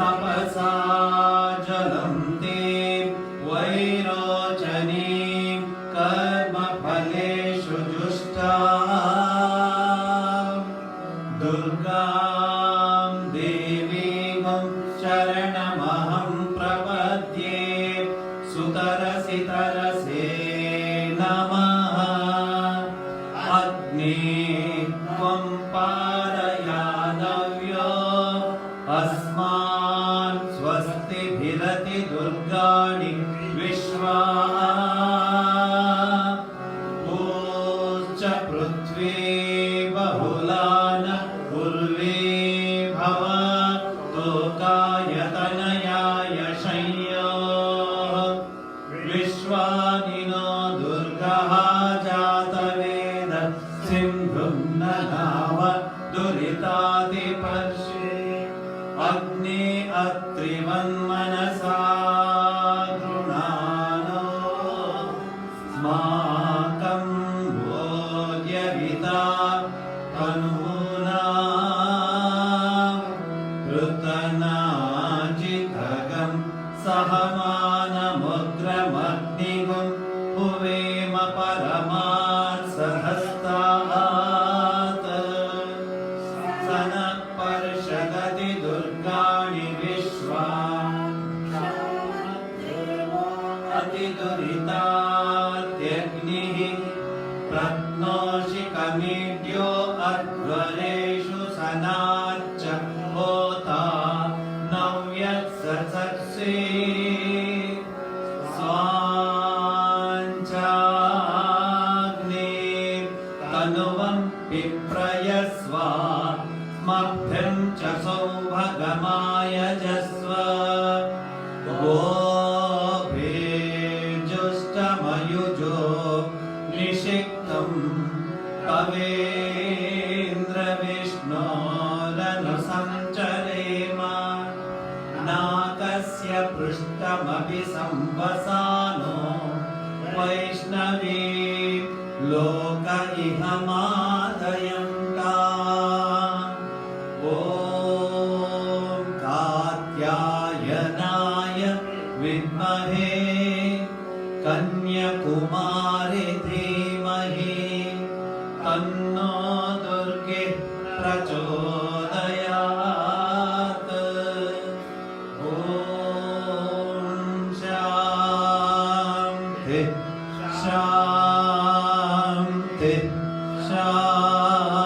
तप शरणमहं प्रपद्ये सुतरसितरसे नमः अग्ने त्वं पारयानव्यो अस्मान् स्वस्तिभिरति दुर्गाणि विश्वा च पृथ्वी बहुलान उर्वे भव तोकायतनयाय शय्यो विश्वानिनो दुर्गः जातवेद सिन्धुं न नाम दुरितादिपर्षे अग्ने अत्रिवन्मनसा गृणानो स्माकं भोज्यविता तनूना ऋतनाजितगं सहमानमुग्रमग्निगुं हुवेम परमात् सहस्तात् सनः पर्षगति दुर्गाणि विश्वा अतिदुरितात्यग्निः प्रत्नोषिकमीड्यो अध्वरेषु सनाच्च होता नव्यत्सत्से स्वाञ्चाग्ने तनुवं विप्रयस्वा स्मभ्यं च सौभगमायजस्व गोभिर्जुष्टमयुजो निषिक्तं कवेन्द्रविष्णोरनुसञ्चरेम नाकस्य पृष्ठमपि संवसानो वैष्णवी लोक इह मादयन्ता ॐ कात्यायनाय विद्महे कन्याकुमारी धीमहि तन्नो दुर्गे प्रचोदयात् ॐ शान्ति शान्ति शान्तिः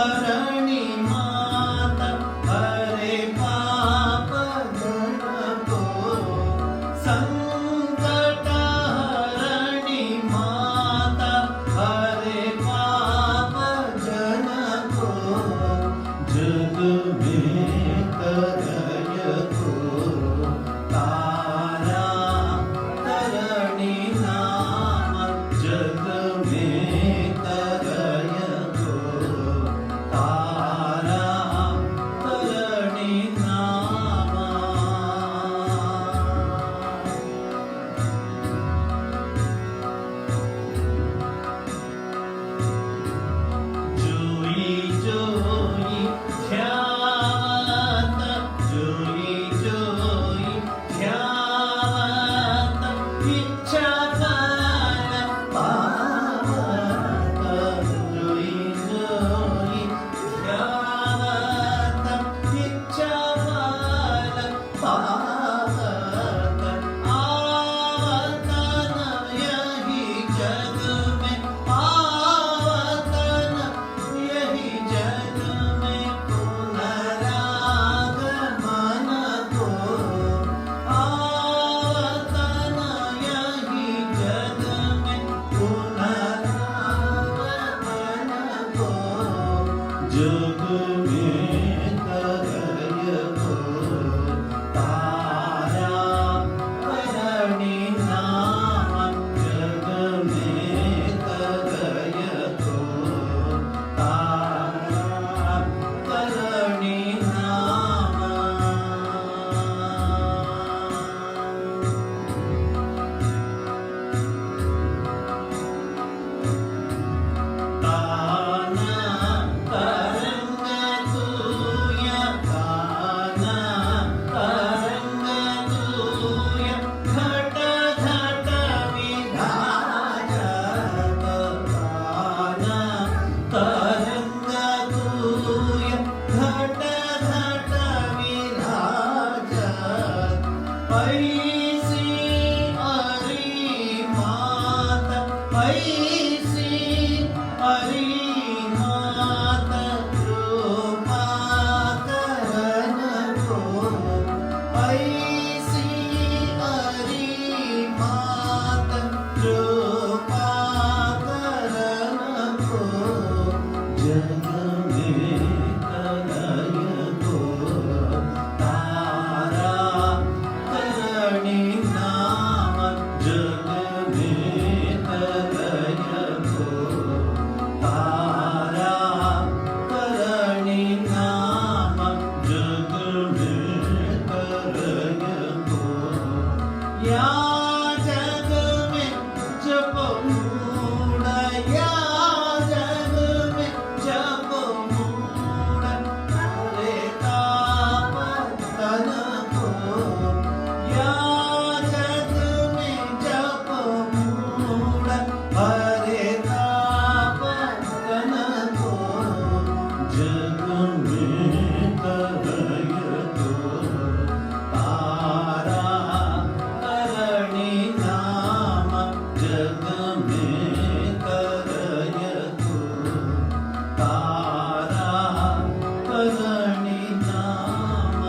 हरणी माता हरे पाप जन को संकट हरणी माता हरे पाप जन को जग में करय को तारा तरणी नाम जग में करय को तारा तरणी नाम जोई जोई ध्यात जोई जोई ध्यात इच्छा फल पावत जोई जोई ध्यात इच्छा फल पावत आवत न यही जग में आवत न यही जग में पुनरागमन को आवत न यही जग में पुनरागमन को जग में करय को तारा करणी नाम जग में करय को तारा करणी नाम ताना तरंग तूय ताना तरंग तूय घट घट विधाजत ताना तरंग तूय घट घट विधाजत ऐसी अरी मात ऐसी अरी मात कृपा करन को ऐसी अरी मात कृपा करन को जग में करय को तारा करणी नाम जग में करय को तारा करणी नाम जग में करय को या जग में जप मूढ़ या जग में जप मूढ़ हरे ताप तन को या जग में जप मूढ़ हरे ताप तन को जग में करय को तारा करणी नाम जग में करय को तारा करणी नाम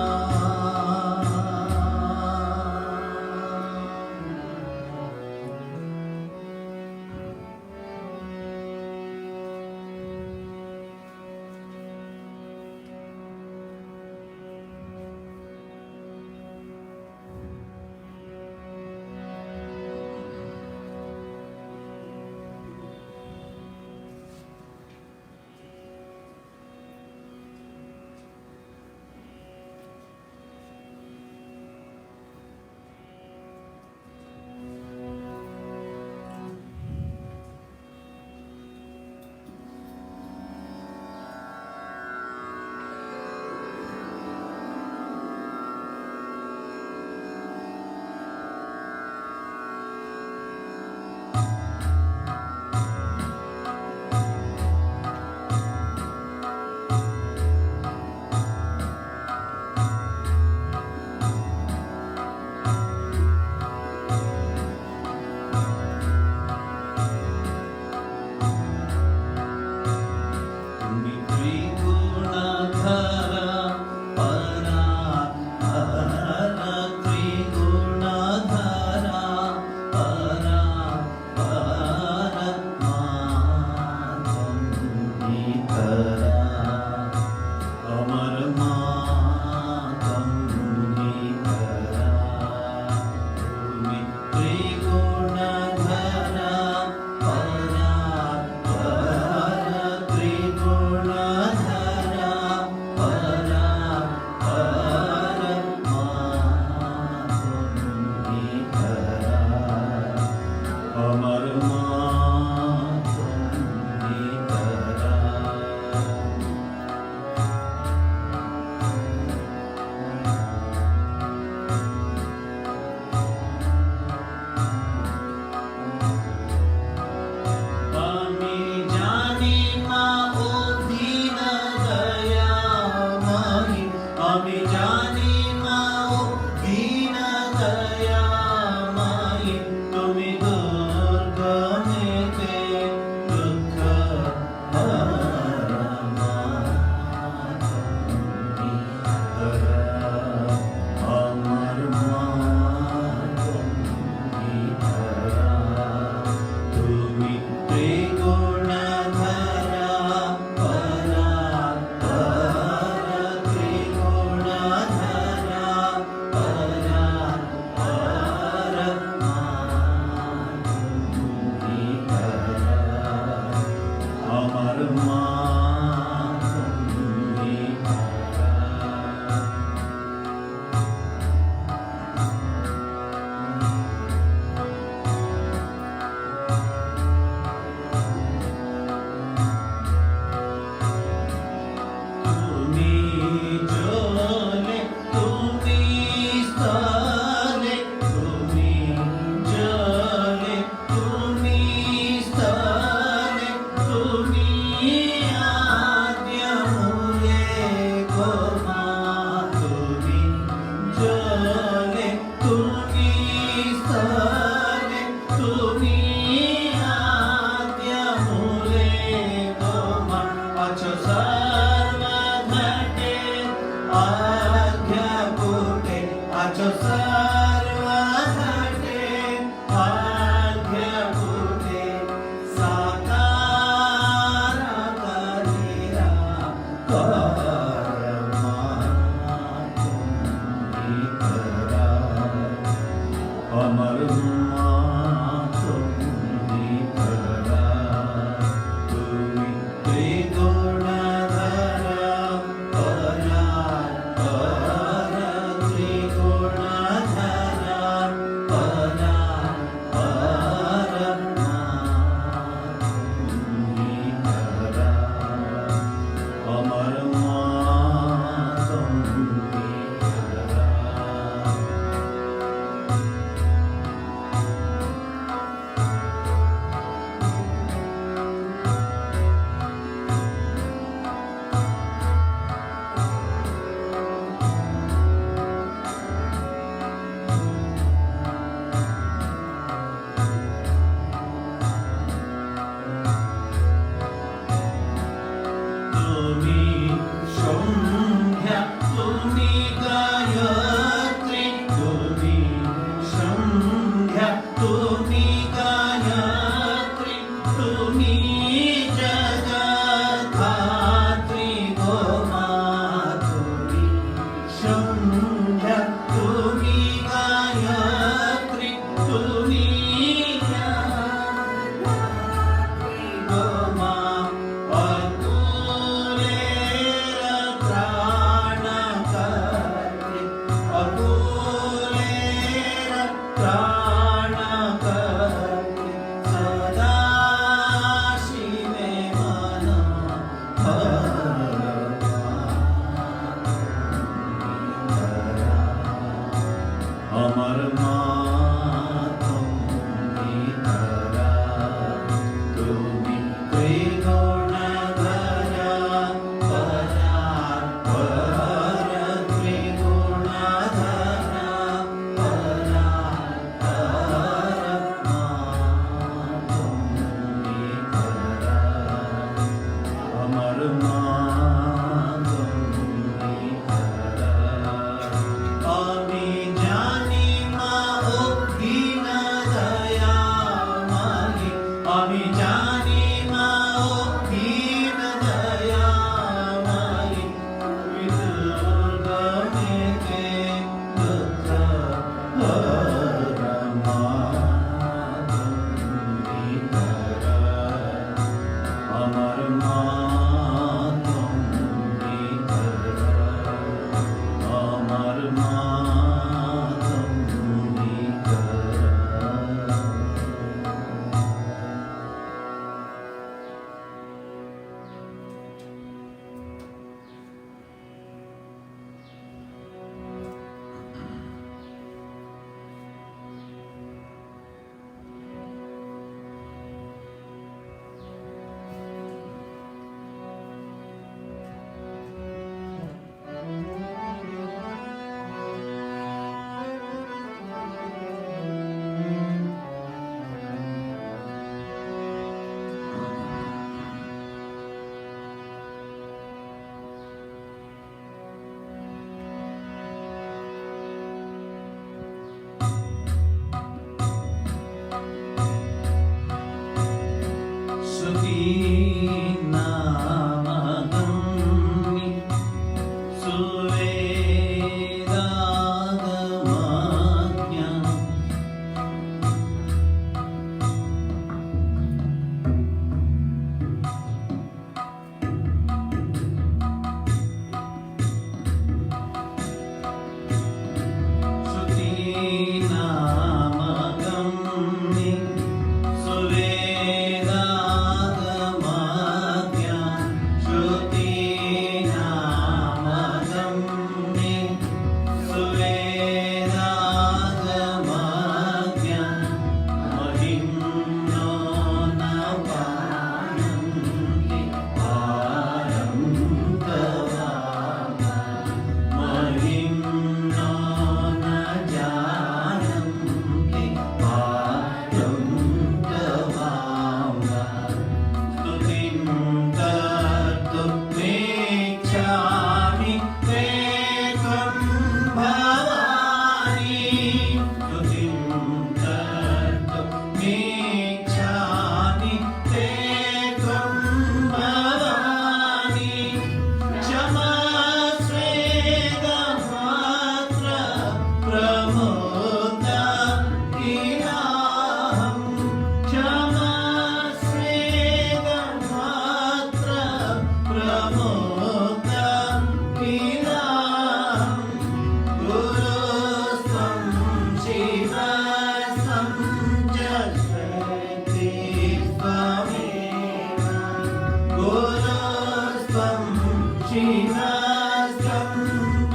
शिवस्त्वं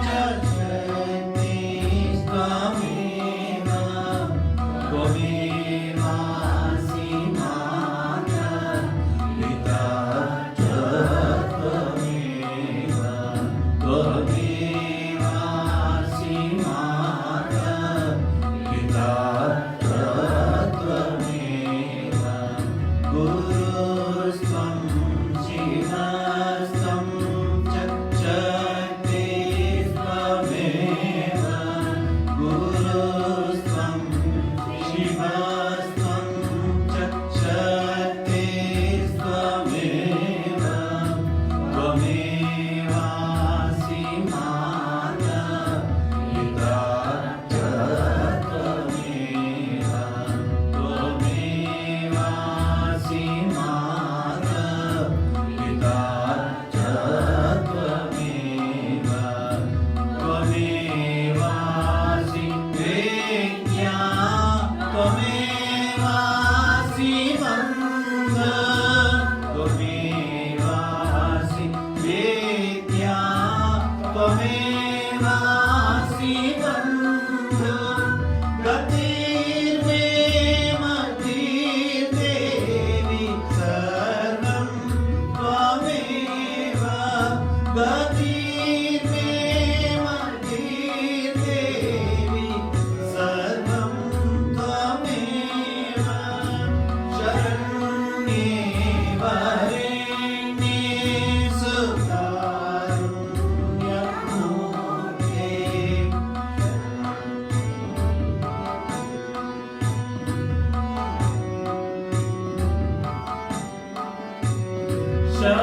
च शक्तिस्त्वमेव त्वमेवासि माता पिता च त्वमेव त्वमेवासि माता पिता च त्वमेव गुरुस्त्वं शिवस्त्वं च शक्तिस्त्वमेव गुरुस्त्वं शिवस्त्वं च शक्तिस्त्वमेव त्वमेवासि माता पिता च त्वमेव त्वमेवासि माता पिता च त्वमेव त्वमेवासि वेद्या त्वमेवासि मन्द त्वमेवासि वेद्या त्वमेवासि मन्द गतिर्मे मतिर्देवि सर्वं त्वमेव गतिर्मे मतिर्देवि सर्वं त्वमेव शरण्ये वरेण्ये सुकारुण्यमूर्ते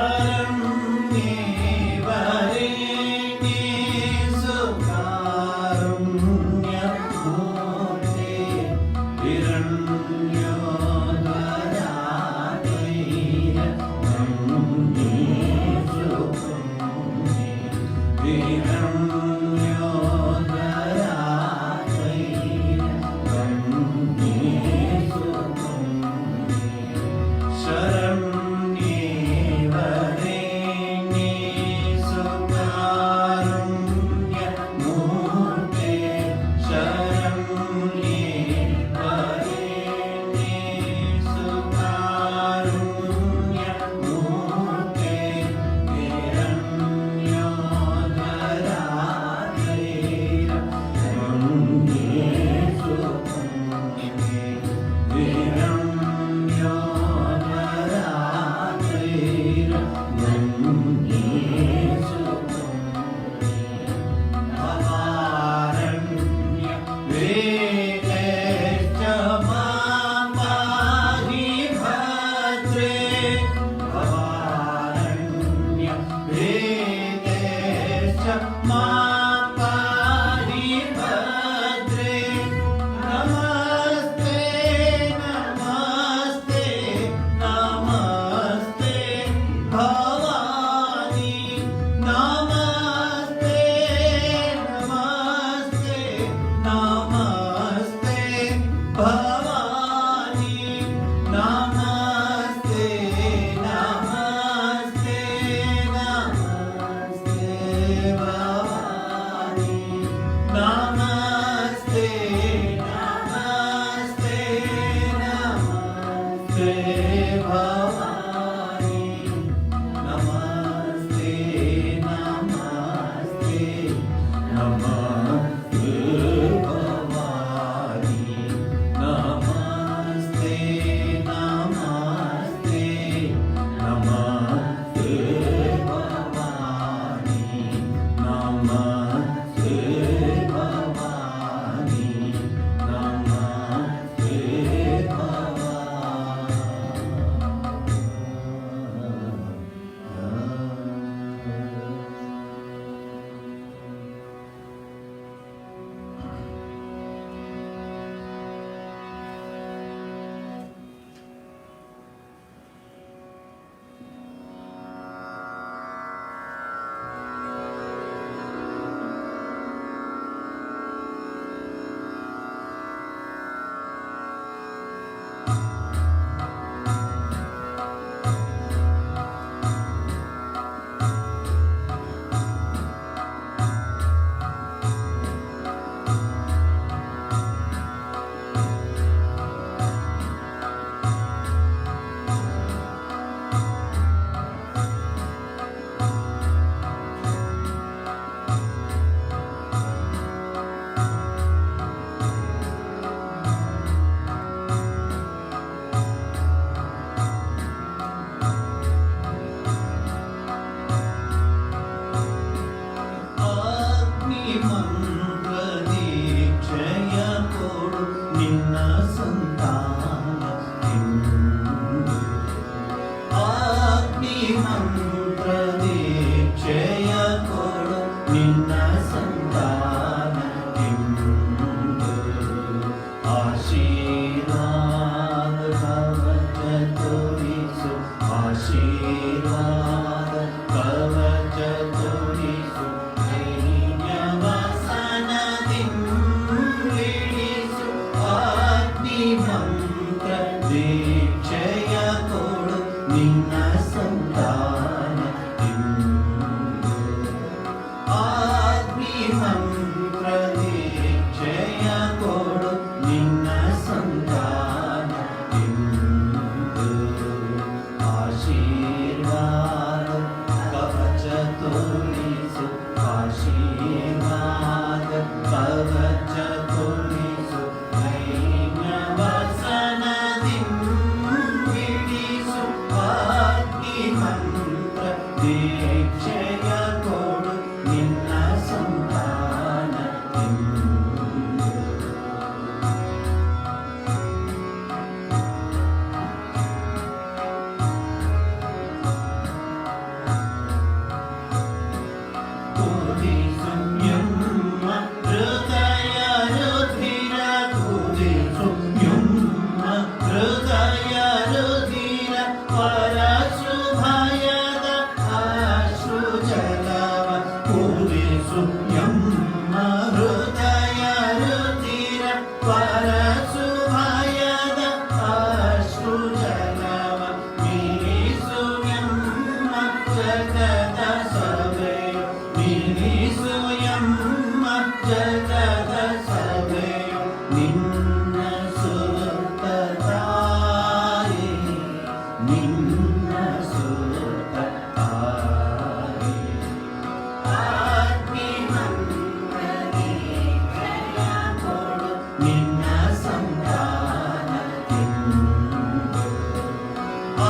शरण्ये वरेण्ये सुकारुण्यमूर्ते हिरण्योदराधैर्यमन्येषु पुण्ये हिरण्योदराधैर्यमन्येषु पुण्ये शरण्ये वरेण्ये सुकारुण्यमूर्ते शरण्ये वरेण्ये सुकारुण्यमूर्ते हिरण्योदराधैर्यमन्येषु ಮಂತ್ರ ದೀಕ್ಷೆಯ ಕೊಡು ನಿನ್ನ ಸಂತಾನ ಅಗ್ನಿ ಮಂತ್ರ ದೀಕ್ಷೆಯ ಕೊಡು ನಿನ್ನ ಸಂತಾನ ಆಶೀರ್ವಾದ ಕವಚ ತೋರಿಸು ಆಶೀರ್ವಾದ ಕವಚ ತೋರಿಸು ಧೈರ್ಯವಸನದಿಂದಿಳಿಸು ಅಗ್ನಿ ಮಂತ್ರ ದೀಕ್ಷೆಯ ಕೊಡು ನಿನ್ನ ಸಂತಾನ ಅಗ್ನಿ ಮಂತ್ರ ದೀಕ್ಷೆಯ ಕೊಡು ನಿನ್ನ ಸಂತಾನ ಆಶೀರ್ವಾದ ಕವಚ ತೋರಿಸು ಆಶೀರ್ವಾದ ಕವಚ ತೋರಿಸು ಧೈರ್ಯವಸನದಿಂದಿಳಿಸು ಅಗ್ನಿ ಮಂತ್ರ ದೀಕ್ಷೆಯ ಕೊಡು ನಿನ್ನ ಸಂತಾನ ಕುದಿಸು ಎಮ್ಮ ಹೃದಯ ರುಧಿರ ಕುದಿಸು ಎಮ್ಮ ಹೃದಯ ರುಧಿರ ಪರಶು ಭಯದ ಅಶ್ರು ಜಲವ ಕುದಿಸು ಎಮ್ಮ ಹೃದಯ ರುಧಿರ ಪರಶು ಭಯದ ಅಶ್ರು ಜಲವ ಮೀರಿಸು ಎಮ್ಮ ಜಗದ ಸಭೆಯು ಮೀರಿಸು ಎಮ್ಮ ಜಗದ ಸಭೆಯು ನಿನ್ನ ಸುತ್ತ ತಾಯಿ ನಿನ್ನ ಸುತ್ತ ತಾಯಿ ಅಗ್ನಿ ಮಂತ್ರ ದೀಕ್ಷೆಯ ಕೊಡು ನಿನ್ನ ಸಂತಾನ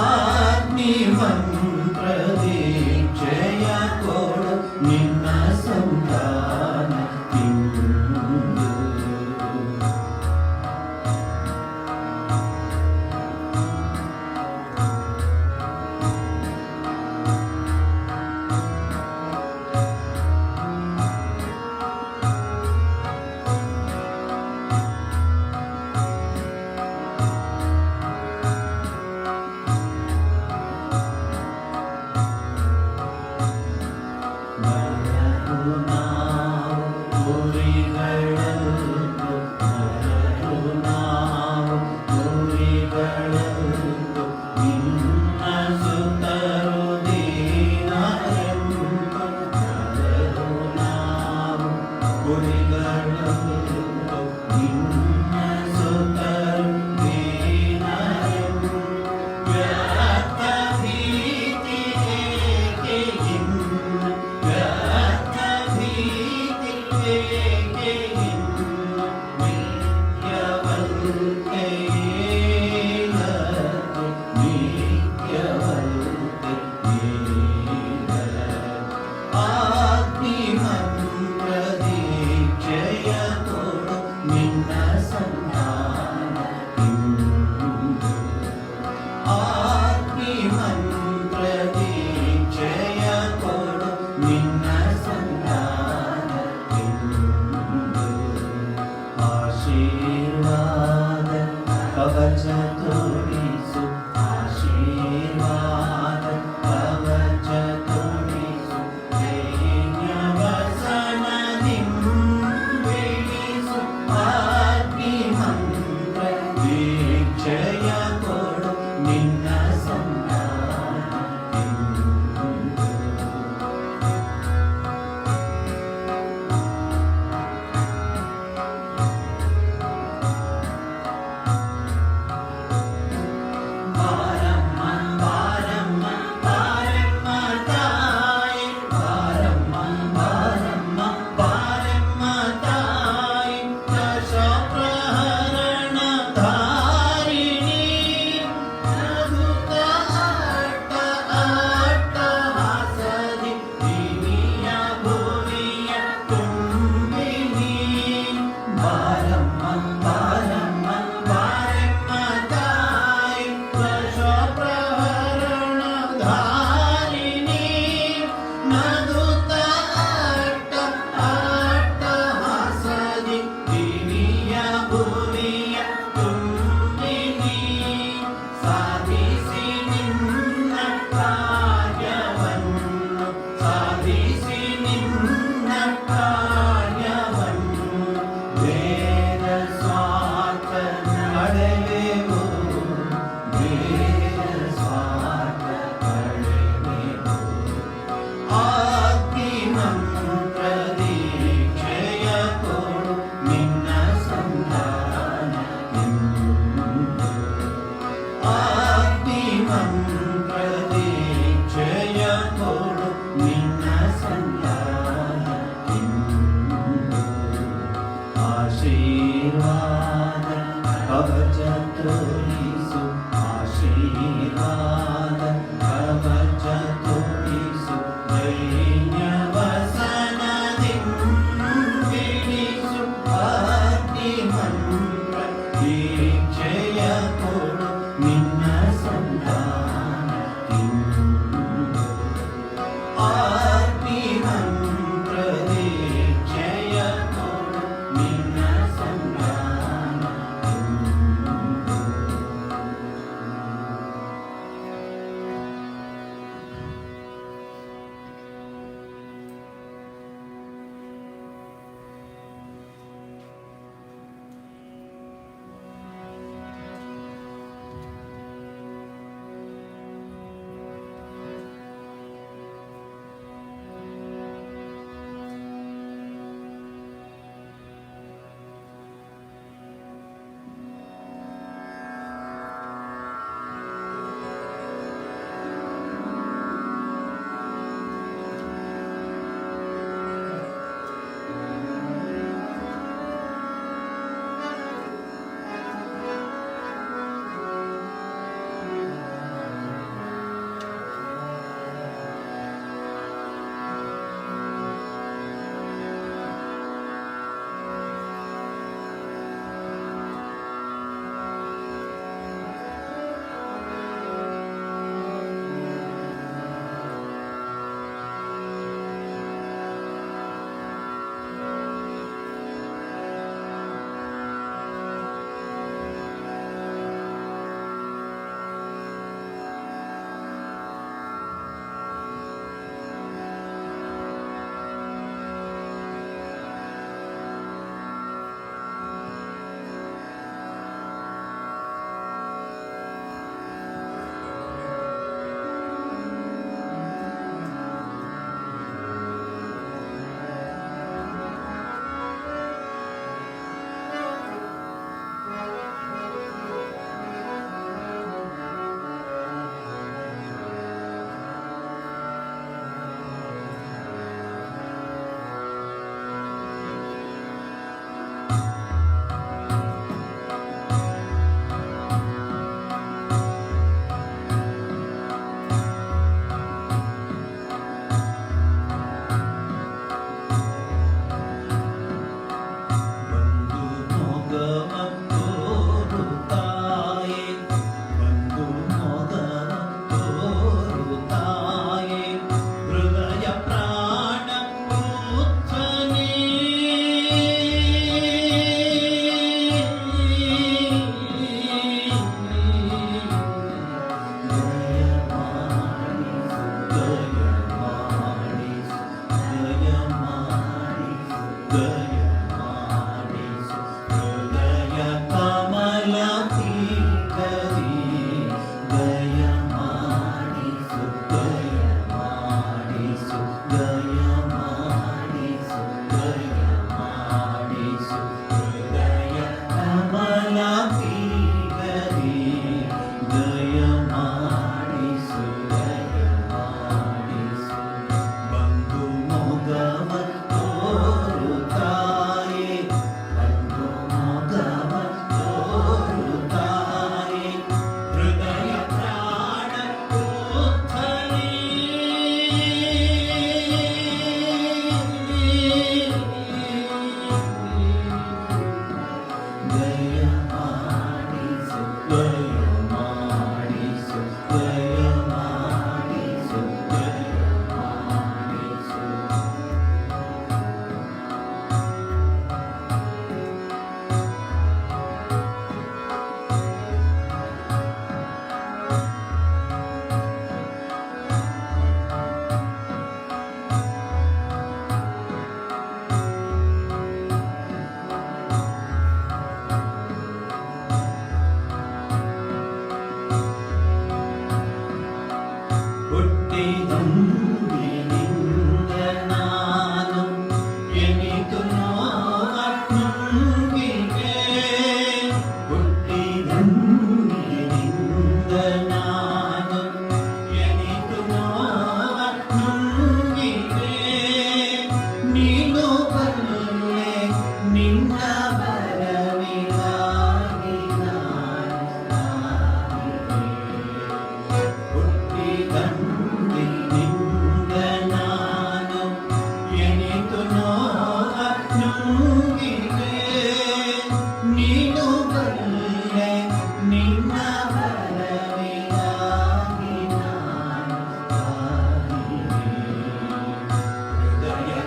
ಅಗ್ನಿ ಮಂತ್ರ ದೀಕ್ಷೆಯ ಕೊಡು ನಿನ್ನ ಸಂತಾನ ನರರು ನಾವು ಕುರಿಗಳಂದು ನರರು ನಾವು ಕುರಿಗಳಂದು ನಿನ್ನ ಸುತ್ತರು ದೀನರೆಂದು ನರರು ನಾವು ಕುರಿಗಳಂದು ನಿನ್ನ ಸುತ್ತರು ದೀನರೆಂದು ವ್ಯರ್ಥ ಭೀತಿ ಏಕೆ ಇನ್ನು ವ್ಯರ್ಥ ಭೀತಿ ಏಕೆ ಇನ್ನು ನಿತ್ಯವಲ್ತೆ ಏಲತೆ ನಿತ್ಯವಲ್ತೆ ಏಲತೆ ಅಗ್ನಿ ಮಂತ್ರ ದೀಕ್ಷೆಯ ಕೊಡು ನಿನ್ನ ಸಂತಾನ ಅಗ್ನಿ ಮಂತ್ರ ದೀಕ್ಷೆಯ ಕೊಡು ನಿನ್ನ ಸಂತಾನ ಆಶೀರ್ವಾದ ಕವಚ ತೋರಿಸು ಆಶೀರ್ವಾದ ಕವಚ ತೋರಿಸು ಧೈರ್ಯವಸನದಿಂದಿಳಿಸು ಅಗ್ನಿ ಮಂತ್ರ ದೀಕ್ಷೆಯ ಕೊಡು ನಿನ್ನ ಸಂತಾನ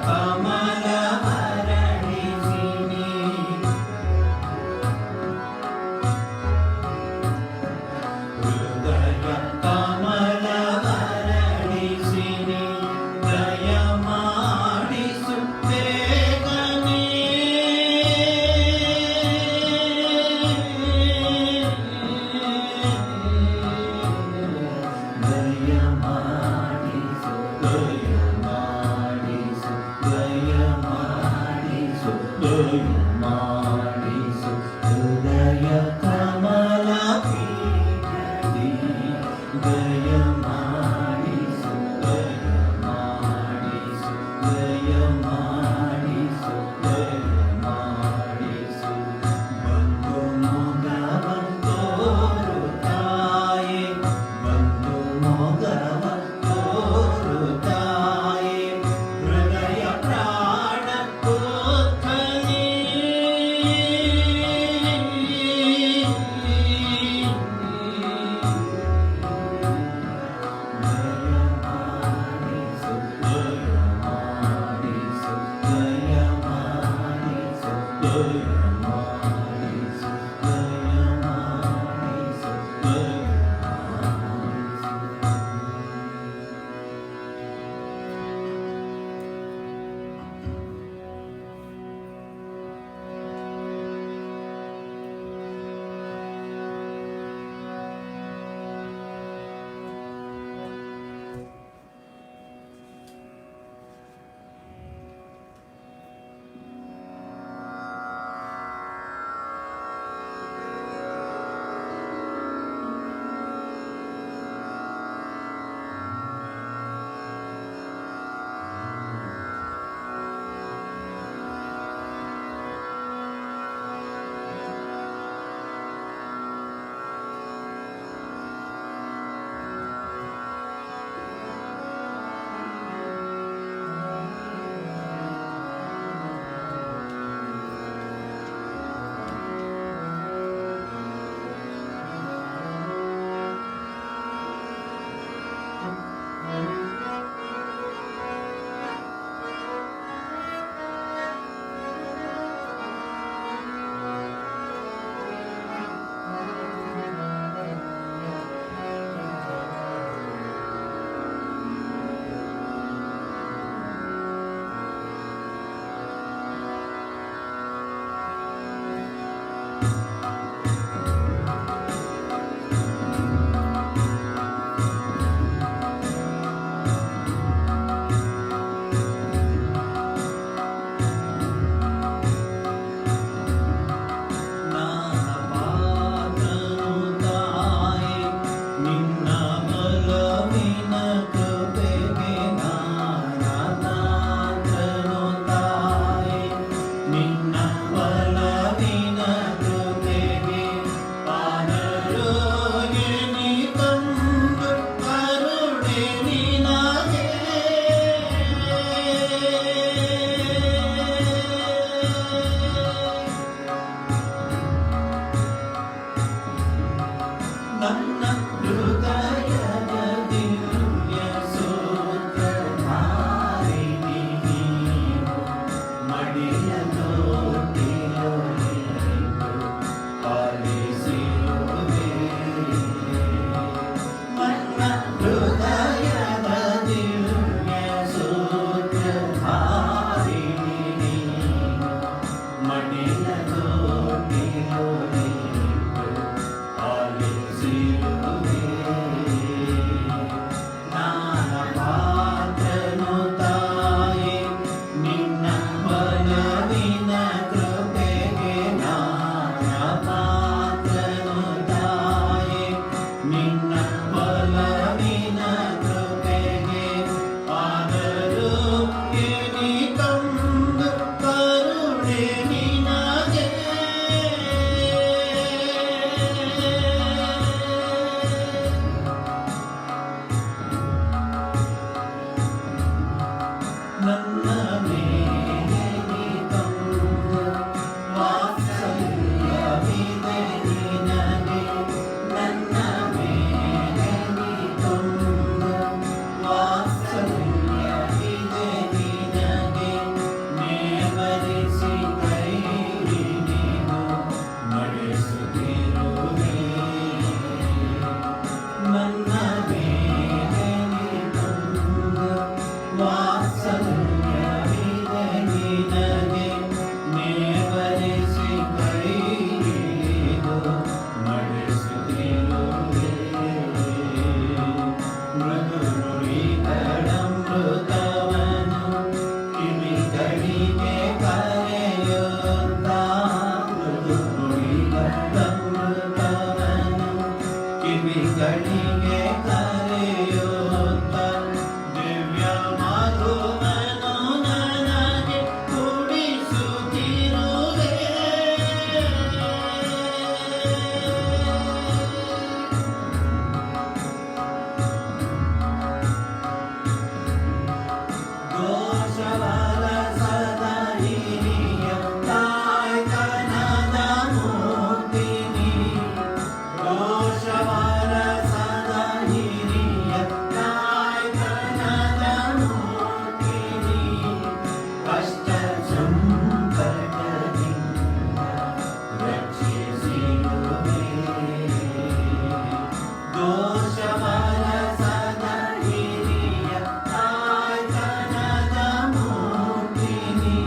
ಕಮಲ ಹರಡಿಸಿನಿ ಹೃದಯ ಕಮಲ ಹರಡಿಸಿನಿ ದಯ ಮಾಡಿಸು ಬೇಗನೆ ದಯ ಮಾಡಿಸು ದಯ ಮಾಡಿಸು ದಯ ಮಾಡಿಸು ದಯ ಮಾಡಿಸು ಹೃದಯ ಕಮಲ ಪೀಠದಿ ದಯ ಮಾಡಿಸು ದಯ ಮಾಡಿಸು ದಯ ಮಾಡಿಸು ದಯ ಮಾಡಿಸು ಬಂದು ಮೊಗವಂತೋರು ತಾಯೇ ಬಂದು ಮೊಗವಂತೋರು ತಾಯೇ ಹೃದಯ ಪ್ರಾಣ ಪುತ್ರನೇ ಕರೆಯುತ್ತ ಮೃದು ನುಡಿಗಳಮೃತವನು ಕಿವಿಗಳಿಗೆ ಕರೆಯುತ್ತ ದಿವ್ಯ ಮಧುವನು ನನಗೆ ಕುಡಿಸುತ್ತಿರುವೆ. ದೋಷವರಸದ ಹಿರಿಯ ತಾಯ್ತನದ ಮೂರ್ತಿನಿ, ದೋಷವರಸದ ಹಿರಿಯ ತಾಯ್ತನದ ಮೂರ್ತಿನಿ, ಕಷ್ಟ ಸಂಕಟದಿಂದ ರಕ್ಷಿಸಿರುವೆ. ದೋಷವರಸದ ಹಿರಿಯ ತಾಯ್ತನದ ಮೂರ್ತಿನಿ,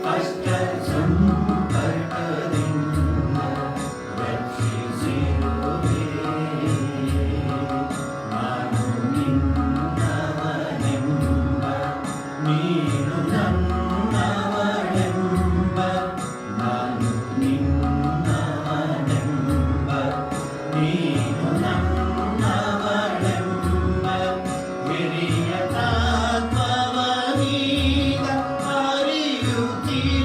ಕಷ್ಟ ಸಂಕಟದಿಂದ ರಕ್ಷಿಸಿರುವೆ. ನಾನು ನಿನ್ನವನೆಂಬ ನೀನು ನನ್ನವಳೆಂಬ, ನಾನು ನಿನ್ನವನೆಂಬ ನೀನು ನನ್ನವಳೆಂಬ ಹಿರಿಯ ತತ್ವವನೀಗ ಅರಿಯುತ್ತಿರುವೆ.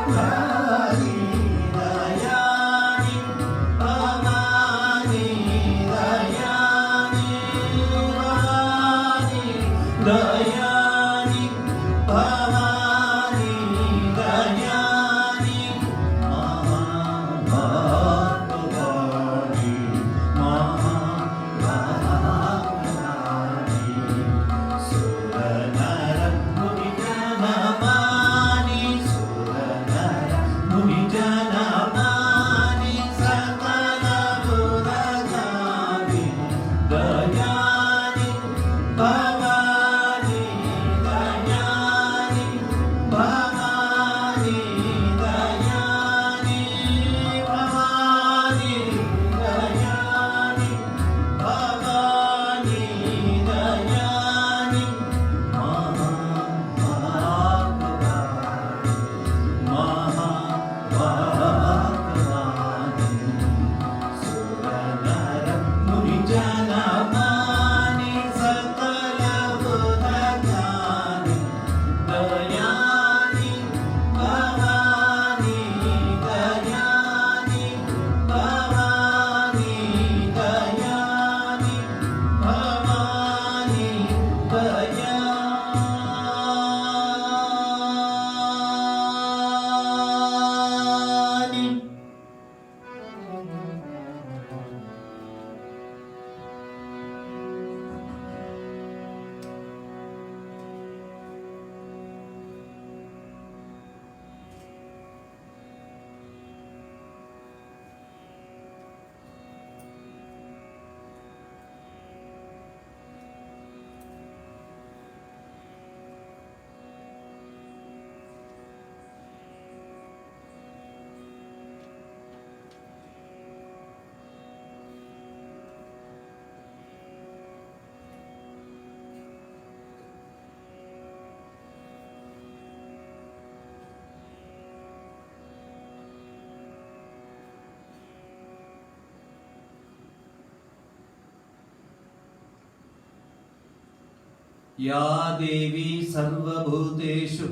भवानी दयानी भवानी दयानी भवानी दयानी भवानी दयानी महाभागवानी महाभागवानी सुरनर मुनिजनमानि सुरनर मुनिजनमानि सकल गुणगानि दयानि भवानि दयानि भवानि दयानि भवानि दयानि भवानि दयानि महाभागवानि महाभागवानि सुरनर मुनिजनमानि सकल गुणगानि दयानि भवानि दयानि भवानि दयानि भवानि दयानि या देवी सर्वभूतेषु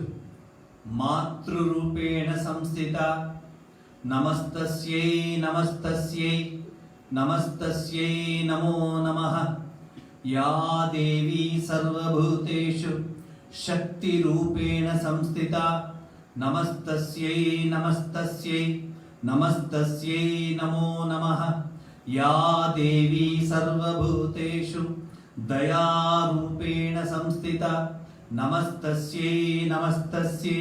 मातृरूपेण संस्थिता नमस्तस्यै नमस्तस्यै नमस्तस्यै नमो नमः या देवी सर्वभूतेषु शक्तिरूपेण संस्थिता नमस्तस्यै नमस्तस्यै नमस्तस्यै नमो नमः या देवी सर्वभूतेषु दयारूपेण संस्थिता नमस्तस्यै नमस्तस्यै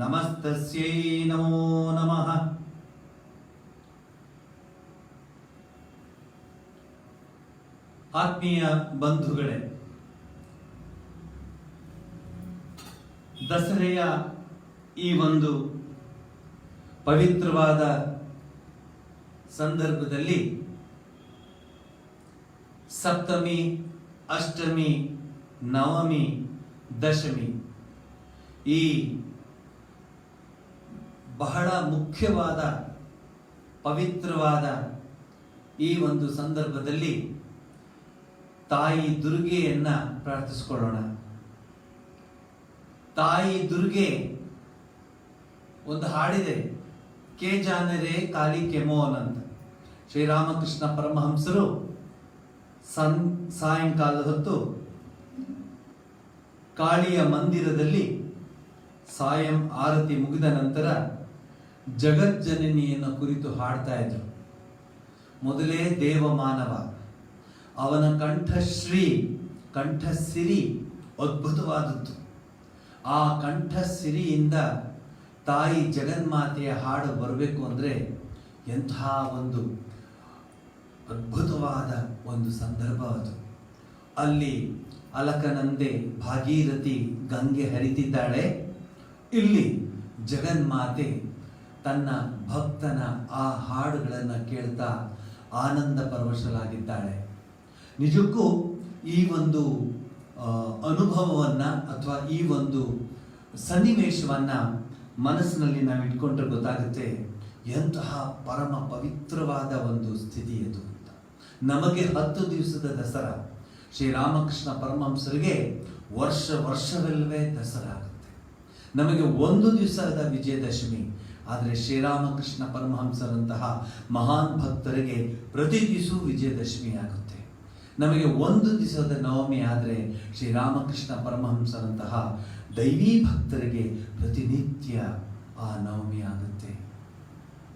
नमस्तस्यै नमो नमः ಆತ್ಮೀಯ ಬಂಧುಗಳೇ, ದಸರೆಯ ಈ ಒಂದು ಪವಿತ್ರವಾದ ಸಂದರ್ಭದಲ್ಲಿ ಸಪ್ತಮಿ, ಅಷ್ಟಮಿ, ನವಮಿ, ದಶಮಿ ಈ ಬಹಳ ಮುಖ್ಯವಾದ ಪವಿತ್ರವಾದ ಈ ಒಂದು ಸಂದರ್ಭದಲ್ಲಿ ತಾಯಿ ದುರ್ಗೆಯನ್ನ ಪ್ರಾರ್ಥಿಸಿಕೊಳ್ಳೋಣ. ತಾಯಿ ದುರ್ಗೆ ಒಂದು ಹಾಡಿದೆ, ಕೆ ಜಾನರೆ ಕಾಳಿ ಕೆಮೋನ್ ಅಂತ. ಶ್ರೀರಾಮಕೃಷ್ಣ ಪರಮಹಂಸರು ಸಾಯಂಕಾಲದ ಹೊತ್ತು ಕಾಳಿಯ ಮಂದಿರದಲ್ಲಿ ಸಾಯಂ ಆರತಿ ಮುಗಿದ ನಂತರ ಜಗಜ್ಜನನಿಯನ್ನು ಕುರಿತು ಹಾಡ್ತಾ ಇದ್ರು. ಮೊದಲೇ ದೇವಮಾನವ, ಅವನ ಕಂಠಸಿರಿ ಅದ್ಭುತವಾದದ್ದು. ಆ ಕಂಠಸಿರಿಯಿಂದ ತಾಯಿ ಜಗನ್ಮಾತೆಯ ಹಾಡು ಬರಬೇಕು ಅಂದರೆ ಎಂಥ ಒಂದು ಅದ್ಭುತವಾದ ಒಂದು ಸಂದರ್ಭ ಅದು. ಅಲ್ಲಿ ಅಲಕನಂದೆ ಭಾಗೀರಥಿ ಗಂಗೆ ಹರಿತಿದ್ದಾಳೆ. ಇಲ್ಲಿ ಜಗನ್ಮಾತೆ ತನ್ನ ಭಕ್ತನ ಆ ಹಾಡುಗಳನ್ನು ಕೇಳ್ತಾ ಆನಂದ ಪರವಶರಾಗಿದ್ದಾಳೆ. ನಿಜಕ್ಕೂ ಈ ಒಂದು ಅನುಭವವನ್ನು ಅಥವಾ ಈ ಒಂದು ಸನ್ನಿವೇಶವನ್ನು ಮನಸ್ಸಿನಲ್ಲಿ ನಾವು ಇಟ್ಕೊಂಡ್ರೆ ಗೊತ್ತಾಗುತ್ತೆ ಎಂತಹ ಪರಮ ಪವಿತ್ರವಾದ ಒಂದು ಸ್ಥಿತಿ ಅದು ಅಂತ. ನಮಗೆ 10 ದಿವಸದ ದಸರಾ, ಶ್ರೀರಾಮಕೃಷ್ಣ ಪರಮಹಂಸರಿಗೆ ವರ್ಷವಲ್ಲವೇ ದಸರಾ ಆಗುತ್ತೆ. ನಮಗೆ ಒಂದು ದಿವಸದ ವಿಜಯದಶಮಿ. ಆದರೆ ಶ್ರೀರಾಮಕೃಷ್ಣ ಪರಮಹಂಸರಂತಹ ಮಹಾನ್ ಭಕ್ತರಿಗೆ ಪ್ರತಿ ದಿವಸವೂ ವಿಜಯದಶಮಿ ಆಗುತ್ತೆ. ನಮಗೆ ಒಂದು ದಿವಸದ ನವಮಿ ಆದರೆ ಶ್ರೀರಾಮಕೃಷ್ಣ ಪರಮಹಂಸರಂತಹ ದೈವೀ ಭಕ್ತರಿಗೆ ಪ್ರತಿನಿತ್ಯ ಆ ನವಮಿ ಆಗುತ್ತೆ.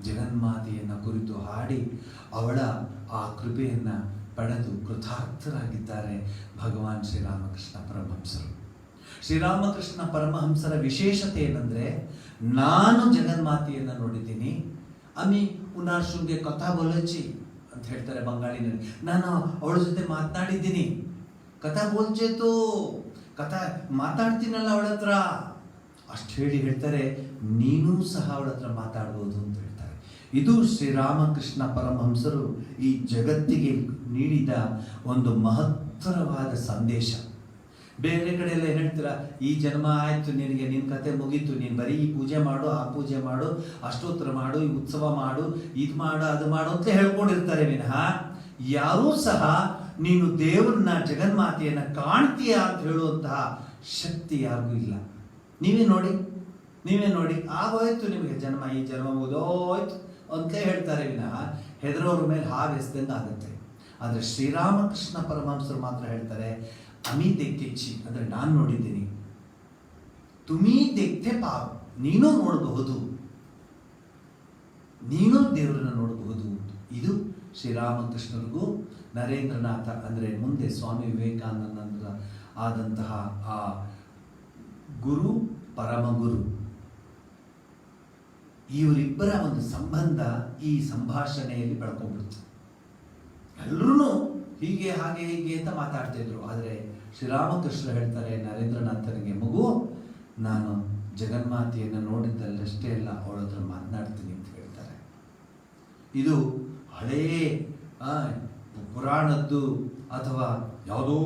ಜಗನ್ಮಾತೆಯನ್ನು ಕುರಿತು ಹಾಡಿ ಅವಳ ಆ ಕೃಪೆಯನ್ನು ಪಡೆದು ಕೃತಾರ್ಥರಾಗಿದ್ದಾರೆ ಭಗವಾನ್ ಶ್ರೀರಾಮಕೃಷ್ಣ ಪರಮಹಂಸರು. ಶ್ರೀರಾಮಕೃಷ್ಣ ಪರಮಹಂಸರ ವಿಶೇಷತೆ ಏನಂದರೆ, ನಾನು ಜಗನ್ಮಾತೆಯನ್ನು ನೋಡಿದ್ದೀನಿ. ಅಮಿ ಉನಾಶುಂಗೆ ಕಥಾ ಬೋಲಚಿ ಅಂತ ಹೇಳ್ತಾರೆ ಬಂಗಾಳಿನಲ್ಲಿ. ನಾನು ಅವಳ ಜೊತೆ ಮಾತನಾಡಿದ್ದೀನಿ. ಕಥಾ ಬೋಲ್ಚೇತು, ಕಥಾ ಮಾತಾಡ್ತೀನಲ್ಲ ಅವಳ ಹತ್ರ ಅಷ್ಟು ಹೇಳ್ತಾರೆ, ನೀನೂ ಸಹ ಅವಳ ಹತ್ರ ಮಾತಾಡ್ಬೋದು ಅಂತ ಹೇಳ್ತಾರೆ. ಇದು ಶ್ರೀರಾಮಕೃಷ್ಣ ಪರಮಹಂಸರು ಈ ಜಗತ್ತಿಗೆ ನೀಡಿದ ಒಂದು ಮಹತ್ತರವಾದ ಸಂದೇಶ. ಬೇರೆ ಕಡೆ ಎಲ್ಲ ಏನು ಹೇಳ್ತೀರಾ, ಈ ಜನ್ಮ ಆಯಿತು ನಿನಗೆ, ನಿನ್ನ ಕತೆ ಮುಗೀತು, ನೀನು ಬರೀ ಈ ಪೂಜೆ ಮಾಡು, ಆ ಪೂಜೆ ಮಾಡು, ಅಷ್ಟೋತ್ತರ ಮಾಡು, ಈ ಉತ್ಸವ ಮಾಡು, ಇದು ಮಾಡು, ಅದು ಮಾಡು ಅಂತ ಹೇಳ್ಕೊಂಡಿರ್ತಾರೆ ವಿನಃ ಯಾರೂ ಸಹ ನೀನು ದೇವರನ್ನ ಜಗನ್ಮಾತೆಯನ್ನು ಕಾಣ್ತೀಯ ಅಂತ ಹೇಳುವಂತಹ ಶಕ್ತಿ ಯಾರಿಗೂ ಇಲ್ಲ. ನೀವೇ ನೋಡಿ ಆಗೋಯ್ತು ನಿಮಗೆ ಜನ್ಮ, ಈ ಜನ್ಮ ಮುಗಿದೋಯ್ತು ಅಂತ ಹೇಳ್ತಾರೆ ವಿನಃ ಹೆದರೋರ ಮೇಲೆ ಹಾವೆಸ್ದಂಗೆ ಆಗುತ್ತೆ. ಆದರೆ ಶ್ರೀರಾಮಕೃಷ್ಣ ಪರಮಹಂಸರು ಮಾತ್ರ ಹೇಳ್ತಾರೆ, ಅಮಿ ತೆಕ್ಕೆಚ್ಚಿ ಅಂದರೆ ನಾನು ನೋಡಿದ್ದೀನಿ, ತುಮಿ ತೆಕ್ತೆ ಪಾವ್, ನೀನು ನೋಡಬಹುದು, ನೀನು ದೇವರನ್ನು ನೋಡಬಹುದು. ಇದು ಶ್ರೀರಾಮಕೃಷ್ಣರಿಗೂ ನರೇಂದ್ರನಾಥ ಅಂದರೆ ಮುಂದೆ ಸ್ವಾಮಿ ವಿವೇಕಾನಂದ ಆದಂತಹ ಆ ಗುರು ಪರಮಗುರು, ಇವರಿಬ್ಬರ ಒಂದು ಸಂಬಂಧ ಈ ಸಂಭಾಷಣೆಯಲ್ಲಿ ಬೆಳ್ಕೊಂಡ್ಬಿಡ್ತು. ಎಲ್ಲರೂ ಹೀಗೆ ಹಾಗೆ ಹೀಗೆ ಅಂತ ಮಾತಾಡ್ತಿದ್ರು. ಆದರೆ ಶ್ರೀರಾಮಕೃಷ್ಣ ಹೇಳ್ತಾರೆ ನರೇಂದ್ರನಾಥನಿಗೆ, ಮಗು ನಾನು ಜಗನ್ಮಾತೆಯನ್ನು ನೋಡಿದ್ದಲ್ಲಷ್ಟೇ ಅಲ್ಲ, ಅವಳ ಹತ್ರ ಮಾತನಾಡ್ತೀನಿ ಅಂತ ಹೇಳ್ತಾರೆ. ಇದು ಹಳೇ ಪುರಾಣದ್ದು ಅಥವಾ ಯಾವುದೋ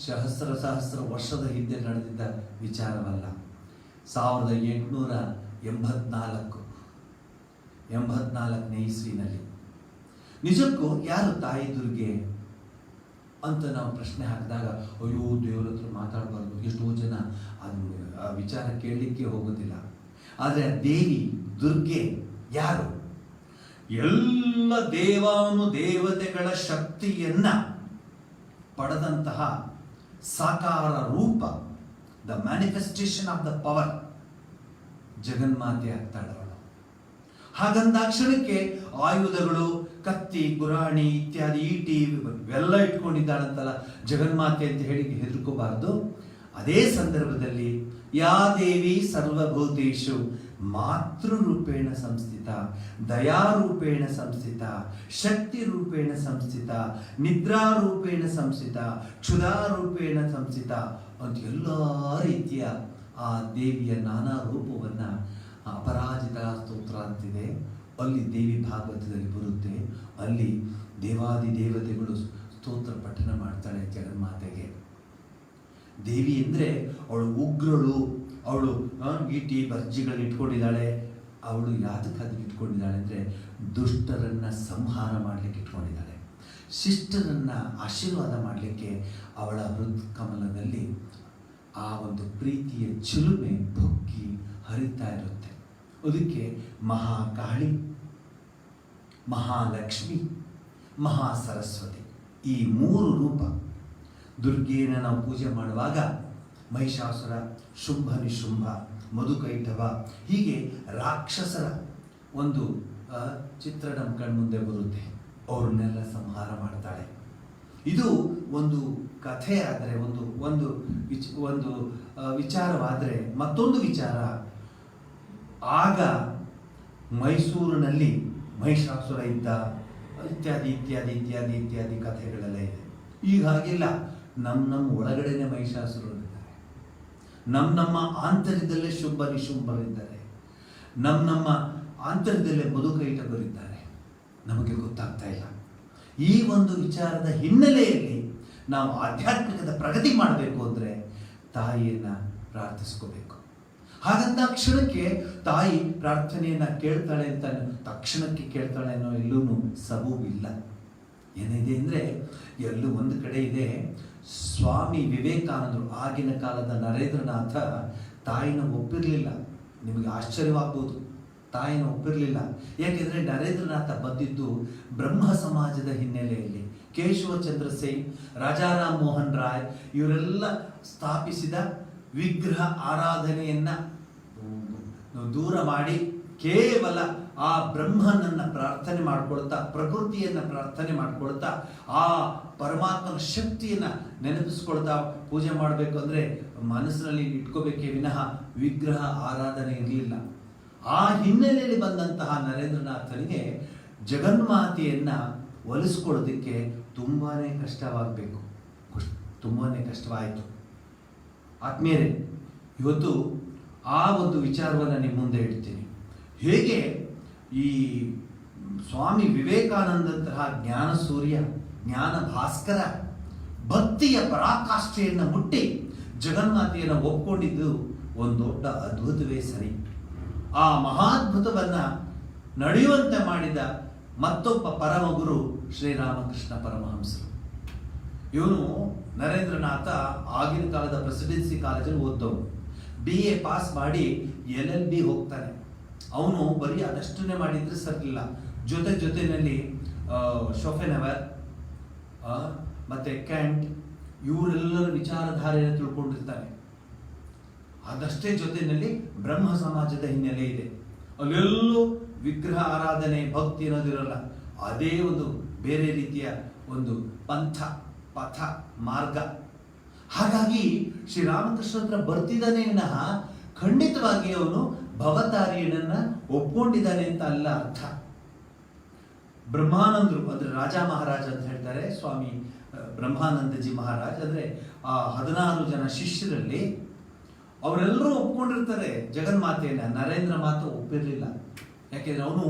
ಸಹಸ್ರ ವರ್ಷದ ಹಿಂದೆ ನಡೆದಿದ್ದ ವಿಚಾರವಲ್ಲ. 1884 ಇಸ್ವಿನಲ್ಲಿ ನಿಜಕ್ಕೂ ಯಾರು ತಾಯಿ ದುರ್ಗೆ ಅಂತ ನಾವು ಪ್ರಶ್ನೆ ಹಾಕಿದಾಗ, ಅಯ್ಯೋ ದೇವರ ಹತ್ರ ಮಾತಾಡಬಾರ್ದು, ಎಷ್ಟೋ ಜನ ಅದು ಆ ವಿಚಾರ ಕೇಳಲಿಕ್ಕೆ ಹೋಗೋದಿಲ್ಲ. ಆದರೆ ದೇವಿ ದುರ್ಗೆ ಯಾರು? ಎಲ್ಲ ದೇವತೆಗಳ ಶಕ್ತಿಯನ್ನ ಪಡೆದಂತಹ ಸಾಕಾರ ರೂಪ, the manifestation of the power, ಜಗನ್ಮಾತೆ ಆಗ್ತಾಳವಳು. ಹಾಗಂದಾಕ್ಷಣಕ್ಕೆ ಆಯುಧಗಳು, ಕತ್ತಿ, ಗುರಾಣಿ ಇತ್ಯಾದಿ, ಈಟಿ ಇವೆಲ್ಲ ಇಟ್ಕೊಂಡಿದ್ದಾಳಂತಲ್ಲ ಜಗನ್ಮಾತೆ ಅಂತ ಹೇಳಿ ಹೆದರ್ಕೋಬಾರ್ದು. ಅದೇ ಸಂದರ್ಭದಲ್ಲಿ ಯಾ ದೇವಿ ಸರ್ವಭೂತೇಷು ಮಾತೃರೂಪೇಣ ಸಂಸ್ಥಿತ, ದಯಾರೂಪೇಣ ಸಂಸ್ಥಿತ, ಶಕ್ತಿ ರೂಪೇಣ ಸಂಸ್ಥಿತ, ನಿದ್ರಾರೂಪೇಣ ಸಂಸ್ಥಿತ, ಕ್ಷುಧಾರೂಪೇಣ ಸಂಸ್ಥಿತ ಅಂತ ಎಲ್ಲ ರೀತಿಯ ಆ ದೇವಿಯ ನಾನಾ ರೂಪವನ್ನು ಅಪರಾಜಿತ ಸ್ತೋತ್ರ ಅಂತಿದೆ, ಅಲ್ಲಿ ದೇವಿ ಭಾಗವತದಲ್ಲಿ ಬರುತ್ತೆ. ಅಲ್ಲಿ ದೇವಾದಿ ದೇವತೆಗಳು ಸ್ತೋತ್ರ ಪಠಣ ಮಾಡ್ತಾಳೆ ಜಗನ್ಮಾತೆಗೆ. ದೇವಿ ಅಂದರೆ ಅವಳು ಉಗ್ರಳು, ಅವಳು ಈಟಿ ಬರ್ಜಿಗಳನ್ನ ಇಟ್ಕೊಂಡಿದ್ದಾಳೆ. ಅವಳು ಯಾತಕ್ಕೆ ಅದನ್ನು ಇಟ್ಕೊಂಡಿದ್ದಾಳೆ ಅಂದರೆ ದುಷ್ಟರನ್ನು ಸಂಹಾರ ಮಾಡಲಿಕ್ಕೆ ಇಟ್ಕೊಂಡಿದ್ದಾಳೆ. ಶಿಷ್ಟರನ್ನು ಆಶೀರ್ವಾದ ಮಾಡಲಿಕ್ಕೆ ಅವಳ ಹೃತ್ಕಮಲದಲ್ಲಿ ಆ ಒಂದು ಪ್ರೀತಿಯ ಚಿಲುಮೆ ಬೊಕ್ಕಿ ಹರಿತಾ ಇರುತ್ತೆ. ಅದಕ್ಕೆ ಮಹಾಕಾಳಿ, ಮಹಾಲಕ್ಷ್ಮಿ, ಮಹಾಸರಸ್ವತಿ ಈ ಮೂರು ರೂಪ. ದುರ್ಗೆಯನ್ನು ನಾವು ಪೂಜೆ ಮಾಡುವಾಗ ಮಹಿಷಾಸುರ, ಶುಂಭ ನಿಶುಂಭ, ಮಧುಕೈಟಭ ಹೀಗೆ ರಾಕ್ಷಸರ ಒಂದು ಚಿತ್ರ ನಮ್ಮ ಕಣ್ಮುಂದೆ ಬರುತ್ತೆ. ಅವ್ರನ್ನೆಲ್ಲ ಸಂಹಾರ ಮಾಡ್ತಾಳೆ. ಇದು ಒಂದು ಕಥೆ ಆದರೆ, ಒಂದು ವಿಚಾರವಾದರೆ, ಮತ್ತೊಂದು ವಿಚಾರ, ಆಗ ಮೈಸೂರಿನಲ್ಲಿ ಮಹಿಷಾಸುರ ಇದ್ದ ಇತ್ಯಾದಿ ಇತ್ಯಾದಿ ಇತ್ಯಾದಿ ಇತ್ಯಾದಿ ಕಥೆಗಳೆಲ್ಲ ಇದೆ. ಈಗ ಹಾಗಿಲ್ಲ. ನಮ್ಮ ಒಳಗಡೆನೆ ಮಹಿಷಾಸುರರು ಇದ್ದಾರೆ, ನಮ್ಮ ಆಂತರ್ಯದಲ್ಲೇ ಶುಂಭ ನಿಶುಂಭರಿದ್ದಾರೆ, ನಮ್ಮ ಆಂತರ್ಯದಲ್ಲೇ ಮಧುಕೈಟಭರಿದ್ದಾರೆ. ನಮಗೆ ಗೊತ್ತಾಗ್ತಾ ಇಲ್ಲ. ಈ ಒಂದು ವಿಚಾರದ ಹಿನ್ನೆಲೆಯಲ್ಲಿ ನಾವು ಆಧ್ಯಾತ್ಮಿಕದ ಪ್ರಗತಿ ಮಾಡಬೇಕು ಅಂದರೆ ತಾಯಿಯನ್ನು ಪ್ರಾರ್ಥಿಸ್ಕೋಬೇಕು. ಹಾಗಂತ ಕ್ಷಣಕ್ಕೆ ತಾಯಿ ಪ್ರಾರ್ಥನೆಯನ್ನು ಕೇಳ್ತಾಳೆ ಅಂತ ತಕ್ಷಣಕ್ಕೆ ಕೇಳ್ತಾಳೆ ಅನ್ನೋ ಎಲ್ಲೂ ಸಬೂಬಿಲ್ಲ. ಏನಿದೆ ಅಂದರೆ ಎಲ್ಲೂ ಒಂದು ಕಡೆ ಇದೆ, ಸ್ವಾಮಿ ವಿವೇಕಾನಂದರು ಆಗಿನ ಕಾಲದ ನರೇಂದ್ರನಾಥ ತಾಯಿನ ಒಪ್ಪಿರಲಿಲ್ಲ. ನಿಮಗೆ ಆಶ್ಚರ್ಯವಾಗ್ಬೋದು, ತಾಯಿನ ಒಪ್ಪಿರಲಿಲ್ಲ. ಯಾಕೆಂದರೆ ನರೇಂದ್ರನಾಥ ಬಂದಿದ್ದು ಬ್ರಹ್ಮ ಸಮಾಜದ ಹಿನ್ನೆಲೆಯಲ್ಲಿ. ಕೇಶವಚಂದ್ರ ಸೇನ್, ರಾಜಾರಾಮ್ ಮೋಹನ್ ರಾಯ್ ಇವರೆಲ್ಲ ಸ್ಥಾಪಿಸಿದ ವಿಗ್ರಹ ಆರಾಧನೆಯನ್ನು ದೂರ ಮಾಡಿ ಕೇವಲ ಆ ಬ್ರಹ್ಮನನ್ನು ಪ್ರಾರ್ಥನೆ ಮಾಡ್ಕೊಳ್ತಾ, ಪ್ರಕೃತಿಯನ್ನು ಪ್ರಾರ್ಥನೆ ಮಾಡ್ಕೊಳ್ತಾ, ಆ ಪರಮಾತ್ಮನ ಶಕ್ತಿಯನ್ನು ನೆನಪಿಸ್ಕೊಳ್ತಾ ಪೂಜೆ ಮಾಡಬೇಕು ಅಂದರೆ ಮನಸ್ಸಿನಲ್ಲಿ ಇಟ್ಕೋಬೇಕೇ ವಿನಃ ವಿಗ್ರಹ ಆರಾಧನೆ ಇರಲಿಲ್ಲ. ಆ ಹಿನ್ನೆಲೆಯಲ್ಲಿ ಬಂದಂತಹ ನರೇಂದ್ರನಾಥನಿಗೆ ಜಗನ್ಮಾತೆಯನ್ನು ಒಲಿಸ್ಕೊಳ್ಳೋದಕ್ಕೆ ತುಂಬಾ ಕಷ್ಟವಾಗಬೇಕು, ತುಂಬಾ ಕಷ್ಟವಾಯಿತು. ಆತ್ಮೀಯರೇ, ಇವತ್ತು ಆ ಒಂದು ವಿಚಾರವನ್ನು ನಿಮ್ಮ ಮುಂದೆ ಇಡ್ತೀನಿ. ಹೇಗೆ ಈ ಸ್ವಾಮಿ ವಿವೇಕಾನಂದಂತಹ ಜ್ಞಾನ ಸೂರ್ಯ, ಜ್ಞಾನ ಭಾಸ್ಕರ ಭಕ್ತಿಯ ಪರಾಕಾಷ್ಠೆಯನ್ನು ಮುಟ್ಟಿ ಜಗನ್ಮಾತೆಯನ್ನು ಒಪ್ಕೊಂಡಿದ್ದು ಒಂದು ದೊಡ್ಡ ಅದ್ಭುತವೇ ಸರಿ. ಆ ಮಹಾದ್ಭುತವನ್ನು ನಡೆಯುವಂತೆ ಮಾಡಿದ ಮತ್ತೊಬ್ಬ ಪರಮಗುರು ಶ್ರೀರಾಮಕೃಷ್ಣ ಪರಮಹಂಸರು. ಇವನು ನರೇಂದ್ರನಾಥ ಆಗಿನ ಕಾಲದ ಪ್ರೆಸಿಡೆನ್ಸಿ ಕಾಲೇಜಲ್ಲಿ ಓದ್ದವನು. BA ಪಾಸ್ ಮಾಡಿ LLB ಹೋಗ್ತಾನೆ. ಅವನು ಬರೀ ಅದಷ್ಟನ್ನೇ ಮಾಡಿದ್ರೆ ಸರಿಲ್ಲ, ಜೊತೆಯಲ್ಲಿ ಶೋಫೆನವರ್ ಮತ್ತೆ ಕ್ಯಾಂಟ್ ಇವರೆಲ್ಲರ ವಿಚಾರಧಾರೆಯನ್ನು ತಿಳ್ಕೊಂಡಿರ್ತಾನೆ. ಅದಷ್ಟೇ ಜೊತೆಯಲ್ಲಿ ಬ್ರಹ್ಮ ಸಮಾಜದ ಹಿನ್ನೆಲೆ ಇದೆ. ಅಲ್ಲೆಲ್ಲೂ ವಿಗ್ರಹ ಆರಾಧನೆ ಭಕ್ತಿ ಅನ್ನೋದಿರಲ್ಲ. ಅದೇ ಒಂದು ಬೇರೆ ರೀತಿಯ ಒಂದು ಪಥ ಮಾರ್ಗ. ಹಾಗಾಗಿ ಶ್ರೀರಾಮಕೃಷ್ಣ ಹತ್ರ ಬರ್ತಿದ್ದಾನೆ ವಿನಃ ಖಂಡಿತವಾಗಿ ಅವನು ಭವತಾರಿಯನನ್ನ ಒಪ್ಕೊಂಡಿದ್ದಾನೆ ಅಂತ ಅಲ್ಲ ಅರ್ಥ. ಬ್ರಹ್ಮಾನಂದರು ಅಂದ್ರೆ ರಾಜ ಮಹಾರಾಜ ಅಂತ ಹೇಳ್ತಾರೆ, ಸ್ವಾಮಿ ಬ್ರಹ್ಮಾನಂದಜಿ ಮಹಾರಾಜ್. ಅಂದ್ರೆ ಆ 16 ಜನ ಶಿಷ್ಯರಲ್ಲಿ ಅವರೆಲ್ಲರೂ ಒಪ್ಕೊಂಡಿರ್ತಾರೆ ಜಗನ್ಮಾತೆಯನ್ನ. ನರೇಂದ್ರ ಮಾತ್ರ ಒಪ್ಪಿರಲಿಲ್ಲ. ಯಾಕೆಂದ್ರೆ ಅವನು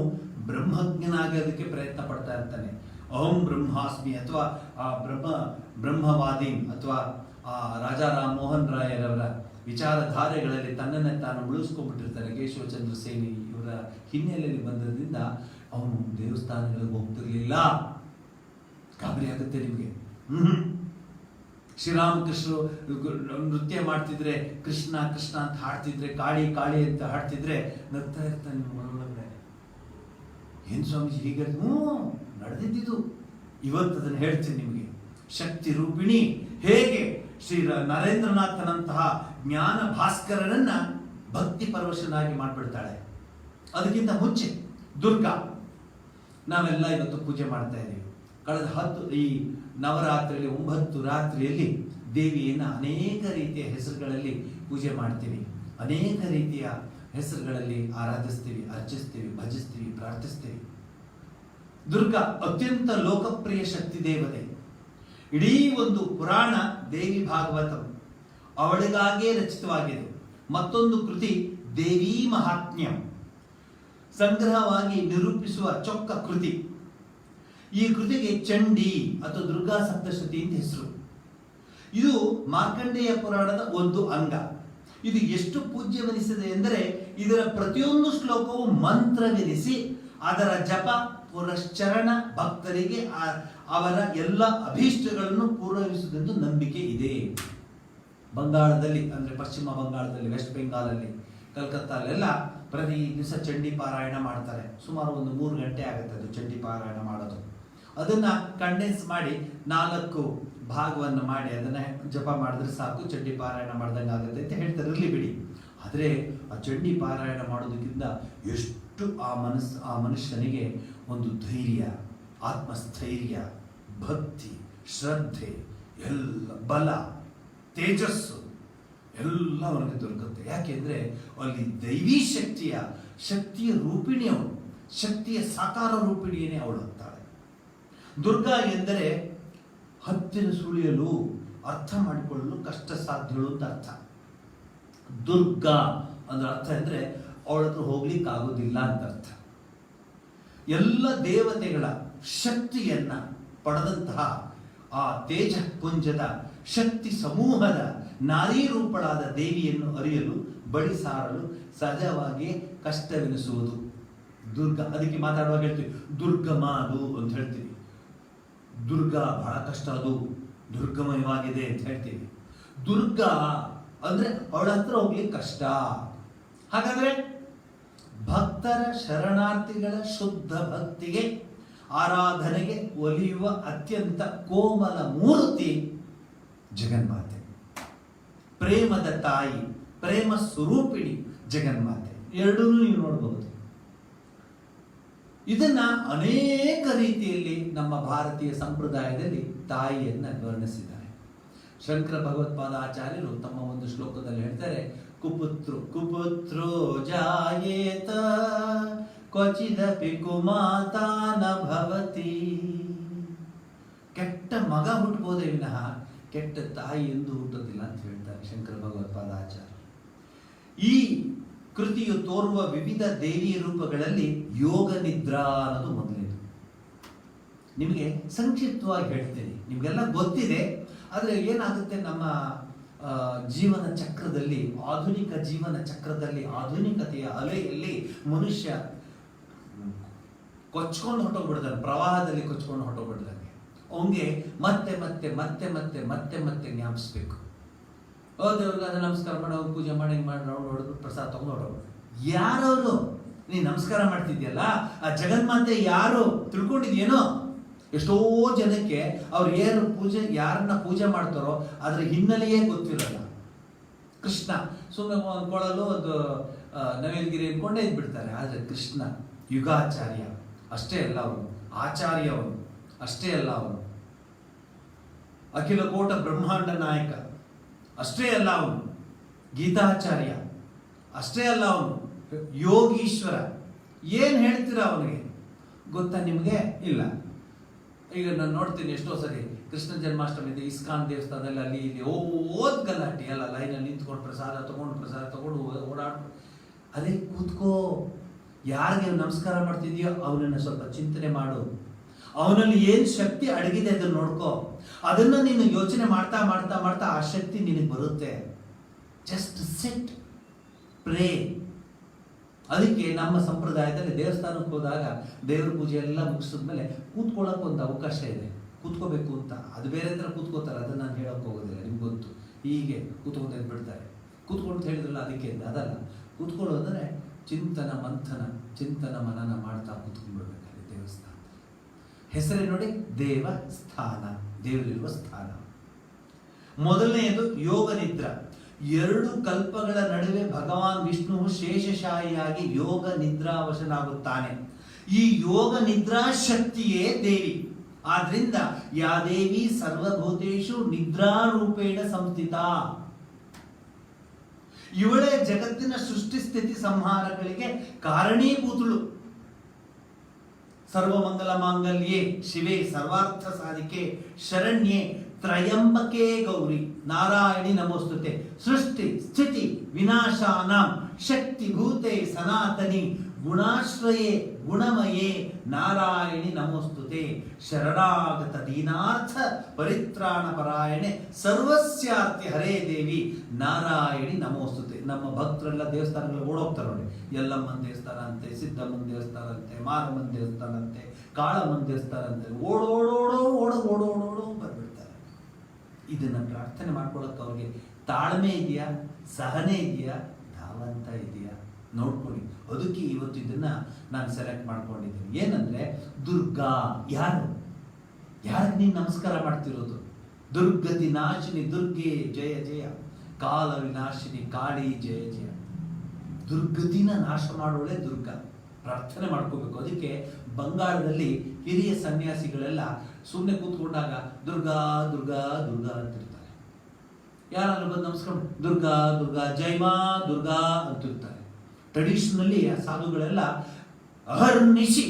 ಬ್ರಹ್ಮಜ್ಞನಾಗೋದಕ್ಕೆ ಪ್ರಯತ್ನ ಪಡ್ತಾ ಇರ್ತಾನೆ. ಅಹಂ ಬ್ರಹ್ಮಾಸ್ಮಿ ಅಥವಾ ಆ ಬ್ರಹ್ಮವಾದಿ ಅಥವಾ ಆ ರಾಜಾರಾಮ್ ಮೋಹನ್ ರಾಯರವರ ವಿಚಾರಧಾರೆಗಳಲ್ಲಿ ತನ್ನನ್ನೇ ತಾನು ಉಳಿಸ್ಕೊಂಡ್ಬಿಟ್ಟಿರ್ತಾನೆ. ಕೇಶವಚಂದ್ರ ಸೇನ್ ಇವರ ಹಿನ್ನೆಲೆಯಲ್ಲಿ ಬಂದದ್ರಿಂದ ಅವನು ದೇವಸ್ಥಾನಗಳಿಗೆ ಹೋಗ್ತಿರ್ಲಿಲ್ಲ. ಗಾಬರಿ ಆಗುತ್ತೆ ನಿಮಗೆ. ಶ್ರೀರಾಮಕೃಷ್ಣರು ನೃತ್ಯ ಮಾಡ್ತಿದ್ರೆ, ಕೃಷ್ಣ ಕೃಷ್ಣ ಅಂತ ಹಾಡ್ತಿದ್ರೆ, ಕಾಳಿ ಕಾಳಿ ಅಂತ ಹಾಡ್ತಿದ್ರೆ ನಗ್ತಾ ಇರ್ತಾನೆ ನಿಮ್ಮ ಮನೊಳಗಡೆ. ಏನ್ ಸ್ವಾಮೀಜಿ ಹೀಗೆ? ನಡೆದಿದ್ದು. ಇವತ್ತು ಅದನ್ನು ಹೇಳ್ತೀನಿ ನಿಮಗೆ. ಶಕ್ತಿ ರೂಪಿಣಿ ಹೇಗೆ ಶ್ರೀ ನರೇಂದ್ರನಾಥನಂತಹ ಜ್ಞಾನ ಭಾಸ್ಕರನನ್ನ ಭಕ್ತಿ ಪರವಶನಾಗಿ ಮಾಡಿಬಿಡ್ತಾಳೆ. ಅದಕ್ಕಿಂತ ಮುಂಚೆ ದುರ್ಗಾ ನಾವೆಲ್ಲ ಇವತ್ತು ಪೂಜೆ ಮಾಡ್ತಾ ಇದ್ದೀವಿ. ಕಳೆದ ಈ ನವರಾತ್ರಿಯಲ್ಲಿ 9 ರಾತ್ರಿಯಲ್ಲಿ ದೇವಿಯನ್ನು ಅನೇಕ ರೀತಿಯ ಹೆಸರುಗಳಲ್ಲಿ ಪೂಜೆ ಮಾಡ್ತೀವಿ. ಅನೇಕ ರೀತಿಯ ಹೆಸರುಗಳಲ್ಲಿ ಆರಾಧಿಸ್ತೀವಿ, ಅರ್ಚಿಸ್ತೀವಿ, ಭಜಿಸ್ತೀವಿ, ಪ್ರಾರ್ಥಿಸ್ತೀವಿ. ದುರ್ಗಾ ಅತ್ಯಂತ ಲೋಕಪ್ರಿಯ ಶಕ್ತಿ ದೇವತೆ. ಇಡೀ ಒಂದು ಪುರಾಣ ದೇವಿ ಭಾಗವತಂ ಅವಳಿಗಾಗಿಯೇ ರಚಿತವಾಗಿದೆ. ಮತ್ತೊಂದು ಕೃತಿ ದೇವಿ ಮಹಾತ್ಮ್ಯಂ ಸಂಗ್ರಹವಾಗಿ ನಿರೂಪಿಸುವ ಚೊಕ್ಕ ಕೃತಿ. ಈ ಕೃತಿಗೆ ಚಂಡಿ ಅಥವಾ ದುರ್ಗಾ ಸಪ್ತಶತಿ ಅಂತ ಹೆಸರು. ಇದು ಮಾರ್ಕಂಡೇಯ ಪುರಾಣದ ಒಂದು ಅಂಗ. ಇದು ಎಷ್ಟು ಪೂಜ್ಯವೆನಿಸಿದೆ ಎಂದರೆ ಇದರ ಪ್ರತಿಯೊಂದು ಶ್ಲೋಕವು ಮಂತ್ರವೆನಿಸಿ ಅದರ ಜಪ ಪುರಶ್ಚರಣ ಭಕ್ತರಿಗೆ ಅವರ ಎಲ್ಲ ಅಭೀಷ್ಟಗಳನ್ನು ಪೂರೈಸುವುದೆಂದು ನಂಬಿಕೆ ಇದೆ. ಬಂಗಾಳದಲ್ಲಿ ಅಂದರೆ ಪಶ್ಚಿಮ ಬಂಗಾಳದಲ್ಲಿ, ವೆಸ್ಟ್ ಬೆಂಗಾಲಲ್ಲಿ, ಕಲ್ಕತ್ತಾಲೆಲ್ಲ ಪ್ರತಿ ದಿವಸ ಚಂಡಿ ಪಾರಾಯಣ ಮಾಡ್ತಾರೆ. ಸುಮಾರು ಒಂದು 3 ಗಂಟೆ ಆಗುತ್ತೆ ಅದು ಚಂಡಿ ಪಾರಾಯಣ ಮಾಡೋದು. ಅದನ್ನ ಕಂಡೆನ್ಸ್ ಮಾಡಿ 4 ಭಾಗವನ್ನು ಮಾಡಿ ಅದನ್ನ ಜಪ ಮಾಡಿದ್ರೆ ಸಾಕು, ಚಂಡಿ ಪಾರಾಯಣ ಮಾಡ್ದಂಗೆ ಆಗುತ್ತೆ ಅಂತ ಹೇಳ್ತಾರೆ. ಇರಲಿ ಬಿಡಿ. ಆದರೆ ಆ ಚಂಡಿ ಪಾರಾಯಣ ಮಾಡೋದಕ್ಕಿಂತ ಎಷ್ಟು ಆ ಮನುಷ್ಯನಿಗೆ ಒಂದು ಧೈರ್ಯ, ಆತ್ಮಸ್ಥೈರ್ಯ, ಭಕ್ತಿ, ಶ್ರದ್ಧೆ, ಎಲ್ಲ ಬಲ, ತೇಜಸ್ಸು ಎಲ್ಲ ಅವನಿಗೆ ದೊರಕುತ್ತೆ. ಯಾಕೆಂದ್ರೆ ಅಲ್ಲಿ ದೈವೀ ಶಕ್ತಿಯ ರೂಪಿಣಿ ಅವಳು, ಶಕ್ತಿಯ ಸಾಕಾರ ರೂಪಿಣಿಯೇ ಅವಳು ಅಂತಾಳೆ. ದುರ್ಗಾ ಎಂದರೆ ಹತ್ತಿರ ಸುಳಿಯಲು, ಅರ್ಥ ಮಾಡಿಕೊಳ್ಳಲು ಕಷ್ಟ ಸಾಧ್ಯಳು ಅಂತ ಅರ್ಥ. ದುರ್ಗಾ ಅಂದ್ರೆ ಅರ್ಥ ಅಂದ್ರೆ ಅವಳ ಹತ್ರ ಹೋಗ್ಲಿಕ್ಕೆ ಆಗೋದಿಲ್ಲ ಅಂತ ಅರ್ಥ. ಎಲ್ಲ ದೇವತೆಗಳ ಶಕ್ತಿಯನ್ನ ಪಡೆದಂತಹ ಆ ತೇಜ ಪುಂಜದ ಶಕ್ತಿ ಸಮೂಹದ ನಾರೀ ರೂಪಳಾದ ದೇವಿಯನ್ನು ಅರಿಯಲು, ಬಳಿ ಸಾರಲು ಸಹಜವಾಗಿಯೇ ಕಷ್ಟವೆನಿಸುವುದು ದುರ್ಗಾ. ಅದಕ್ಕೆ ಮಾತಾಡುವಾಗ ಹೇಳ್ತೀವಿ ದುರ್ಗಮಾದು ಅಂತ ಹೇಳ್ತೀವಿ. ದುರ್ಗಾ ಬಹಳ ಕಷ್ಟ, ಅದು ದುರ್ಗಮಯವಾಗಿದೆ ಅಂತ ಹೇಳ್ತೀವಿ. ದುರ್ಗಾ ಅಂದ್ರೆ ಅವಳ ಹತ್ರ ಹೋಗ್ಲಿಕ್ಕೆ ಕಷ್ಟ. ಹಾಗಾದ್ರೆ ಭಕ್ತರ ಶರಣಾರ್ಥಿಗಳ ಶುದ್ಧ ಭಕ್ತಿಗೆ ಆರಾಧನೆಗೆ ಒಲಿಯುವ ಅತ್ಯಂತ ಕೋಮಲ ಮೂರ್ತಿ ಜಗನ್ಮಾತೆ, ಪ್ರೇಮದ ತಾಯಿ, ಪ್ರೇಮ ಸ್ವರೂಪಿಣಿ ಜಗನ್ಮಾತೆ. ಎರಡೂ ನೀವು ನೋಡಬಹುದು. ಇದನ್ನ ಅನೇಕ ರೀತಿಯಲ್ಲಿ ನಮ್ಮ ಭಾರತೀಯ ಸಂಪ್ರದಾಯದಲ್ಲಿ ತಾಯಿಯನ್ನ ವರ್ಣಿಸಿದ್ದಾರೆ. ಶಂಕರ ಭಗವತ್ಪಾದ ಆಚಾರ್ಯರು ತಮ್ಮ ಒಂದು ಶ್ಲೋಕದಲ್ಲಿ ಹೇಳ್ತಾರೆ, ಕುಪುತ್ರೋ ಜಾಯೇತ ಕ್ವಚಿದಪಿ ಕುಮಾತಾ ನ ಭವತಿ. ಕೆಟ್ಟ ಮಗ ಹುಟ್ಟಬಹುದೇ ವಿನಃ ಕೆಟ್ಟ ತಾಯಿ ಎಂದು ಹುಟ್ಟೋದಿಲ್ಲ ಅಂತ ಹೇಳ್ತಾರೆ ಶಂಕರ ಭಗವತ್ಪಾದ ಆಚಾರ್ಯ. ಈ ಕೃತಿಯು ತೋರುವ ವಿವಿಧ ದೇವಿ ರೂಪಗಳಲ್ಲಿ ಯೋಗ ನಿದ್ರಾ ಅನ್ನೋದು ಮೊದಲೇದು. ನಿಮಗೆ ಸಂಕ್ಷಿಪ್ತವಾಗಿ ಹೇಳ್ತೀನಿ, ನಿಮಗೆಲ್ಲ ಗೊತ್ತಿದೆ. ಆದರೆ ಏನಾಗುತ್ತೆ, ನಮ್ಮ ಜೀವನ ಚಕ್ರದಲ್ಲಿ, ಆಧುನಿಕ ಜೀವನ ಚಕ್ರದಲ್ಲಿ, ಆಧುನಿಕತೆಯ ಅಲೆಯಲ್ಲಿ ಮನುಷ್ಯ ಕೊಚ್ಕೊಂಡು ಹೊಟ್ಟೋಗ್ಬಿಡ್ತಾನೆ, ಪ್ರವಾಹದಲ್ಲಿ ಕೊಚ್ಕೊಂಡು ಹೊಟ್ಟೋಗ್ಬಿಡ್ತಾನೆ. ಅವನಿಗೆ ಮತ್ತೆ ಮತ್ತೆ ಮತ್ತೆ ಮತ್ತೆ ಮತ್ತೆ ಮತ್ತೆ ಜ್ಞಾಪಿಸ್ಬೇಕು. ದೇವ್ರಿಗೆ ನಮಸ್ಕಾರ ಮಾಡೋ, ಪೂಜೆ ಮಾಡಿ ರೌಂಡ್ ಹೊಡೆದು ಪ್ರಸಾದ ತಗೊಂಡು ಹೊರಡೋದು. ಯಾರವರು? ನೀನು ನಮಸ್ಕಾರ ಮಾಡ್ತಿದ್ಯಲ್ಲ, ಆ ಜಗನ್ಮಾತೆ ಯಾರು ತಿಳ್ಕೊಂಡಿದ್ಯೇನೋ? ಎಷ್ಟೋ ಜನಕ್ಕೆ ಅವ್ರು ಏನು ಯಾರನ್ನ ಪೂಜೆ ಮಾಡ್ತಾರೋ ಅದ್ರ ಹಿನ್ನೆಲೆಯೇ ಗೊತ್ತಿರಲ್ಲ. ಕೃಷ್ಣ ಸುಮ್ಮನೆ ಒಂದು ಕೊಳಲು ಒಂದು ನವೇಲ್ಗಿರಿ ಅಂದ್ಕೊಂಡೇ ಇದ್ಬಿಡ್ತಾರೆ. ಆದರೆ ಕೃಷ್ಣ ಯುಗಾಚಾರ್ಯ ಅಷ್ಟೇ ಅಲ್ಲ ಅವನು, ಆಚಾರ್ಯ ಅವನು ಅಷ್ಟೇ ಅಲ್ಲ ಅವನು, ಅಖಿಲ ಕೋಟ ಬ್ರಹ್ಮಾಂಡ ನಾಯಕ ಅಷ್ಟೇ ಅಲ್ಲ ಅವನು, ಗೀತಾಚಾರ್ಯ ಅಷ್ಟೇ ಅಲ್ಲ ಅವನು, ಯೋಗೀಶ್ವರ. ಏನು ಹೇಳ್ತೀರಾ ಅವನಿಗೆ ಗೊತ್ತಾ ನಿಮಗೆ? ಇಲ್ಲ. ಈಗ ನಾನು ನೋಡ್ತೀನಿ ಎಷ್ಟೋ ಸರಿ ಕೃಷ್ಣ ಜನ್ಮಾಷ್ಟಮಿ ಇಸ್ಕಾನ್ ದೇವಸ್ಥಾನದಲ್ಲಿ ಅಲ್ಲಿ ಇಲ್ಲಿ ಓದ್ ಗಲಾಟೆ ಅಲ್ಲ, ಲೈನಲ್ಲಿ ನಿಂತ್ಕೊಂಡು ಪ್ರಸಾದ ತಗೊಂಡು ಓಡಾಡು. ಅದೇ ಕೂತ್ಕೋ, ಯಾರಿಗೆ ನಮಸ್ಕಾರ ಮಾಡ್ತಿದ್ಯೋ ಅವನನ್ನ ಸ್ವಲ್ಪ ಚಿಂತನೆ ಮಾಡು. ಅವನಲ್ಲಿ ಏನು ಶಕ್ತಿ ಅಡಗಿದೆ ಅದನ್ನು ನೋಡ್ಕೋ. ಅದನ್ನ ನೀನು ಯೋಚನೆ ಮಾಡ್ತಾ ಮಾಡ್ತಾ ಮಾಡ್ತಾ ಆ ಶಕ್ತಿ ನಿನಗೆ ಬರುತ್ತೆ. Just sit, pray. ಅದಕ್ಕೆ ನಮ್ಮ ಸಂಪ್ರದಾಯದಲ್ಲಿ ದೇವಸ್ಥಾನಕ್ಕೆ ಹೋದಾಗ ದೇವ್ರ ಪೂಜೆ ಎಲ್ಲ ಮುಗಿಸಿದ್ಮೇಲೆ ಕೂತ್ಕೊಳ್ಳೋಕೆ ಒಂದು ಅವಕಾಶ ಇದೆ, ಕೂತ್ಕೋಬೇಕು ಅಂತ. ಅದು ಬೇರೆ ಥರ ಕೂತ್ಕೋತಾರೆ, ಅದನ್ನು ನಾನು ಹೇಳೋಕೆ ಹೋಗೋದಿಲ್ಲ, ನಿಮ್ಗೆ ಗೊತ್ತು. ಹೀಗೆ ಕೂತ್ಕೊಂಡು ಬಿಡ್ತಾರೆ. ಕೂತ್ಕೊಂಡು ಹೇಳಿದ್ರಲ್ಲ ಅದಕ್ಕೆ ಅದಲ್ಲ. ಕೂತ್ಕೊಳ್ಳೋದಂದ್ರೆ ಚಿಂತನ ಮಂಥನ, ಚಿಂತನ ಮನನ ಮಾಡ್ತಾ ಕೂತ್ಕೊಂಡ್ಬಿಡ್ಬೇಕಾದ್ರೆ ದೇವಸ್ಥಾನ. ಹೆಸರೇ ನೋಡಿ, ದೇವಸ್ಥಾನ, ದೇವರಿರುವ ಸ್ಥಾನ. ಮೊದಲನೆಯದು ಯೋಗ ನಿದ್ರಾ. 2 ಕಲ್ಪಗಳ ನಡುವೆ ಭಗವಾನ್ ವಿಷ್ಣು ಶೇಷಶಾಹಿಯಾಗಿ ಯೋಗ ನಿದ್ರಾವಶನಾಗುತ್ತಾನೆ. ಈ ಯೋಗ ನಿದ್ರಾ ಶಕ್ತಿಯೇ ದೇವಿ. ಆದ್ರಿಂದ ಯಾ ದೇವಿ ಸರ್ವಭೂತೇಷು ನಿದ್ರಾರೂಪೇಣ ಸಂಸ್ಥಿತ. ಇವಳೇ ಜಗತ್ತಿನ ಸೃಷ್ಟಿ ಸ್ಥಿತಿ ಸಂಹಾರಗಳಿಗೆ ಕಾರಣೀಭೂತಳು. ಸರ್ವಮಂಗಲ ಮಾಂಗಲ್ಯೆ ಶಿವೆ ಸರ್ವಾರ್ಥ ಸಾಧಿಕೆ ಶರಣ್ಯೆ ತ್ರಯಂಬಕೆ ಗೌರಿ ನಾರಾಯಣಿ ನಮೋಸ್ತುತೆ. ಸೃಷ್ಟಿ ಸ್ಥಿತಿ ವಿನಾಶಾನಾಂ ಶಕ್ತಿಭೂತೆ ಸನಾತನಿ ಗುಣಾಶ್ರಯೇ ಗುಣಮಯೇ ನಾರಾಯಣಿ ನಮೋಸ್ತುತೆ. ಶರಣಾಗತ ದೀನಾರ್ಥ ಪರಿತ್ರಾಣ ಪರಾಯಣೆ ಸರ್ವಸ್ಯಾರ್ತಿ ಹರೇ ದೇವಿ ನಾರಾಯಣಿ ನಮೋಸ್ತುತೆ. ನಮ್ಮ ಭಕ್ತರೆಲ್ಲ ದೇವಸ್ಥಾನಗಳು ಓಡೋಗ್ತಾರೆ ನೋಡಿ. ಯಲ್ಲಮ್ಮನ ದೇವಸ್ಥಾನ ಅಂತೆ, ಸಿದ್ದಮ್ಮನ ದೇವಸ್ಥಾನ ಅಂತೆ, ಮಾರಮ್ಮನ ದೇವಸ್ಥಾನ ಅಂತೆ, ಕಾಳಮ್ಮನ ದೇವಸ್ಥಾನ ಅಂತೆ, ಓಡೋಡೋ ಬರ್ಬಿಡ್ತಾರೆ. ಇದನ್ನ ಪ್ರಾರ್ಥನೆ ಮಾಡ್ಕೊಳ್ಳೋಕೆ ಅವ್ರಿಗೆ ತಾಳ್ಮೆ ಇದೆಯಾ, ಸಹನೆ ಇದೆಯಾ, ಧಾವಂತ ಇದೆಯಾ ನೋಡ್ಕೊಳ್ಳಿ. ಅದಕ್ಕೆ ಇವತ್ತು ಇದನ್ನ ನಾನು ಸೆಲೆಕ್ಟ್ ಮಾಡ್ಕೊಂಡಿದ್ದೀನಿ. ಏನಂದ್ರೆ ದುರ್ಗಾ ಯಾರು? ಯಾರಿಗೆ ನೀನು ನಮಸ್ಕಾರ ಮಾಡ್ತಿರೋದು? ದುರ್ಗತಿ ನಾಶಿನಿ ದುರ್ಗೆ ಜಯ ಜಯ, ಕಾಲ ವಿನಾಶಿನಿ ಕಾಳಿ ಜಯ ಜಯ. ದುರ್ಗತಿನ ನಾಶ ಮಾಡೋಳೆ ದುರ್ಗಾ. ಪ್ರಾರ್ಥನೆ ಮಾಡ್ಕೋಬೇಕು. ಅದಕ್ಕೆ ಬಂಗಾಳದಲ್ಲಿ ಹಿರಿಯ ಸನ್ಯಾಸಿಗಳೆಲ್ಲ ಸುಮ್ಮನೆ ಕೂತ್ಕೊಂಡಾಗ ದುರ್ಗಾ ದುರ್ಗಾ ದುರ್ಗಾ ಅಂತಿರ್ತಾರೆ. ಯಾರಾದ್ರೂ ಬಂದು ನಮಸ್ಕಾರ ದುರ್ಗಾ ದುರ್ಗಾ ಜೈಮಾ ದುರ್ಗಾ ಅಂತಿರ್ತಾರೆ. ಟ್ರೆಡಿಷನಲ್ಲಿ ಆ ಸಾಧುಗಳೆಲ್ಲ ಅಹರ್ನಿಶಿ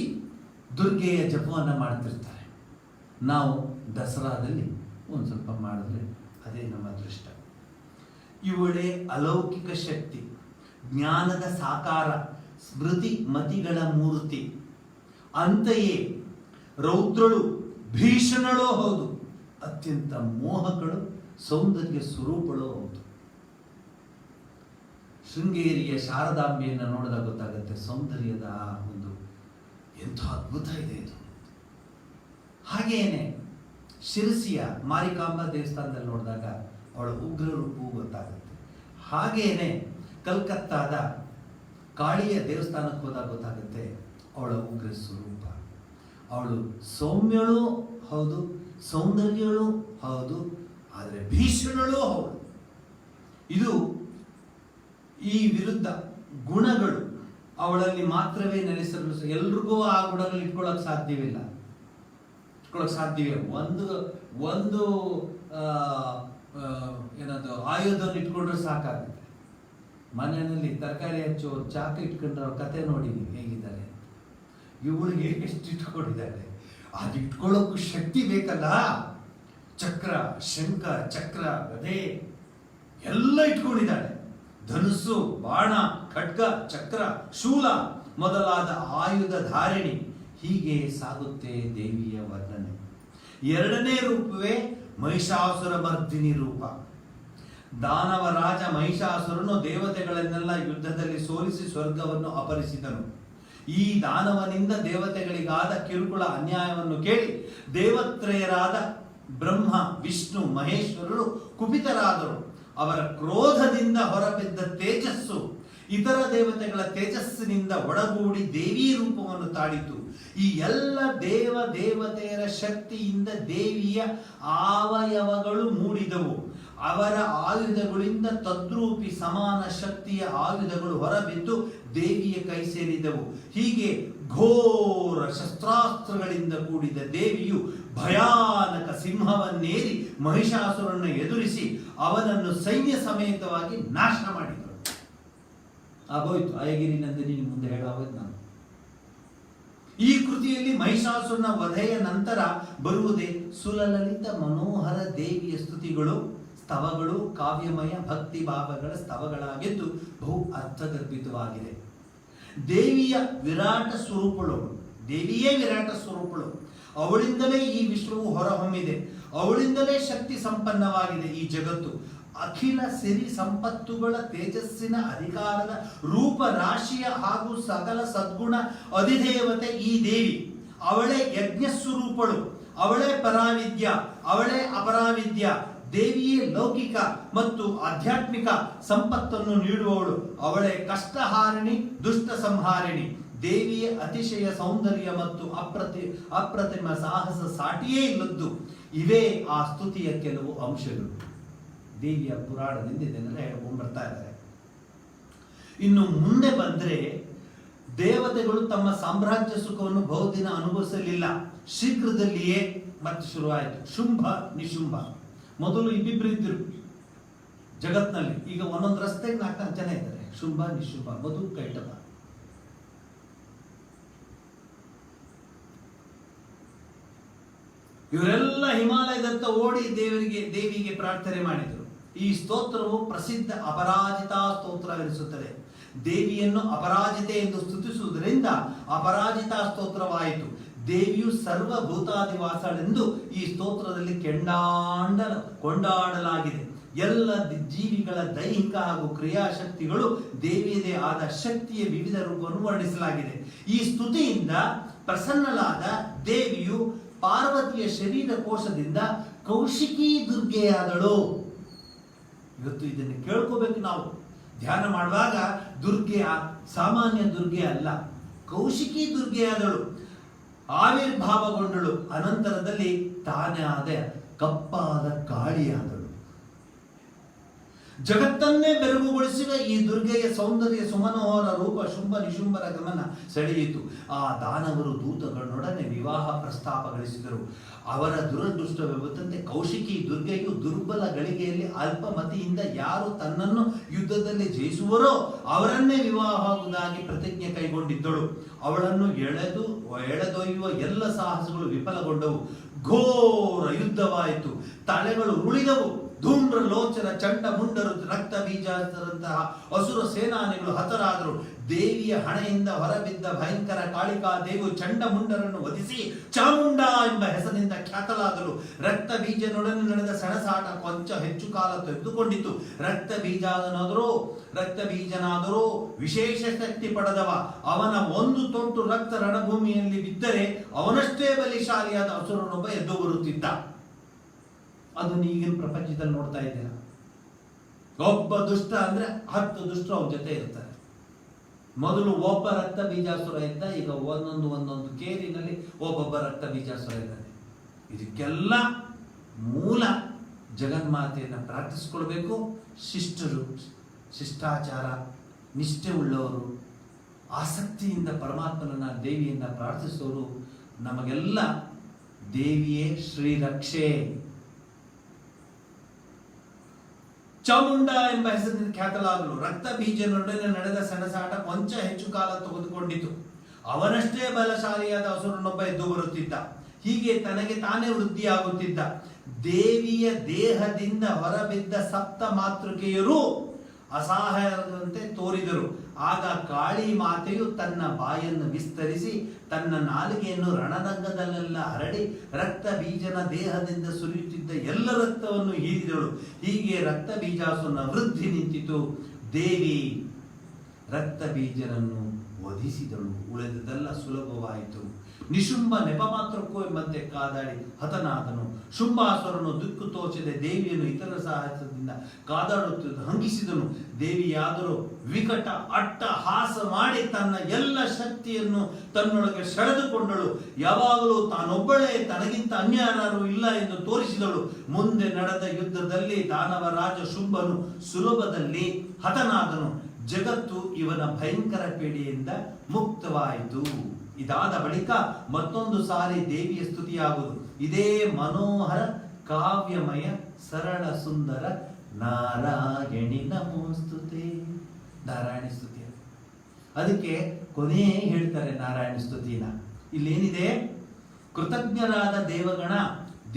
ದುರ್ಗೆಯ ಜಪವನ್ನು ಮಾಡ್ತಿರ್ತಾರೆ. ನಾವು ದಸರಾದಲ್ಲಿ ಒಂದು ಸ್ವಲ್ಪ ಮಾಡಿದ್ರೆ ಅದೇ ನಮ್ಮ ಅದೃಷ್ಟ. ಇವಳೇ ಅಲೌಕಿಕ ಶಕ್ತಿ, ಜ್ಞಾನದ ಸಾಕಾರ, ಸ್ಮೃತಿ ಮತಿಗಳ ಮೂರ್ತಿ. ಅಂತೆಯೇ ರೌದ್ರಳು, ಭೀಷಣಳೂ ಹೌದು, ಅತ್ಯಂತ ಮೋಹಕಳು, ಸೌಂದರ್ಯ ಸ್ವರೂಪಳೂ ಹೌದು. ಶೃಂಗೇರಿಯ ಶಾರದಾಂಬೆಯನ್ನು ನೋಡಿದಾಗ ಗೊತ್ತಾಗುತ್ತೆ ಸೌಂದರ್ಯದ ಒಂದು ಎಂಥ ಅದ್ಭುತ ಇದೆ ಇದು. ಹಾಗೇನೆ ಶಿರಸಿಯ ಮಾರಿಕಾಂಬಾ ದೇವಸ್ಥಾನದಲ್ಲಿ ನೋಡಿದಾಗ ಅವಳ ಉಗ್ರ ರೂಪವು ಗೊತ್ತಾಗುತ್ತೆ. ಹಾಗೇನೆ ಕಲ್ಕತ್ತಾದ ಕಾಳಿಯ ದೇವಸ್ಥಾನಕ್ಕೆ ಹೋದಾಗ ಗೊತ್ತಾಗುತ್ತೆ ಅವಳ ಉಗ್ರ ಸ್ವರೂಪ. ಅವಳು ಸೌಮ್ಯಳು ಹೌದು, ಸೌಂದರ್ಯಳು ಹೌದು, ಆದರೆ ಭೀಷಣಳು ಹೌದು. ಇದು ಈ ವಿರುದ್ಧ ಗುಣಗಳು ಅವಳಲ್ಲಿ ಮಾತ್ರವೇ ನೆಲೆಸಲು, ಎಲ್ರಿಗೂ ಆ ಗುಣಗಳು ಇಟ್ಕೊಳ್ಳೋಕೆ ಸಾಧ್ಯವಿಲ್ಲ. ಒಂದು ಏನದು ಆಯುಧವನ್ನು ಇಟ್ಕೊಂಡ್ರೆ ಸಾಕಾಗುತ್ತೆ. ಮನೆಯಲ್ಲಿ ತರಕಾರಿ ಹೆಚ್ಚೋರು ಚಾಕ ಇಟ್ಕೊಂಡ್ರೆ ಅವ್ರ ಕತೆ ನೋಡಿದೀವಿ ಹೇಗಿದ್ದಾರೆ. ಇವಳಿಗೆ ಎಷ್ಟು ಇಟ್ಕೊಂಡಿದ್ದಾರೆ, ಅದು ಇಟ್ಕೊಳ್ಳೋಕ್ಕೂ ಶಕ್ತಿ ಬೇಕಲ್ಲ. ಚಕ್ರ, ಶಂಖ, ಚಕ್ರ, ಗದೆ ಎಲ್ಲ ಇಟ್ಕೊಂಡಿದ್ದಾಳೆ. ಧನುಸ್ಸು, ಬಾಣ, ಖಡ್ಗ, ಚಕ್ರ, ಶೂಲ ಮೊದಲಾದ ಆಯುಧ ಧಾರಣಿ. ಹೀಗೆ ಸಾಗುತ್ತೆ ದೇವಿಯ ವರ್ಣನೆ. ಎರಡನೇ ರೂಪವೇ ಮಹಿಷಾಸುರ ಮರ್ದಿನಿ ರೂಪ. ದಾನವ ರಾಜ ಮಹಿಷಾಸುರನು ದೇವತೆಗಳನ್ನೆಲ್ಲ ಯುದ್ಧದಲ್ಲಿ ಸೋಲಿಸಿ ಸ್ವರ್ಗವನ್ನು ಅಪಹರಿಸಿದನು. ಈ ದಾನವನಿಂದ ದೇವತೆಗಳಿಗಾದ ಕಿರುಕುಳ ಅನ್ಯಾಯವನ್ನು ಕೇಳಿ ದೇವತ್ರಯರಾದ ಬ್ರಹ್ಮ, ವಿಷ್ಣು, ಮಹೇಶ್ವರರು ಕುಪಿತರಾದರು. ಅವರ ಕ್ರೋಧದಿಂದ ಹೊರಬಿದ್ದ ತೇಜಸ್ಸು ಇತರ ದೇವತೆಗಳ ತೇಜಸ್ಸಿನಿಂದ ಒಡಗೂಡಿ ದೇವಿ ರೂಪವನ್ನು ತಾಳಿತು. ಈ ಎಲ್ಲ ದೇವತೆಯರ ಶಕ್ತಿಯಿಂದ ದೇವಿಯ ಅವಯವಗಳು ಮೂಡಿದವು. ಅವರ ಆಯುಧಗಳಿಂದ ತದ್ರೂಪಿ ಸಮಾನ ಶಕ್ತಿಯ ಆಯುಧಗಳು ಹೊರಬಿದ್ದು ದೇವಿಯ ಕೈ ಸೇರಿದವು. ಹೀಗೆ ಘೋರ ಶಸ್ತ್ರಾಸ್ತ್ರಗಳಿಂದ ಕೂಡಿದ ದೇವಿಯು ಭಯಾನಕ ಸಿಂಹವನ್ನೇರಿ ಮಹಿಷಾಸುರನ್ನು ಎದುರಿಸಿ ಅವನನ್ನು ಸೈನ್ಯ ಸಮೇತವಾಗಿ ನಾಶ ಮಾಡಿದರು. ಆಗೋಯ್ತು. ಅಯಗಿರಿ ನಂದಿನಿ ಮುಂದೆ ಹೇಳಾಗೋಯ್ತು ನಾನು. ಈ ಕೃತಿಯಲ್ಲಿ ಮಹಿಷಾಸುರನ ವಧೆಯ ನಂತರ ಬರುವುದೇ ಸುಲಲಿತ ಮನೋಹರ ದೇವಿಯ ಸ್ತುತಿಗಳು, ಸ್ತವಗಳು, ಕಾವ್ಯಮಯ ಭಕ್ತಿ ಭಾವಗಳ ಸ್ತವಗಳಾಗಿದ್ದು ಬಹು ಅರ್ಥಗರ್ಭಿತವಾಗಿದೆ. ದೇವಿಯ ವಿರಾಟ ಸ್ವರೂಪಗಳು, ದೇವಿಯೇ ವಿರಾಟ ಸ್ವರೂಪಗಳು. ಅವಳಿಂದಲೇ ಈ ವಿಶ್ವವು ಹೊರಹೊಮ್ಮಿದೆ. ಅವಳಿಂದಲೇ ಶಕ್ತಿ ಸಂಪನ್ನವಾಗಿದೆ ಈ ಜಗತ್ತು. ಅಖಿಲ ಸಿರಿ ಸಂಪತ್ತುಗಳ ತೇಜಸ್ಸಿನ ಅಧಿಕಾರದ ರೂಪ ರಾಶಿಯ ಹಾಗೂ ಸಕಲ ಸದ್ಗುಣ ಅಧಿದೇವತೆ ಈ ದೇವಿ. ಅವಳೇ ಯಜ್ಞ ಸ್ವರೂಪಳು, ಅವಳೇ ಪರಾವಿದ್ಯ, ಅವಳೇ ಅಪರಾವಿದ್ಯ. ದೇವಿಯೇ ಲೌಕಿಕ ಮತ್ತು ಆಧ್ಯಾತ್ಮಿಕ ಸಂಪತ್ತನ್ನು ನೀಡುವವಳು. ಅವಳೇ ಕಷ್ಟಹಾರಿಣಿ, ದುಷ್ಟ ಸಂಹಾರಿಣಿ. ದೇವಿಯ ಅತಿಶಯ ಸೌಂದರ್ಯ ಮತ್ತು ಅಪ್ರತಿಮ ಸಾಹಸ ಸಾಟಿಯೇ ಇಲ್ಲದ್ದು. ಇವೇ ಆ ಸ್ತುತಿಯ ಕೆಲವು ಅಂಶಗಳು. ದೇವಿಯ ಪುರಾಣದಿಂದ ಇದನ್ನೆಲ್ಲ ಹೇಳ್ಕೊಂಡು ಬರ್ತಾ ಇದ್ದಾರೆ. ಇನ್ನು ಮುಂದೆ ಬಂದ್ರೆ ದೇವತೆಗಳು ತಮ್ಮ ಸಾಮ್ರಾಜ್ಯ ಸುಖವನ್ನು ಬಹುದಿನ ಅನುಭವಿಸಲಿಲ್ಲ. ಶೀಘ್ರದಲ್ಲಿಯೇ ಮತ್ತೆ ಶುರುವಾಯಿತು ಶುಂಭ ನಿಶುಂಭ. ಮೊದಲು ಇಬ್ಬಿಬ್ರು ಇದ್ದರು ಜಗತ್ನಲ್ಲಿ. ಈಗ ಒಂದೊಂದು ರಸ್ತೆಗೆ 4 ಜನ ಇದ್ದಾರೆ. ಶುಂಭ ನಿಶುಂಭ, ಮಧು, ಕೈಟಭ. ಇವರೆಲ್ಲ ಹಿಮಾಲಯದತ್ತ ಓಡಿ ದೇವಿಗೆ ಪ್ರಾರ್ಥನೆ ಮಾಡಿದರು. ಈ ಸ್ತೋತ್ರವು ಪ್ರಸಿದ್ಧ ಅಪರಾಜಿತಾ ಸ್ತೋತ್ರವೆನಿಸುತ್ತದೆ. ದೇವಿಯನ್ನು ಅಪರಾಜಿತೆ ಎಂದು ಸ್ತುತಿಸುವುದರಿಂದ ಅಪರಾಜಿತಾ ಸ್ತೋತ್ರವಾಯಿತು. ದೇವಿಯು ಸರ್ವಭೂತಾದಿವಾಸಳೆಂದು ಈ ಸ್ತೋತ್ರದಲ್ಲಿ ಕೊಂಡಾಡಲಾಗಿದೆ. ಎಲ್ಲ ಜೀವಿಗಳ ದೈಹಿಕ ಹಾಗೂ ಕ್ರಿಯಾಶಕ್ತಿಗಳು ದೇವಿಯದೇ ಆದ ಶಕ್ತಿಯ ವಿವಿಧ ರೂಪವನ್ನು ವರ್ಣಿಸಲಾಗಿದೆ. ಈ ಸ್ತುತಿಯಿಂದ ಪ್ರಸನ್ನಳಾದ ದೇವಿಯು ಪಾರ್ವತಿಯ ಶರೀರ ಕೋಶದಿಂದ ಕೌಶಿಕಿ ದುರ್ಗೆಯಾದಳು. ಇವತ್ತು ಇದನ್ನು ಕೇಳ್ಕೋಬೇಕು ನಾವು ಧ್ಯಾನ ಮಾಡುವಾಗ. ದುರ್ಗೆ ಸಾಮಾನ್ಯ ದುರ್ಗೆ ಅಲ್ಲ, ಕೌಶಿಕಿ ದುರ್ಗೆಯಾದಳು. ಆವಿರ್ಭಾವಗೊಂಡಳು. ಅನಂತರದಲ್ಲಿ ತಾನೇ ಆದ ಕಪ್ಪಾದ ಕಾಳಿಯಾದಳು. ಜಗತ್ತನ್ನೇ ಬೆರಗುಗೊಳಿಸಿದ ಈ ದುರ್ಗೆಯ ಸೌಂದರ್ಯ ಸುಮನೋಹರ ರೂಪ ಶುಂಭ ನಿಶುಂಭರ ಗಮನ ಸೆಳೆಯಿತು. ಆ ದಾನವರು ದೂತಗಳನ್ನೊಡನೆ ವಿವಾಹ ಪ್ರಸ್ತಾಪಗಳಿಸಿದರು. ಅವರ ದುರದೃಷ್ಟವೆಂಬಂತೆ ಕೌಶಿಕಿ ದುರ್ಗೆಯು ದುರ್ಬಲ ಗಳಿಗೆಯಲ್ಲಿ ಅಲ್ಪಮತಿಯಿಂದ ಯಾರು ತನ್ನನ್ನು ಯುದ್ಧದಲ್ಲಿ ಜಯಿಸುವರೋ ಅವರನ್ನೇ ವಿವಾಹವಾಗುವುದಾಗಿ ಪ್ರತಿಜ್ಞೆ ಕೈಗೊಂಡಿದ್ದಳು. ಅವಳನ್ನು ಎಳೆದೊಯ್ಯುವ ಎಲ್ಲ ಸಾಹಸಗಳು ವಿಫಲಗೊಂಡವು. ಘೋರ ಯುದ್ಧವಾಯಿತು. ತಲೆಗಳು ಉಳಿದವು. ಧೂಮ್ರ ಲೋಚನ ಚಂಡ ಮುಂಡರು ರಕ್ತ ಬೀಜರಂತಹ ಅಸುರ ಸೇನಾನಿಗಳು ಹತರಾದರು. ದೇವಿಯ ಹಣೆಯಿಂದ ಹೊರಬಿದ್ದ ಭಯಂಕರ ಕಾಳಿಕಾ ದೇವಿ ಚಂಡ ಮುಂಡರನ್ನು ವಧಿಸಿ ಚಾಮುಂಡ ಎಂಬ ಹೆಸರಿನಿಂದ ಖ್ಯಾತಲಾದಳು. ರಕ್ತ ಬೀಜನೊಡನೆ ನಡೆದ ಸೆಣಸಾಟ ಕೊಂಚ ಹೆಚ್ಚು ಕಾಲ ತೆಗೆದುಕೊಂಡಿತು. ರಕ್ತ ಬೀಜನಾದರೂ ವಿಶೇಷ ಶಕ್ತಿ ಪಡೆದವ. ಅವನ ಒಂದು ತೊಟ್ಟು ರಕ್ತ ರಣಭೂಮಿಯಲ್ಲಿ ಬಿದ್ದರೆ ಅವನಷ್ಟೇ ಬಲಿಶಾಲಿಯಾದ ಅಸುರನೊಬ್ಬ ಎದ್ದು ಬರುತ್ತಿದ್ದ. ಅದನ್ನು ಈಗಿನ ಪ್ರಪಂಚದಲ್ಲಿ ನೋಡ್ತಾ ಇದ್ದೀರಾ. ಒಬ್ಬ ದುಷ್ಟ ಅಂದ್ರೆ 10 ದುಷ್ಟರು ಅವನ ಜೊತೆ ಇರ್ತಾರೆ. ಮೊದಲು ಒಬ್ಬ ರಕ್ತ ಬೀಜಾಸುರ ಇದ್ದ, ಈಗ ಒಂದೊಂದು ಕೇರಿನಲ್ಲಿ ಒಬ್ಬೊಬ್ಬ ರಕ್ತ ಬೀಜಾಸುರ ಇದ್ದಾನೆ. ಇದಕ್ಕೆಲ್ಲ ಮೂಲ ಜಗನ್ಮಾತೆಯನ್ನು ಪ್ರಾರ್ಥಿಸ್ಕೊಳ್ಬೇಕು. ಶಿಷ್ಟರು, ಶಿಷ್ಟಾಚಾರ, ನಿಷ್ಠೆ ಉಳ್ಳವರು, ಆಸಕ್ತಿಯಿಂದ ಪರಮಾತ್ಮನನ್ನ ದೇವಿಯನ್ನ ಪ್ರಾರ್ಥಿಸೋರು ನಮಗೆಲ್ಲ ದೇವಿಯೇ ಶ್ರೀರಕ್ಷೆ. ಚಾಮುಂಡ ಎಂಬ ಹೆಸರಿನಿಂದ ಖ್ಯಾತಲಾಗಲು ರಕ್ತ ಬೀಜನೊಡನೆ ನಡೆದ ಸೆಣಸಾಟ ಕೊಂಚ ಹೆಚ್ಚು ಕಾಲ ತೆಗೆದುಕೊಂಡಿತು. ಅವನಷ್ಟೇ ಬಲಶಾಲಿಯಾದ ಅಸುರನೊಬ್ಬ ಎದ್ದು ಬರುತ್ತಿದ್ದ. ಹೀಗೆ ತನಗೆ ತಾನೇ ವೃದ್ಧಿಯಾಗುತ್ತಿದ್ದ. ದೇವಿಯ ದೇಹದಿಂದ ಹೊರಬಿದ್ದ ಸಪ್ತ ಮಾತೃಕೆಯರು ಅಸಹಾಯದಂತೆ ತೋರಿದರು. ಆಗ ಕಾಳಿ ಮಾತೆಯು ತನ್ನ ಬಾಯನ್ನು ವಿಸ್ತರಿಸಿ ತನ್ನ ನಾಲಿಗೆಯನ್ನು ರಣರಂಗದಲ್ಲೆಲ್ಲ ಹರಡಿ ರಕ್ತ ಬೀಜನ ದೇಹದಿಂದ ಸುರಿಯುತ್ತಿದ್ದ ಎಲ್ಲ ರಕ್ತವನ್ನು ಹೀರಿದಳು. ಹೀಗೆ ರಕ್ತ ಬೀಜಾಸುರನ ವೃದ್ಧಿ ನಿಂತಿತು. ದೇವಿ ರಕ್ತ ಬೀಜನನ್ನು ವಧಿಸಿದಳು. ಉಳಿದದೆಲ್ಲ ಸುಲಭವಾಯಿತು. ನಿಶುಂಭ ನೆಪ ಮಾತ್ರಕ್ಕೂ ಎಂಬಂತೆ ಕಾದಾಡಿ ಹತನಾದನು. ಶುಂಭಾಸುರನು ದಿಕ್ಕು ತೋಚದೆ ದೇವಿಯನ್ನು ಇತರ ಸಹಾಯದಿಂದ ಕಾದಾಡುತ್ತಿದ್ದ ಹಂಗಿಸಿದನು. ದೇವಿಯಾದರೂ ವಿಕಟ ಅಟ್ಟಹಾಸ ಮಾಡಿ ತನ್ನ ಎಲ್ಲ ಶಕ್ತಿಯನ್ನು ತನ್ನೊಳಗೆ ಸೆಳೆದುಕೊಂಡಳು. ಯಾವಾಗಲೂ ತಾನೊಬ್ಬಳೇ, ತನಗಿಂತ ಅನ್ಯಾರು ಇಲ್ಲ ಎಂದು ತೋರಿಸಿದಳು. ಮುಂದೆ ನಡೆದ ಯುದ್ಧದಲ್ಲಿ ದಾನವರಾಜ ಶುಂಭನು ಸುಲಭದಲ್ಲಿ ಹತನಾದನು. ಜಗತ್ತು ಇವನ ಭಯಂಕರ ಪೀಡೆಯಿಂದ ಮುಕ್ತವಾಯಿತು. ಇದಾದ ಬಳಿಕ ಮತ್ತೊಂದು ಸಾರಿ ದೇವಿಯ ಸ್ತುತಿಯಾಗುವುದು. ಇದೇ ಮನೋಹರ ಕಾವ್ಯಮಯ ಸರಳ ಸುಂದರ ನಾರಾಯಣಿ ನಮೋಸ್ತುತೆ. ನಾರಾಯಣಿ ಸ್ತುತಿ. ಅದಕ್ಕೆ ಕೊನೆ ಹೇಳ್ತಾರೆ ನಾರಾಯಣ ಸ್ತುತಿನ. ಇಲ್ಲೇನಿದೆ? ಕೃತಜ್ಞರಾದ ದೇವಗಣ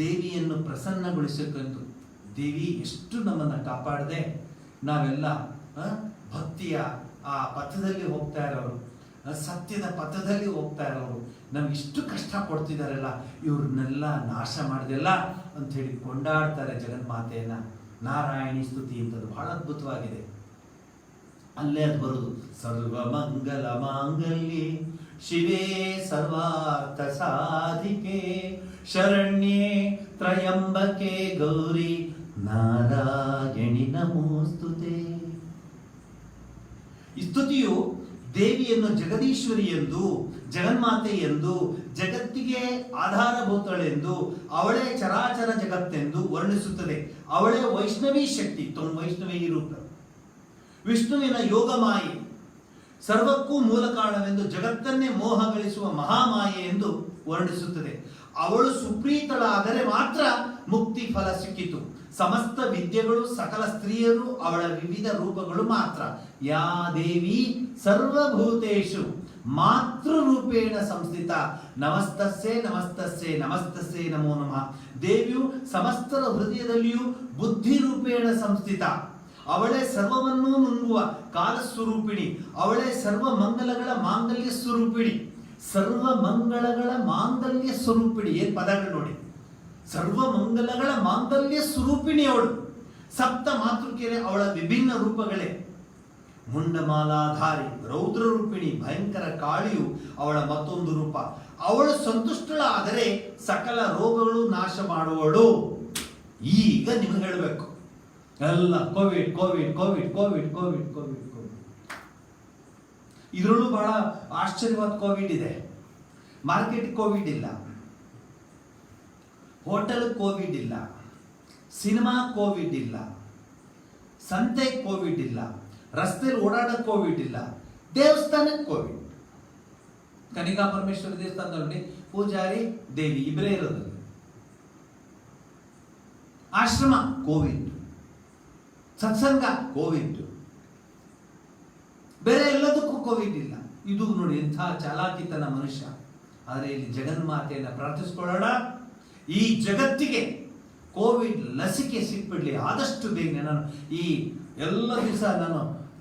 ದೇವಿಯನ್ನು ಪ್ರಸನ್ನಗೊಳಿಸಬೇಕೆಂದು. ದೇವಿ ಎಷ್ಟು ನಮ್ಮನ್ನು ಕಾಪಾಡದೆ ನಾವೆಲ್ಲ ಭಕ್ತಿಯ ಆ ಪಥದಲ್ಲಿ ಹೋಗ್ತಾ ಇರೋರು, ಸತ್ಯದ ಪಥದಲ್ಲಿ ಹೋಗ್ತಾ ಇರೋರು ನಮ್ಗೆ ಇಷ್ಟು ಕಷ್ಟ ಕೊಡ್ತಿದಾರಲ್ಲ, ಇವ್ರನ್ನೆಲ್ಲ ನಾಶ ಮಾಡಿದೆಲ್ಲ ಅಂತ ಹೇಳಿ ಕೊಂಡಾಡ್ತಾರೆ ಜಗನ್ಮಾತೆಯನ್ನ. ನಾರಾಯಣಿ ಸ್ತುತಿ ಅಂತದ್ದು ಬಹಳ ಅದ್ಭುತವಾಗಿದೆ. ಅಲ್ಲೇ ಅದು ಬರುದು, ಸರ್ವಮಂಗಲ ಮಾಂಗಲ್ಯೆ ಶಿವೇ ಸರ್ವಾರ್ಥ ಸಾಧಿಕೆ ಶರಣ್ಯೇ ತ್ರಯಂಬಕೆ ಗೌರಿ ನಾರಾಯಣಿ ನಮೋಸ್ತುತೆ. ಈ ಸ್ತುತಿಯು ದೇವಿಯನ್ನು ಜಗದೀಶ್ವರಿ ಎಂದು, ಜಗನ್ಮಾತೆ ಎಂದು, ಜಗತ್ತಿಗೆ ಆಧಾರಭೂತಳೆಂದು, ಅವಳೇ ಚರಾಚರ ಜಗತ್ತೆಂದು ವರ್ಣಿಸುತ್ತದೆ. ಅವಳೇ ವೈಷ್ಣವಿ ಶಕ್ತಿ, ವೈಷ್ಣವಿ ರೂಪ, ವಿಷ್ಣುವಿನ ಯೋಗಮಾಯೆ, ಸರ್ವಕ್ಕೂ ಮೂಲ ಕಾರಣವೆಂದು, ಜಗತ್ತನ್ನೇ ಮೋಹಗಳಿಸುವ ಮಹಾಮಾಯೆ ಎಂದು ವರ್ಣಿಸುತ್ತದೆ. ಅವಳು ಸುಪ್ರೀತಳಾದರೆ ಮಾತ್ರ ಮುಕ್ತಿ ಫಲ ಸಿಕ್ಕಿತು. ಸಮಸ್ತ ವಿದ್ಯೆಗಳು, ಸಕಲ ಸ್ತ್ರೀಯರು ಅವಳ ವಿವಿಧ ರೂಪಗಳು ಮಾತ್ರ. ಯಾ ದೇವಿ ಸರ್ವಭೂತೇಷು ಮಾತೃರೂಪೇಣ ಸಂಸ್ಥಿತ ನಮಸ್ತಸ್ಸೇ ನಮಸ್ತಸ್ಸೇ ನಮಸ್ತಸ್ಸೇ ನಮೋ ನಮಃ. ದೇವಿಯು ಸಮಸ್ತರ ಹೃದಯದಲ್ಲಿಯೂ ಬುದ್ಧಿ ರೂಪೇಣ ಸಂಸ್ಥಿತ. ಅವಳೇ ಸರ್ವವನ್ನೂ ನುಂಗುವ ಕಾಲಸ್ವರೂಪಿಣಿ. ಅವಳೇ ಸರ್ವ ಮಂಗಲಗಳ ಮಾಂಗಲ್ಯ ಸ್ವರೂಪಿಣಿ. ಸರ್ವ ಮಂಗಳಗಳ ಮಾಂಗಲ್ಯ ಸ್ವರೂಪಿಣಿ. ಏನ್ ಪದಗಳು ನೋಡಿ. ಸರ್ವ ಮಂಗಲಗಳ ಮಾಂಗಲ್ಯ ಸ್ವರೂಪಿಣಿ ಅವಳು. ಸಪ್ತ ಮಾತೃಕೆಯರೇ ಅವಳ ವಿಭಿನ್ನ ರೂಪಗಳೇ. ಮುಂಡಮಾಲಾಧಾರಿ ರೌದ್ರ ರೂಪಿಣಿ ಭಯಂಕರ ಕಾಳಿಯು ಅವಳ ಮತ್ತೊಂದು ರೂಪ. ಅವಳು ಸಂತುಷ್ಟಳಾದರೆ ಸಕಲ ರೋಗಗಳು ನಾಶ ಮಾಡುವಳು. ಈಗ ನಿಮಗೆ ಹೇಳಬೇಕು, ಎಲ್ಲ Covid Covid Covid Covid Covid Covid Covid. ಇದರಲ್ಲೂ ಬಹಳ ಆಶ್ಚರ್ಯವಾದ ಕೋವಿಡ್ ಇದೆ. ಮಾರ್ಕೆಟ್ ಕೋವಿಡ್ ಇಲ್ಲ, ಹೋಟೆಲ್ ಕೋವಿಡ್ ಇಲ್ಲ, ಸಿನಿಮಾ ಕೋವಿಡ್ ಇಲ್ಲ, ಸಂತೆ ಕೋವಿಡ್ ಇಲ್ಲ, ರಸ್ತೆಯಲ್ಲಿ ಓಡಾಡೋ ಕೋವಿಡ್ ಇಲ್ಲ, ದೇವಸ್ಥಾನಕ್ಕೆ ಕೋವಿಡ್. ಕನಿಕಾ ಪರಮೇಶ್ವರ ದೇವಸ್ಥಾನದಲ್ಲಿ ಪೂಜಾರಿ ದೇವಿ ಇಬ್ಬರೇ ಇರೋದು. ಆಶ್ರಮ ಕೋವಿಡ್, ಸತ್ಸಂಗ ಕೋವಿಡ್, ಬೇರೆ ಎಲ್ಲದಕ್ಕೂ ಕೋವಿಡ್ ಇಲ್ಲ. ಇದು ನೋಡಿ ಎಂಥ ಚಾಲಾಕಿತನ ಮನುಷ್ಯ. ಆದರೆ ಇಲ್ಲಿ ಜಗನ್ಮಾತೆಯನ್ನು ಪ್ರಾರ್ಥಿಸ್ಕೊಳ್ಳೋಣ, ಈ ಜಗತ್ತಿಗೆ ಕೋವಿಡ್ ಲಸಿಕೆ ಸಿಕ್ಬಿಡ್ಲಿ ಆದಷ್ಟು ಬೇಗ. ನಾನು ಈ ಎಲ್ಲ ದಿವಸ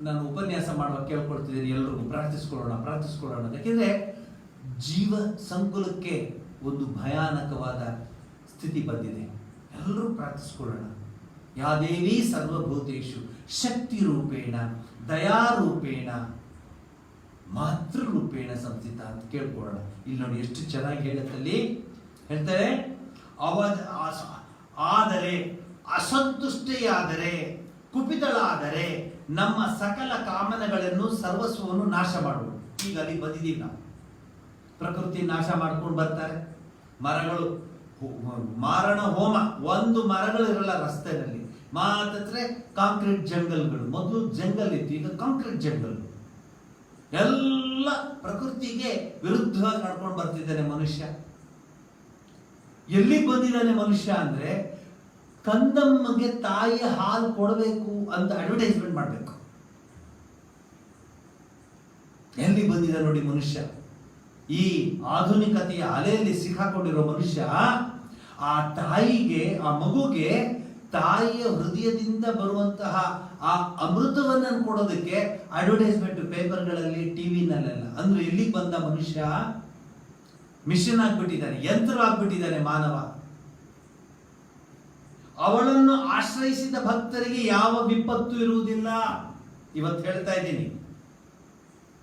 ನಾನು ಉಪನ್ಯಾಸ ಮಾಡುವಾಗ ಕೇಳ್ಕೊಳ್ತಿದ್ದೀನಿ, ಎಲ್ರಿಗೂ ಪ್ರಾರ್ಥಿಸ್ಕೊಳ್ಳೋಣ. ಯಾಕೆಂದ್ರೆ ಜೀವ ಸಂಕುಲಕ್ಕೆ ಒಂದು ಭಯಾನಕವಾದ ಸ್ಥಿತಿ ಬಂದಿದೆ. ಎಲ್ಲರೂ ಪ್ರಾರ್ಥಿಸ್ಕೊಳ್ಳೋಣ. ಯಾ ದೇವಿ ಸರ್ವಭೂತೇಷು ಶಕ್ತಿ ರೂಪೇಣ ದಯಾರೂಪೇಣ ಮಾತೃರೂಪೇಣ ಸಂಸ್ಥಿತ ಅಂತ ಕೇಳ್ಕೊಳ್ಳೋಣ. ಇಲ್ಲಿ ನೋಡಿ ಎಷ್ಟು ಚೆನ್ನಾಗಿ ಹೇಳುತ್ತಲ್ಲಿ ಹೇಳ್ತಾರೆ, ಆದರೆ ಅಸಂತುಷ್ಟೆಯಾದರೆ ಕುಪಿತಳಾದರೆ ನಮ್ಮ ಸಕಲ ಕಾಮನೆಗಳನ್ನು ಸರ್ವಸ್ವವನ್ನು ನಾಶ ಮಾಡುವುದು. ಈಗ ಅಲ್ಲಿ ಬಂದಿದ್ದೀವಿ ನಾವು. ಪ್ರಕೃತಿ ನಾಶ ಮಾಡ್ಕೊಂಡು ಬರ್ತಾರೆ. ಮರಗಳು ಮಾರಣ ಹೋಮ, ಒಂದು ಮರಗಳು ಇರಲ್ಲ ರಸ್ತೆಯಲ್ಲಿ. ಮಾತ್ರ ಕಾಂಕ್ರೀಟ್ ಜಂಗಲ್ಗಳು. ಮೊದಲು ಜಂಗಲ್ ಇತ್ತು, ಈಗ ಕಾಂಕ್ರೀಟ್ ಜಂಗಲ್. ಎಲ್ಲ ಪ್ರಕೃತಿಗೆ ವಿರುದ್ಧವಾಗಿ ನಡ್ಕೊಂಡು ಬರ್ತಿದ್ದಾನೆ ಮನುಷ್ಯ. ಎಲ್ಲಿ ಬಂದಿದ್ದಾನೆ ಮನುಷ್ಯ ಅಂದ್ರೆ, ಕಂದಮ್ಮಗೆ ತಾಯಿಯ ಹಾಲು ಕೊಡಬೇಕು ಅಂತ ಅಡ್ವರ್ಟೈಸ್ಮೆಂಟ್ ಮಾಡಬೇಕು. ಎಲ್ಲಿ ಬಂದಿದೆ ನೋಡಿ ಮನುಷ್ಯ. ಈ ಆಧುನಿಕತೆಯ ಅಲೆಯಲ್ಲಿ ಸಿಕ್ಕಾಕೊಂಡಿರೋ ಮನುಷ್ಯ ಆ ತಾಯಿಗೆ, ಆ ಮಗುಗೆ ತಾಯಿಯ ಹೃದಯದಿಂದ ಬರುವಂತಹ ಆ ಅಮೃತವನ್ನು ಕೊಡೋದಕ್ಕೆ ಅಡ್ವರ್ಟೈಸ್ಮೆಂಟ್ ಪೇಪರ್ಗಳಲ್ಲಿ, ಟಿವಿನಲ್ಲೆಲ್ಲ. ಅಂದ್ರೆ ಎಲ್ಲಿಗೆ ಬಂದ ಮನುಷ್ಯ? ಮಿಷನ್ ಆಗ್ಬಿಟ್ಟಿದ್ದಾನೆ, ಯಂತ್ರ ಆಗ್ಬಿಟ್ಟಿದ್ದಾನೆ ಮಾನವ. ಅವಳನ್ನು ಆಶ್ರಯಿಸಿದ ಭಕ್ತರಿಗೆ ಯಾವ ವಿಪತ್ತು ಇರುವುದಿಲ್ಲ. ಇವತ್ತು ಹೇಳ್ತಾ ಇದ್ದೀನಿ,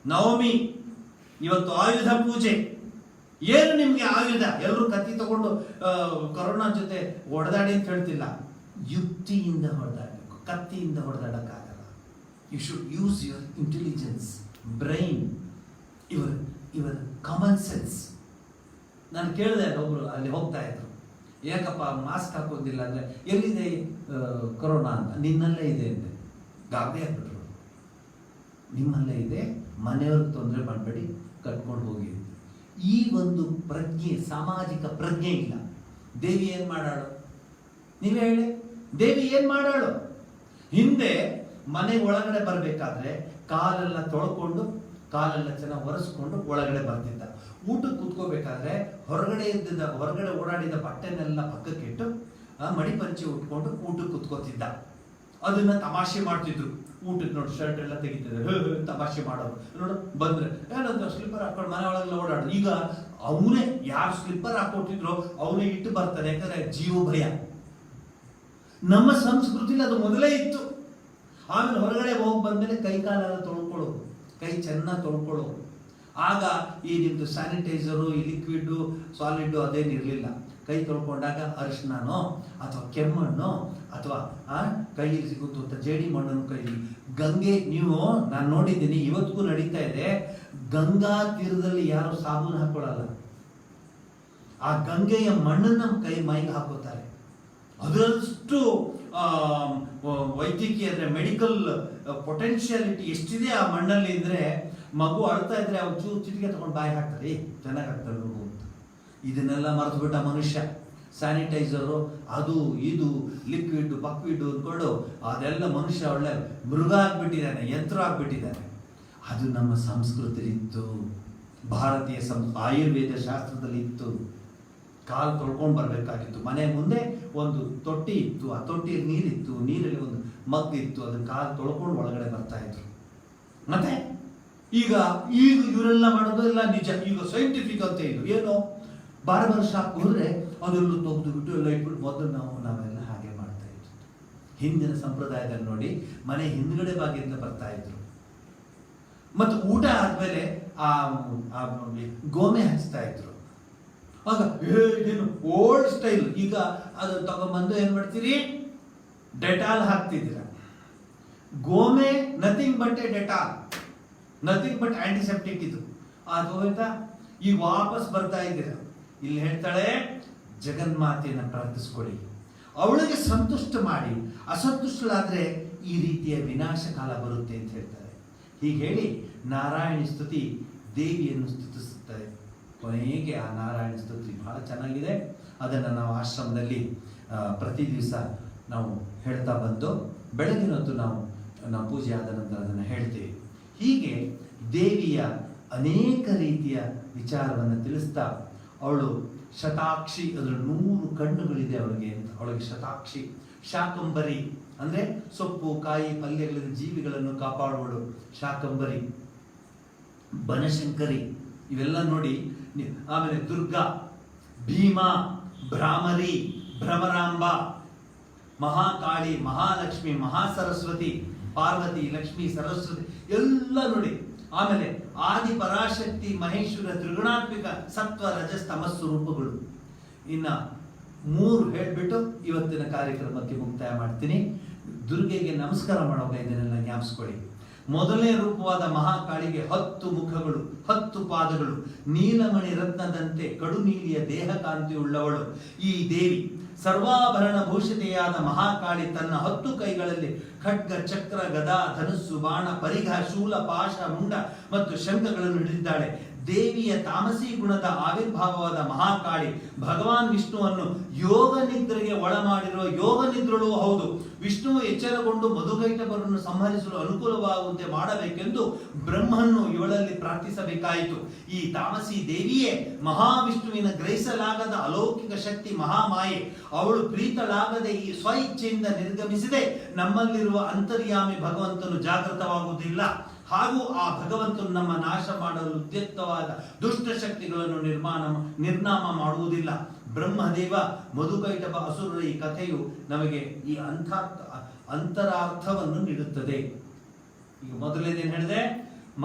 ನವಮಿ ಇವತ್ತು ಆಯುಧ ಪೂಜೆ. ಏನು ನಿಮ್ಗೆ ಆಯುಧ? ಎಲ್ಲರೂ ಕತ್ತಿ ತಗೊಂಡು ಕೊರೋನಾ ಜೊತೆ ಹೊಡೆದಾಡಿ ಅಂತ ಹೇಳ್ತಿಲ್ಲ. ಯುಕ್ತಿಯಿಂದ ಹೊಡೆದಾಡಬೇಕು, ಕತ್ತಿಯಿಂದ ಹೊಡೆದಾಡಕ್ಕಾಗಲ್ಲ. You should use your intelligence, brain, your common sense. ನಾನು ಕೇಳಿದೆ, ಒಬ್ರು ಅಲ್ಲಿ ಹೋಗ್ತಾ ಇದ್ರು, ಯಾಕಪ್ಪ ಮಾಸ್ಕ್ ಹಾಕೋದಿಲ್ಲ ಅಂದ್ರೆ, ಎಲ್ಲಿದೆ ಕೊರೋನಾ ಅಂತ. ನಿನ್ನಲ್ಲೇ ಇದೆ ಅಂದೆ. ಗಾಬರಿ ಆಗ್ಬಿಟ್ರು. ನಿಮ್ಮಲ್ಲೇ ಇದೆ, ಮನೆಯವ್ರಿಗೆ ತೊಂದರೆ ಮಾಡಬೇಡಿ, ಕಟ್ಕೊಂಡು ಹೋಗಿ. ಈ ಒಂದು ಪ್ರಜ್ಞೆ, ಸಾಮಾಜಿಕ ಪ್ರಜ್ಞೆ ಇಲ್ಲ. ದೇವಿ ಏನ್ ಮಾಡಾಳು? ನೀವೇ ಹೇಳಿ, ದೇವಿ ಏನ್ ಮಾಡಾಳು? ಹಿಂದೆ ಮನೆ ಒಳಗಡೆ ಬರಬೇಕಾದ್ರೆ ಕಾಲೆಲ್ಲ ತೊಳ್ಕೊಂಡು, ಕಾಲೆಲ್ಲ ಚೆನ್ನಾಗಿ ಒರೆಸ್ಕೊಂಡು ಒಳಗಡೆ ಬರ್ತಿದ್ದ. ಊಟಕ್ಕೆ ಕುತ್ಕೋಬೇಕಾದ್ರೆ ಹೊರಗಡೆ ಓಡಾಡಿದ ಬಟ್ಟೆನೆಲ್ಲ ಪಕ್ಕಕ್ಕಿಟ್ಟು ಮಡಿಪಂಚಿ ಉಟ್ಕೊಂಡು ಊಟಕ್ಕೆ ಕುತ್ಕೋತಿದ್ದ. ಅದನ್ನ ತಮಾಷೆ ಮಾಡ್ತಿದ್ರು. ಊಟಕ್ಕೆ ನೋಡಿ ಶರ್ಟ್ ಎಲ್ಲ ತೆಗಿತಿದ್ರು, ತಮಾಷೆ ಮಾಡೋರು. ನೋಡು ಬಂದ್ರೆ ಏನಂತ ಸ್ಲಿಪ್ಪರ್ ಹಾಕೊಂಡು ಮನೆ ಒಳಗೆಲ್ಲ ಓಡಾಡೋದು. ಈಗ ಅವನೇ, ಯಾರು ಸ್ಲಿಪ್ಪರ್ ಹಾಕೊಟ್ಟಿದ್ರು ಅವನೇ ಇಟ್ಟು ಬರ್ತಾನೆ, ಯಾಕಂದ್ರೆ ಜೀವ ಭಯ. ನಮ್ಮ ಸಂಸ್ಕೃತಿಲಿ ಅದು ಮೊದಲೇ ಇತ್ತು. ಆಮೇಲೆ ಹೊರಗಡೆ ಹೋಗಿ ಬಂದ್ಮೇಲೆ ಕೈ ಕಾಲೆಲ್ಲ ತೊಳ್ಕೊಳ್ಳೋದು, ಕೈ ಚೆನ್ನಾಗಿ ತೊಳ್ಕೊಳ್ಳೋದು. ಆಗ ಈ ನಿಮ್ದು ಸ್ಯಾನಿಟೈಸರು, ಈ ಲಿಕ್ವಿಡ್, ಸಾಲಿಡ್ ಅದೇನಿರಲಿಲ್ಲ. ಕೈ ತೊಳ್ಕೊಂಡಾಗ ಅರಿಶಿನೋ ಅಥವಾ ಕೆಮ್ಮಣ್ಣು ಅಥವಾ ಕೈಯಲ್ಲಿ ಸಿಗುತ್ತ ಜೇಡಿ ಮಣ್ಣನ್ನು ಕೈಲಿ. ಗಂಗೆ, ನೀವು ನಾನು ನೋಡಿದ್ದೀನಿ, ಇವತ್ತಿಗೂ ನಡೀತಾ ಇದೆ. ಗಂಗಾ ತೀರದಲ್ಲಿ ಯಾರು ಸಾಬೂನು ಹಾಕೊಳ್ಳಲ್ಲ. ಆ ಗಂಗೆಯ ಮಣ್ಣನ್ನು ಮೈಗೆ ಹಾಕೋತಾರೆ. ಅದರಷ್ಟು ವೈದ್ಯಕೀಯ ಅಂದ್ರೆ ಮೆಡಿಕಲ್ ಪೊಟೆನ್ಶಿಯಾಲಿಟಿ ಎಷ್ಟಿದೆ ಆ ಮಣ್ಣಲ್ಲಿ ಅಂದ್ರೆ, ಮಗು ಅಳ್ತಾ ಇದ್ರೆ ಅವ್ರು ಚಿಟಿಕೆ ತಗೊಂಡು ಬಾಯಿ ಹಾಕ್ತಾರೆ, ಚೆನ್ನಾಗಿ ಆಗ್ತಾರೆ ಮಗು ಅಂತ. ಇದನ್ನೆಲ್ಲ ಮರೆತು ಬಿಟ್ಟ ಮನುಷ್ಯ. ಸ್ಯಾನಿಟೈಸರು, ಅದು ಇದು, ಲಿಕ್ವಿಡ್ ಬಕ್ವಿಡ್ ಅಂದ್ಕೊಂಡು ಅದೆಲ್ಲ ಮನುಷ್ಯ ಒಳ್ಳೆ ಮೃಗ ಆಗ್ಬಿಟ್ಟಿದ್ದಾನೆ, ಯಂತ್ರ ಆಗ್ಬಿಟ್ಟಿದ್ದಾನೆ. ಅದು ನಮ್ಮ ಸಂಸ್ಕೃತಿ ಇತ್ತು, ಭಾರತೀಯ ಆಯುರ್ವೇದ ಶಾಸ್ತ್ರದಲ್ಲಿ ಇತ್ತು. ಕಾಲು ತೊಳ್ಕೊಂಡು ಬರ್ಬೇಕಾಗಿತ್ತು. ಮನೆ ಮುಂದೆ ಒಂದು ತೊಟ್ಟಿ ಇತ್ತು, ಆ ತೊಟ್ಟಿಯಲ್ಲಿ ನೀರಿತ್ತು, ನೀರಲ್ಲಿ ಒಂದು ಮಗ್ ಇತ್ತು, ಅದನ್ನ ಕಾಲು ತೊಳ್ಕೊಂಡು ಒಳಗಡೆ ಬರ್ತಾ ಇದ್ರು. ಮತ್ತೆ ಈಗ ಇವರೆಲ್ಲ ಮಾಡೋದು ಎಲ್ಲ ನಿಜ. ಈಗ ಸೈಂಟಿಫಿಕ್ ಅಂತ ಇದು ಏನು, ಬಾರ್ಬರ್ ಶಾಪ್ ಹೋದ್ರೆ ಅದೆಲ್ಲ ತೆಗೆದು ಬಿಟ್ಟು ಎಲ್ಲ ಇಟ್ಬಿಟ್ಟು ಮೊದಲು ನಾವೆಲ್ಲ ಹಾಗೆ ಮಾಡ್ತಾ ಇದ್ವಿ. ಹಿಂದಿನ ಸಂಪ್ರದಾಯದಲ್ಲಿ ನೋಡಿ, ಮನೆ ಹಿಂದ್ಗಡೆ ಭಾಗದಿಂದ ಬರ್ತಾ ಇದ್ರು. ಮತ್ತು ಊಟ ಆದ್ಮೇಲೆ ಆ ಗೋಮೆ ಹಚ್ತಾ ಇದ್ರು. ಆಗ ಏನು ಓಲ್ಡ್ ಸ್ಟೈಲ್. ಈಗ ಅದು ತಗೊಂಡ್ಬಂದು ಏನ್ ಮಾಡ್ತೀರಿ, ಡೆಟಾಲ್ ಹಾಕ್ತಿದ್ದೀರ. ಗೋಮೆ nothing but a Dettol, nothing but antiseptic. ಇದು ಅದು ಹೋಯ್ತಾ, ಈಗ ವಾಪಸ್ ಬರ್ತಾ ಇದ್ದೀರ. ಇಲ್ಲಿ ಹೇಳ್ತಾಳೆ, ಜಗನ್ಮಾತೆಯನ್ನು ಪ್ರಾರ್ಥಿಸ್ಕೊಳ್ಳಿ, ಅವಳಿಗೆ ಸಂತುಷ್ಟ ಮಾಡಿ. ಅಸಂತುಷ್ಟಳಾದ್ರೆ ಈ ರೀತಿಯ ವಿನಾಶ ಕಾಲ ಬರುತ್ತೆ ಅಂತ ಹೇಳ್ತಾರೆ. ಹೀಗೆ ಹೇಳಿ ನಾರಾಯಣ ಸ್ತುತಿ ದೇವಿಯನ್ನು ಸ್ತುತಿಸುತ್ತದೆ. ಕೊನೆಗೆ ಆ ನಾರಾಯಣ ಸ್ತುತಿ ಬಹಳ ಚೆನ್ನಾಗಿದೆ. ಅದನ್ನು ನಾವು ಆಶ್ರಮದಲ್ಲಿ ಪ್ರತಿ ದಿವಸ ನಾವು ಹೇಳ್ತಾ ಬಂದು, ಬೆಳಗಿನ ಹೊತ್ತು ನಾವು ಪೂಜೆ ಆದ ನಂತರ ಅದನ್ನು ಹೇಳ್ತೀವಿ. ಹೀಗೆ ದೇವಿಯ ಅನೇಕ ರೀತಿಯ ವಿಚಾರವನ್ನು ತಿಳಿಸ್ತಾ, ಅವಳು ಶತಾಕ್ಷಿ, ಅದರ 100 ಕಣ್ಣುಗಳಿದೆ ಅವಳಿಗೆ ಅಂತ. ಅವಳಿಗೆ ಶತಾಕ್ಷಿ. ಶಾಕಂಬರಿ ಅಂದ್ರೆ ಸೊಪ್ಪು, ಕಾಯಿ, ಪಲ್ಯಗಳಿಂದ ಜೀವಿಗಳನ್ನು ಕಾಪಾಡುವಳು ಶಾಕಂಬರಿ. ಬನಶಂಕರಿ, ಇವೆಲ್ಲ ನೋಡಿ. ಆಮೇಲೆ ದುರ್ಗಾ, ಭೀಮಾ, ಭ್ರಾಮರಿ, ಭ್ರಮರಾಂಬ, ಮಹಾಕಾಳಿ, ಮಹಾಲಕ್ಷ್ಮಿ, ಮಹಾಸರಸ್ವತಿ, ಪಾರ್ವತಿ, ಲಕ್ಷ್ಮಿ, ಸರಸ್ವತಿ ಎಲ್ಲ ನೋಡಿ. ಆಮೇಲೆ ಆದಿ ಪರಾಶಕ್ತಿ, ಮಹೇಶ್ವರ, ತ್ರಿಗುಣಾತ್ಮಿಕ ಸತ್ವ ರಜಸ್ ತಮಸ್ಸು ರೂಪಗಳು. ಇನ್ನ 3 ಹೇಳ್ಬಿಟ್ಟು ಇವತ್ತಿನ ಕಾರ್ಯಕ್ರಮಕ್ಕೆ ಮುಕ್ತಾಯ ಮಾಡ್ತೀನಿ. ದುರ್ಗೆಗೆ ನಮಸ್ಕಾರ ಮಾಡುವಾಗ ಇದನ್ನೆಲ್ಲ ಜ್ಞಾಪಿಸ್ಕೊಳ್ಳಿ. ಮೊದಲನೇ ರೂಪವಾದ ಮಹಾಕಾಳಿಗೆ 10 ಮುಖಗಳು, 10 ಪಾದಗಳು, ನೀಲಮಣಿ ರತ್ನದಂತೆ ಕಡು ನೀಲಿಯ ದೇಹ ಕಾಂತಿಯುಳ್ಳವಳು ಈ ದೇವಿ. ಸರ್ವಾಭರಣ ಭೂಷಿತೆಯಾದ ಮಹಾಕಾಳಿ ತನ್ನ 10 ಕೈಗಳಲ್ಲಿ ಖಡ್ಗ, ಚಕ್ರ, ಗದಾ, ಧನುಸ್ಸು, ಬಾಣ, ಪರಿಘ, ಶೂಲ, ಪಾಶ, ಮುಂಡ ಮತ್ತು ಶಂಖಗಳನ್ನು ಹಿಡಿದಿದ್ದಾಳೆ. ದೇವಿಯ ತಾಮಸಿ ಗುಣದ ಆವಿರ್ಭಾವವಾದ ಮಹಾಕಾಳಿ ಭಗವಾನ್ ವಿಷ್ಣುವನ್ನು ಯೋಗ ನಿದ್ರೆಗೆ ಒಳಮಾಡಿರುವ ಯೋಗ ನಿದ್ರಳೂ ಹೌದು. ವಿಷ್ಣುವು ಎಚ್ಚರಗೊಂಡು ಮಧುಕೈಟಭರನ್ನು ಸಂಹರಿಸಲು ಅನುಕೂಲವಾಗುವಂತೆ ಮಾಡಬೇಕೆಂದು ಬ್ರಹ್ಮನ್ನು ಇವಳಲ್ಲಿ ಪ್ರಾರ್ಥಿಸಬೇಕಾಯಿತು. ಈ ತಾಮಸಿ ದೇವಿಯೇ ಮಹಾವಿಷ್ಣುವಿನ ಗ್ರಹಿಸಲಾಗದ ಅಲೌಕಿಕ ಶಕ್ತಿ ಮಹಾಮಾಯೆ. ಅವಳು ಪ್ರೀತಳಾಗದೆ ಈ ಸ್ವ ಇಚ್ಛೆಯಿಂದ ನಿರ್ಗಮಿಸಿದೆ ನಮ್ಮಲ್ಲಿರುವ ಅಂತರ್ಯಾಮಿ ಭಗವಂತನು ಜಾಗೃತವಾಗುವುದಿಲ್ಲ. ಹಾಗೂ ಆ ಭಗವಂತನು ನಮ್ಮ ನಾಶ ಮಾಡಲು ಉದ್ಯುಕ್ತವಾದ ದುಷ್ಟ ಶಕ್ತಿಗಳನ್ನು ನಿರ್ನಾಮ ಮಾಡುವುದಿಲ್ಲ. ಬ್ರಹ್ಮದೇವ ಮಧುಕೈಟಭ ಅಸುರರ ಈ ಕಥೆಯು ನಮಗೆ ಈ ಅಂತರಾರ್ಥವನ್ನು ನೀಡುತ್ತದೆ. ಈಗ ಮೊದಲನೇದೇನು ಹೇಳಿದೆ?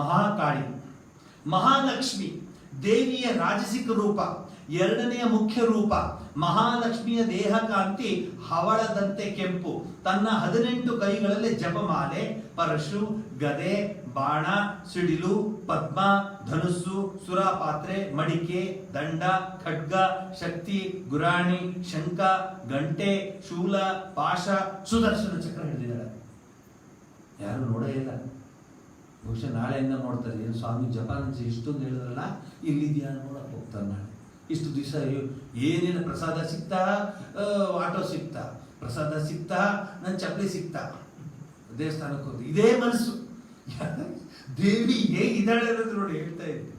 ಮಹಾಕಾಳಿ, ಮಹಾಲಕ್ಷ್ಮಿ ದೇವಿಯ ರಾಜಸಿಕ ರೂಪ. ಎರಡನೆಯ ಮುಖ್ಯ ರೂಪ ಮಹಾಲಕ್ಷ್ಮಿಯ ದೇಹ ಕಾಂತಿ ಹವಳದಂತೆ ಕೆಂಪು. ತನ್ನ 18 ಕೈಗಳಲ್ಲಿ ಜಪಮಾಲೆ, ಪರಶು, ಗದೆ, ಬಾಣ, ಸಿಡಿಲು, ಪದ್ಮ, ಧನುಸ್ಸು, ಸುರಾಪಾತ್ರೆ, ಮಡಿಕೆ, ದಂಡ, ಖಡ್ಗ, ಶಕ್ತಿ, ಗುರಾಣಿ, ಶಂಖ, ಗಂಟೆ, ಶೂಲ, ಪಾಶ, ಸುದರ್ಶನ ಚಕ್ರ ಹಿಡಿದಿದ್ದಾಳೆ. ಯಾರು ನೋಡೇ ಇಲ್ಲ. ಬಹುಶಃ ನಾಳೆಯಿಂದ ನೋಡ್ತಾರೆ. ಏನು ಸ್ವಾಮಿ ಜಪಾನ್ ಇಷ್ಟೊಂದು ಹೇಳಿದ್ರಲ್ಲ, ಇಲ್ಲಿದ್ಯಾ ನೋಡಕ್ ಹೋಗ್ತಾರೆ ನಾಳೆ. ಇಷ್ಟು ದಿವಸ ಏನೇನು ಪ್ರಸಾದ ಸಿಗ್ತಾ, ಆಟೋ ಸಿಗ್ತಾ, ಪ್ರಸಾದ ಸಿಗ್ತಾ, ನನ್ನ ಚಪ್ಪಲಿ ಸಿಗ್ತಾ, ದೇವಸ್ಥಾನಕ್ಕೆ ಹೋಗಿ ಇದೇ ಮನಸ್ಸು. ದೇವಿ ಹೇಗಿದ್ದಾಳೆ ಅನ್ನೋದು ನೋಡಿ ಹೇಳ್ತಾ ಇದ್ದೆ.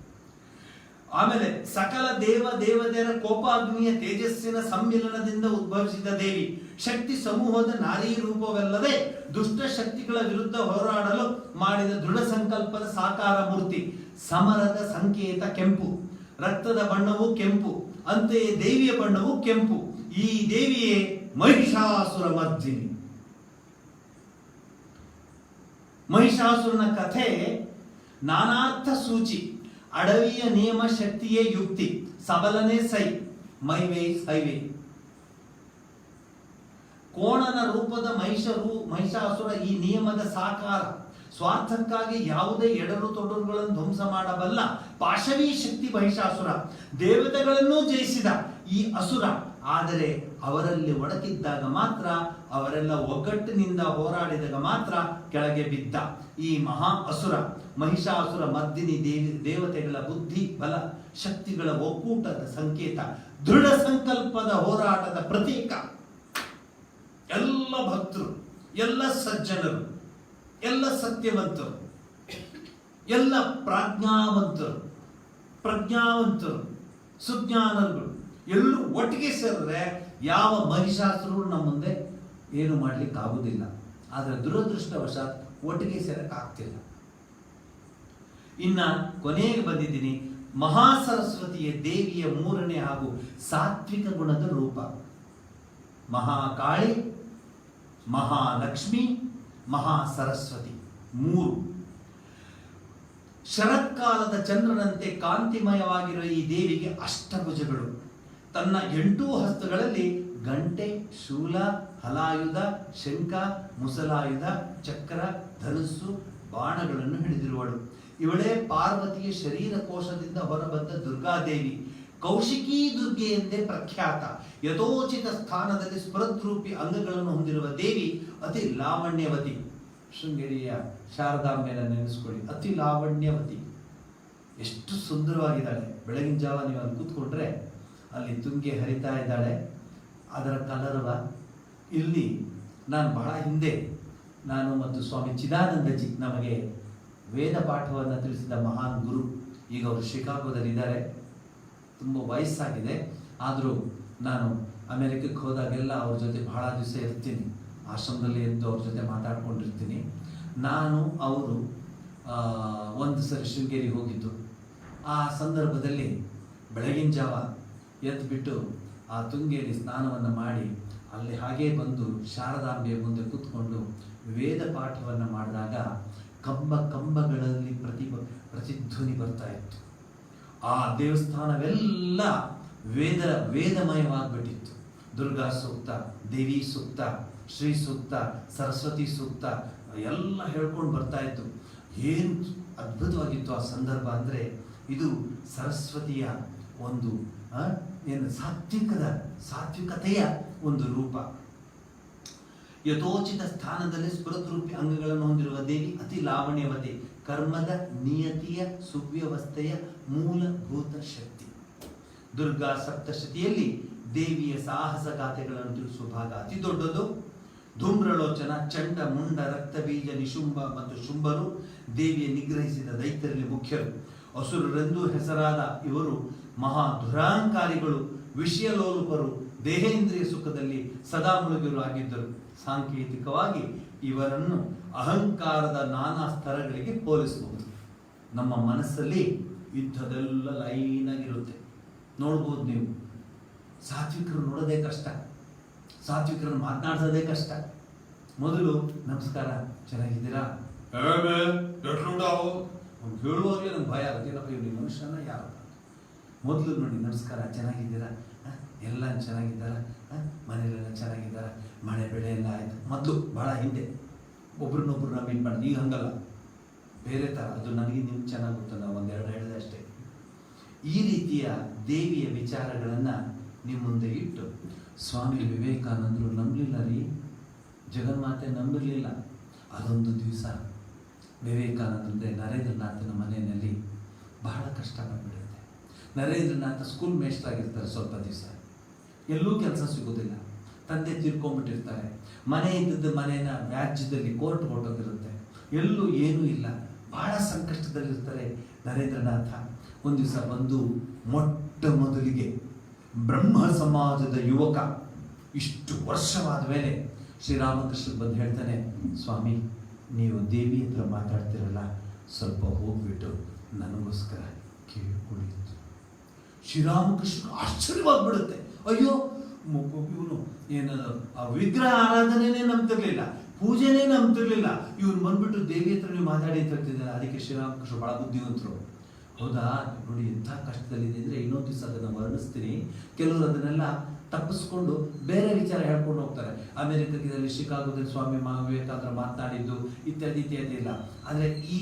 ಆಮೇಲೆ ಸಕಲ ದೇವತೆಯರ ಕೋಪಾಗ್ನಿಯ ತೇಜಸ್ಸಿನ ಸಮ್ಮಿಲನದಿಂದ ಉದ್ಭವಿಸಿದ ದೇವಿ. ಶಕ್ತಿ ಸಮೂಹದ ನಾರೀ ರೂಪವಲ್ಲದೆ ದುಷ್ಟ ಶಕ್ತಿಗಳ ವಿರುದ್ಧ ಹೋರಾಡಲು ಮಾಡಿದ ದೃಢ ಸಂಕಲ್ಪದ ಸಾಕಾರ ಮೂರ್ತಿ. ಸಮರದ ಸಂಕೇತ ಕೆಂಪು, ರಕ್ತದ ಬಣ್ಣವು ಕೆಂಪು, ಅಂತೆಯೇ ದೇವಿಯ ಬಣ್ಣವು ಕೆಂಪು. ಈ ದೇವಿಯೇ ಮಹಿಷಾಸುರ ಮರ್ದಿನಿ. ಮಹಿಷಾಸುರನ ಕಥೆ ನಾನಾರ್ಥ ಸೂಚಿ. ಅಡವಿಯ ನಿಯಮ ಶಕ್ತಿಯೇ ಯುಕ್ತಿ, ಸಬಲನೇ ಸೈ, ಮೈವೇಸ್ ಹೈವೇ. ಕೋಣನ ರೂಪದ ಮಹಿಷಾಸುರ ಈ ನಿಯಮದ ಸಾಕಾರ. ಸ್ವಾರ್ಥಕ್ಕಾಗಿ ಯಾವುದೇ ಎಡರು ತೊಡರುಗಳನ್ನು ಧ್ವಂಸ ಮಾಡಬಲ್ಲ ಪಾಶವೀ ಶಕ್ತಿ ಮಹಿಷಾಸುರ. ದೇವತೆಗಳನ್ನೂ ಜಯಿಸಿದ ಈ ಅಸುರ. ಆದರೆ ಅವರಲ್ಲಿ ಒಡಕಿದ್ದಾಗ ಮಾತ್ರ, ಅವರೆಲ್ಲ ಒಗ್ಗಟ್ಟಿನಿಂದ ಹೋರಾಡಿದಾಗ ಮಾತ್ರ ಕೆಳಗೆ ಬಿದ್ದ ಈ ಮಹಾ ಅಸುರ. ಮಹಿಷಾಸುರ ಮರ್ದಿನಿ ದೇವತೆಗಳ ಬುದ್ಧಿ, ಬಲ, ಶಕ್ತಿಗಳ ಒಕ್ಕೂಟದ ಸಂಕೇತ, ದೃಢ ಸಂಕಲ್ಪದ ಹೋರಾಟದ ಪ್ರತೀಕ. ಎಲ್ಲ ಭಕ್ತರು, ಎಲ್ಲ ಸಜ್ಜನರು, ಎಲ್ಲ ಸತ್ಯವಂತರು, ಎಲ್ಲ ಪ್ರಜ್ಞಾವಂತರು, ಸುಜ್ಞಾನರುಗಳು ಎಲ್ಲರೂ ಒಟ್ಟಿಗೆ ಸೇರಿದ್ರೆ ಯಾವ ಮಹಿಷಾಸುರರು ನಮ್ಮ ಮುಂದೆ ಏನು ಮಾಡ್ಲಿಕ್ಕೆ ಆಗುವುದಿಲ್ಲ. ಆದರೆ ದುರದೃಷ್ಟವಶಾತ್ ಒಟ್ಟಿಗೆ ಸೇರಕ್ಕಾಗ್ತಿಲ್ಲ. ಇನ್ನ ಕೊನೆಗೆ ಬಂದಿದ್ದೀನಿ. ಮಹಾಸರಸ್ವತಿಯ ದೇವಿಯ 3ನೇ ಹಾಗೂ ಸಾತ್ವಿಕ ಗುಣದ ರೂಪ. ಮಹಾಕಾಳಿ, ಮಹಾಲಕ್ಷ್ಮಿ, ಮಹಾಸರಸ್ವತಿ 3. ಶರತ್ಕಾಲದ ಚಂದ್ರನಂತೆ ಕಾಂತಿಮಯವಾಗಿರುವ ಈ ದೇವಿಗೆ ಅಷ್ಟಭುಜಗಳು. ತನ್ನ 8 ಹಸ್ತಗಳಲ್ಲಿ ಗಂಟೆ, ಶೂಲ, ಹಲಾಯುಧ, ಶಂಖ, ಮುಸಲಾಯುಧ, ಚಕ್ರ, ಧನುಸ್ಸು, ಬಾಣಗಳನ್ನು ಹಿಡಿದಿರುವಳು. ಇವಳೇ ಪಾರ್ವತಿಯ ಶರೀರ ಕೋಶದಿಂದ ಹೊರಬಂದ ದುರ್ಗಾದೇವಿ. ಕೌಶಿಕಿ ದುರ್ಗೆ ಎಂದೇ ಪ್ರಖ್ಯಾತ. ಯಥೋಚಿತ ಸ್ಥಾನದಲ್ಲಿ ಸ್ಫುರದ್ರೂಪಿ ಅಂಗಗಳನ್ನು ಹೊಂದಿರುವ ದೇವಿ ಅತಿ ಲಾವಣ್ಯವತಿ. ಶೃಂಗೇರಿಯ ಶಾರದಾಂಬೆನ ನೆನೆಸ್ಕೊಳ್ಳಿ, ಅತಿ ಲಾವಣ್ಯವತಿ. ಎಷ್ಟು ಸುಂದರವಾಗಿದ್ದಾಳೆ. ಬೆಳಗಿನ ಜಾವ ನೀವು ಅಲ್ಲಿ ಕೂತ್ಕೊಂಡ್ರೆ ಅಲ್ಲಿ ತುಂಗೆ ಹರಿತಾ ಇದ್ದಾಳೆ. ಅದರ ಕಲರವ. ಇಲ್ಲಿ ನಾನು ಬಹಳ ಹಿಂದೆ, ನಾನು ಮತ್ತು ಸ್ವಾಮಿ ಚಿದಾನಂದಜಿ ನಮಗೆ ವೇದ ಪಾಠವನ್ನು ತಿಳಿಸಿದ ಮಹಾನ್ ಗುರು. ಈಗ ಅವರು ಶಿಕಾಗೋದಲ್ಲಿದ್ದಾರೆ. ತುಂಬ ವಯಸ್ಸಾಗಿದೆ. ಆದರೂ ನಾನು ಅಮೆರಿಕಕ್ಕೆ ಹೋದಾಗೆಲ್ಲ ಅವ್ರ ಜೊತೆ ಬಹಳ ದಿವಸ ಇರ್ತೀನಿ. ಆಶ್ರಮದಲ್ಲಿ ಎದ್ದು ಅವ್ರ ಜೊತೆ ಮಾತಾಡ್ಕೊಂಡಿರ್ತೀನಿ. ನಾನು ಅವರು ಒಂದು ಸರಿ ಶೃಂಗೇರಿಗೆ ಹೋಗಿದ್ದು. ಆ ಸಂದರ್ಭದಲ್ಲಿ ಬೆಳಗಿನ ಜಾವ ಎದ್ದುಬಿಟ್ಟು ಆ ತುಂಗೆಯಲ್ಲಿ ಸ್ನಾನವನ್ನು ಮಾಡಿ ಅಲ್ಲಿ ಹಾಗೇ ಬಂದು ಶಾರದಾಂಬೆಯ ಮುಂದೆ ಕೂತ್ಕೊಂಡು ವೇದ ಪಾಠವನ್ನು ಮಾಡಿದಾಗ ಕಂಬಗಳಲ್ಲಿ ಪ್ರತಿಧ್ವನಿ ಬರ್ತಾ ಇತ್ತು. ಆ ದೇವಸ್ಥಾನವೆಲ್ಲ ವೇದಮಯವಾಗಿಬಿಟ್ಟಿತ್ತು. ದುರ್ಗಾ ಸೂಕ್ತ, ದೇವಿ ಸೂಕ್ತ, ಶ್ರೀ ಸೂಕ್ತ, ಸರಸ್ವತಿ ಸೂಕ್ತ ಎಲ್ಲ ಹೇಳ್ಕೊಂಡು ಬರ್ತಾ ಇತ್ತು. ಏನು ಅದ್ಭುತವಾಗಿತ್ತು ಆ ಸಂದರ್ಭ ಅಂದರೆ, ಇದು ಸರಸ್ವತಿಯ ಒಂದು ಏನು ಸಾತ್ವಿಕತೆಯ ಒಂದು ರೂಪ. ಯಥೋಚಿತ ಸ್ಥಾನದಲ್ಲಿ ಸ್ಫುರದ್ರೂಪಿ ಅಂಗಗಳನ್ನು ಹೊಂದಿರುವ ದೇವಿ ಅತಿ ಲಾವಣ್ಯವತೆ, ಕರ್ಮದ ನಿಯತಿಯ ಸುವ್ಯವಸ್ಥೆಯ ಮೂಲಭೂತ ಶಕ್ತಿ. ದುರ್ಗಾ ಸಪ್ತಶತಿಯಲ್ಲಿ ದೇವಿಯ ಸಾಹಸ ಗಾಥೆಗಳನ್ನು ತಿಳಿಸುವ ಭಾಗ ಅತಿ ದೊಡ್ಡದು. ಧೂಮ್ರಲೋಚನ, ಚಂಡ, ಮುಂಡ, ರಕ್ತಬೀಜ, ನಿಶುಂಭ ಮತ್ತು ಶುಂಭರು ದೇವಿಯ ನಿಗ್ರಹಿಸಿದ ದೈತ್ಯರಲ್ಲಿ ಮುಖ್ಯರು. ಅಸುರರೆಂದು ಹೆಸರಾದ ಇವರು ಮಹಾ ದುರಾಂಕಾರಿಗಳು, ವಿಷಯಲೋಲುಪರು, ದೇಹೇಂದ್ರಿಯ ಸುಖದಲ್ಲಿ ಸದಾ ಮುಳುಗಿರು ಆಗಿದ್ದರು. ಸಾಂಕೇತಿಕವಾಗಿ ಇವರನ್ನು ಅಹಂಕಾರದ ನಾನಾ ಸ್ತರಗಳಿಗೆ ಹೋಲಿಸಬಹುದು. ನಮ್ಮ ಮನಸ್ಸಲ್ಲಿ ಯುದ್ಧದೆಲ್ಲ ಲೈನಾಗಿರುತ್ತೆ. ನೋಡ್ಬೋದು ನೀವು, ಸಾತ್ವಿಕರು ನೋಡೋದೇ ಕಷ್ಟ, ಸಾತ್ವಿಕರನ್ನು ಮಾತನಾಡ್ಸೋದೇ ಕಷ್ಟ. ಮೊದಲು ನಮಸ್ಕಾರ, ಚೆನ್ನಾಗಿದ್ದೀರಾ, ಹೇಳುವಾಗಲೇ ನಂಗೆ ಭಯ ಆಗುತ್ತೆ, ಏನಪ್ಪ ಇವ್ರು ಮನುಷ್ಯನ ಯಾರು. ಮೊದಲು ನೋಡಿ, ನಮಸ್ಕಾರ, ಚೆನ್ನಾಗಿದ್ದೀರಾ, ಎಲ್ಲ ಚೆನ್ನಾಗಿದ್ದಾರ, ಮನೇಲೆಲ್ಲ ಚೆನ್ನಾಗಿದ್ದಾರ, ಮಳೆ ಬೆಳೆ ಎಲ್ಲ ಆಯಿತು. ಮೊದಲು ಭಾಳ ಹಿಂದೆ ಒಬ್ರನ್ನೊಬ್ರನ್ನ ಮೀಟ್ ಮಾಡಿದ್ವಿ. ಈಗ ಹಂಗಲ್ಲ, ಬೇರೆ ಥರ. ಅದು ನನಗೆ ನಿಮ್ಗೆ ಚೆನ್ನಾಗಿ ಗೊತ್ತಲ್ಲ, ನಾವು ಒಂದೆರಡು ಹೇಳಿದೆ ಅಷ್ಟೇ. ಈ ರೀತಿಯ ದೇವಿಯ ವಿಚಾರಗಳನ್ನು ನಿಮ್ಮ ಮುಂದೆ ಇಟ್ಟು, ಸ್ವಾಮಿ ವಿವೇಕಾನಂದರು ನಂಬಲಿಲ್ಲ ರೀ, ಜಗನ್ಮಾತೆ ನಂಬಿರಲಿಲ್ಲ. ಅದೊಂದು ದಿವಸ ವಿವೇಕಾನಂದರೇ ನರೇಂದ್ರನಾಥನ ಮನೆಯಲ್ಲಿ ಬಹಳ ಕಷ್ಟ ಬಂದ್ಬಿಡುತ್ತೆ. ನರೇಂದ್ರನಾಥ ಸ್ಕೂಲ್ ಮೇಷ್ಟ್ರಾಗಿರ್ತಾರೆ. ಸ್ವಲ್ಪ ದಿವಸ ಎಲ್ಲೂ ಕೆಲಸ ಸಿಗೋದಿಲ್ಲ, ತಂದೆ ತೀರ್ಕೊಂಡ್ಬಿಟ್ಟಿರ್ತಾರೆ. ಮನೆ ಇದ್ದದ್ದು ಮನೆಯ ವ್ಯಾಜ್ಯದಲ್ಲಿ ಕೋರ್ಟ್ ಹೊರಟೋಗಿರುತ್ತೆ, ಎಲ್ಲೂ ಏನೂ ಇಲ್ಲ, ಬಹಳ ಸಂಕಷ್ಟದಲ್ಲಿರ್ತಾರೆ ನರೇಂದ್ರನಾಥ. ಒಂದು ದಿವಸ ಬಂದು ಮೊಟ್ಟ ಮೊದಲಿಗೆ ಬ್ರಹ್ಮ ಸಮಾಜದ ಯುವಕ, ಇಷ್ಟು ವರ್ಷವಾದ ಮೇಲೆ ಶ್ರೀರಾಮಕೃಷ್ಣ ಬಂದು ಹೇಳ್ತಾನೆ, ಸ್ವಾಮಿ ನೀವು ದೇವಿ ಹತ್ರ ಮಾತಾಡ್ತಿರಲ್ಲ, ಸ್ವಲ್ಪ ಹೋಗ್ಬಿಟ್ಟು ನನಗೋಸ್ಕರ ಕೇಳಿಕೊಳ್ಳಿತ್ತು. ಶ್ರೀರಾಮಕೃಷ್ಣ ಆಶ್ಚರ್ಯವಾಗ್ಬಿಡುತ್ತೆ. ಅಯ್ಯೋ, ಇವನು ಏನದು ಆ ವಿಗ್ರಹ ಆರಾಧನೆನೇ ನಂಬ್ತಿರ್ಲಿಲ್ಲ, ಪೂಜೆನೇ ನಂಬ್ತಿರ್ಲಿಲ್ಲ, ಇವನು ಬಂದ್ಬಿಟ್ಟು ದೇವಿ ಹತ್ರ ನೀವು ಮಾತಾಡಿ ಅಂತ ಹೇಳ್ತಿದ್ದಾರೆ. ಅದಕ್ಕೆ ಶ್ರೀರಾಮಕೃಷ್ಣ ಬಹಳ ಬುದ್ಧಿವಂತರು. ಹೌದಾ, ನೋಡಿ ಎಂಥ ಕಷ್ಟದಲ್ಲಿದೆ ಅಂದರೆ ಇನ್ನೊಂದು ದಿವಸ ಅದನ್ನು ವರ್ಣಿಸ್ತೀನಿ. ಕೆಲವರು ಅದನ್ನೆಲ್ಲ ತಪ್ಪಿಸ್ಕೊಂಡು ಬೇರೆ ವಿಚಾರ ಹೇಳ್ಕೊಂಡು ಹೋಗ್ತಾರೆ. ಅಮೆರಿಕದಲ್ಲಿ ಶಿಕಾಗೋದಲ್ಲಿ ಸ್ವಾಮಿ ವಿವೇಕಾನಂದರು ಮಾತನಾಡಿದ್ದು ಇತ್ಯಾದಿ ಇತ್ಯಾದಿ ಇಲ್ಲ. ಆದರೆ ಈ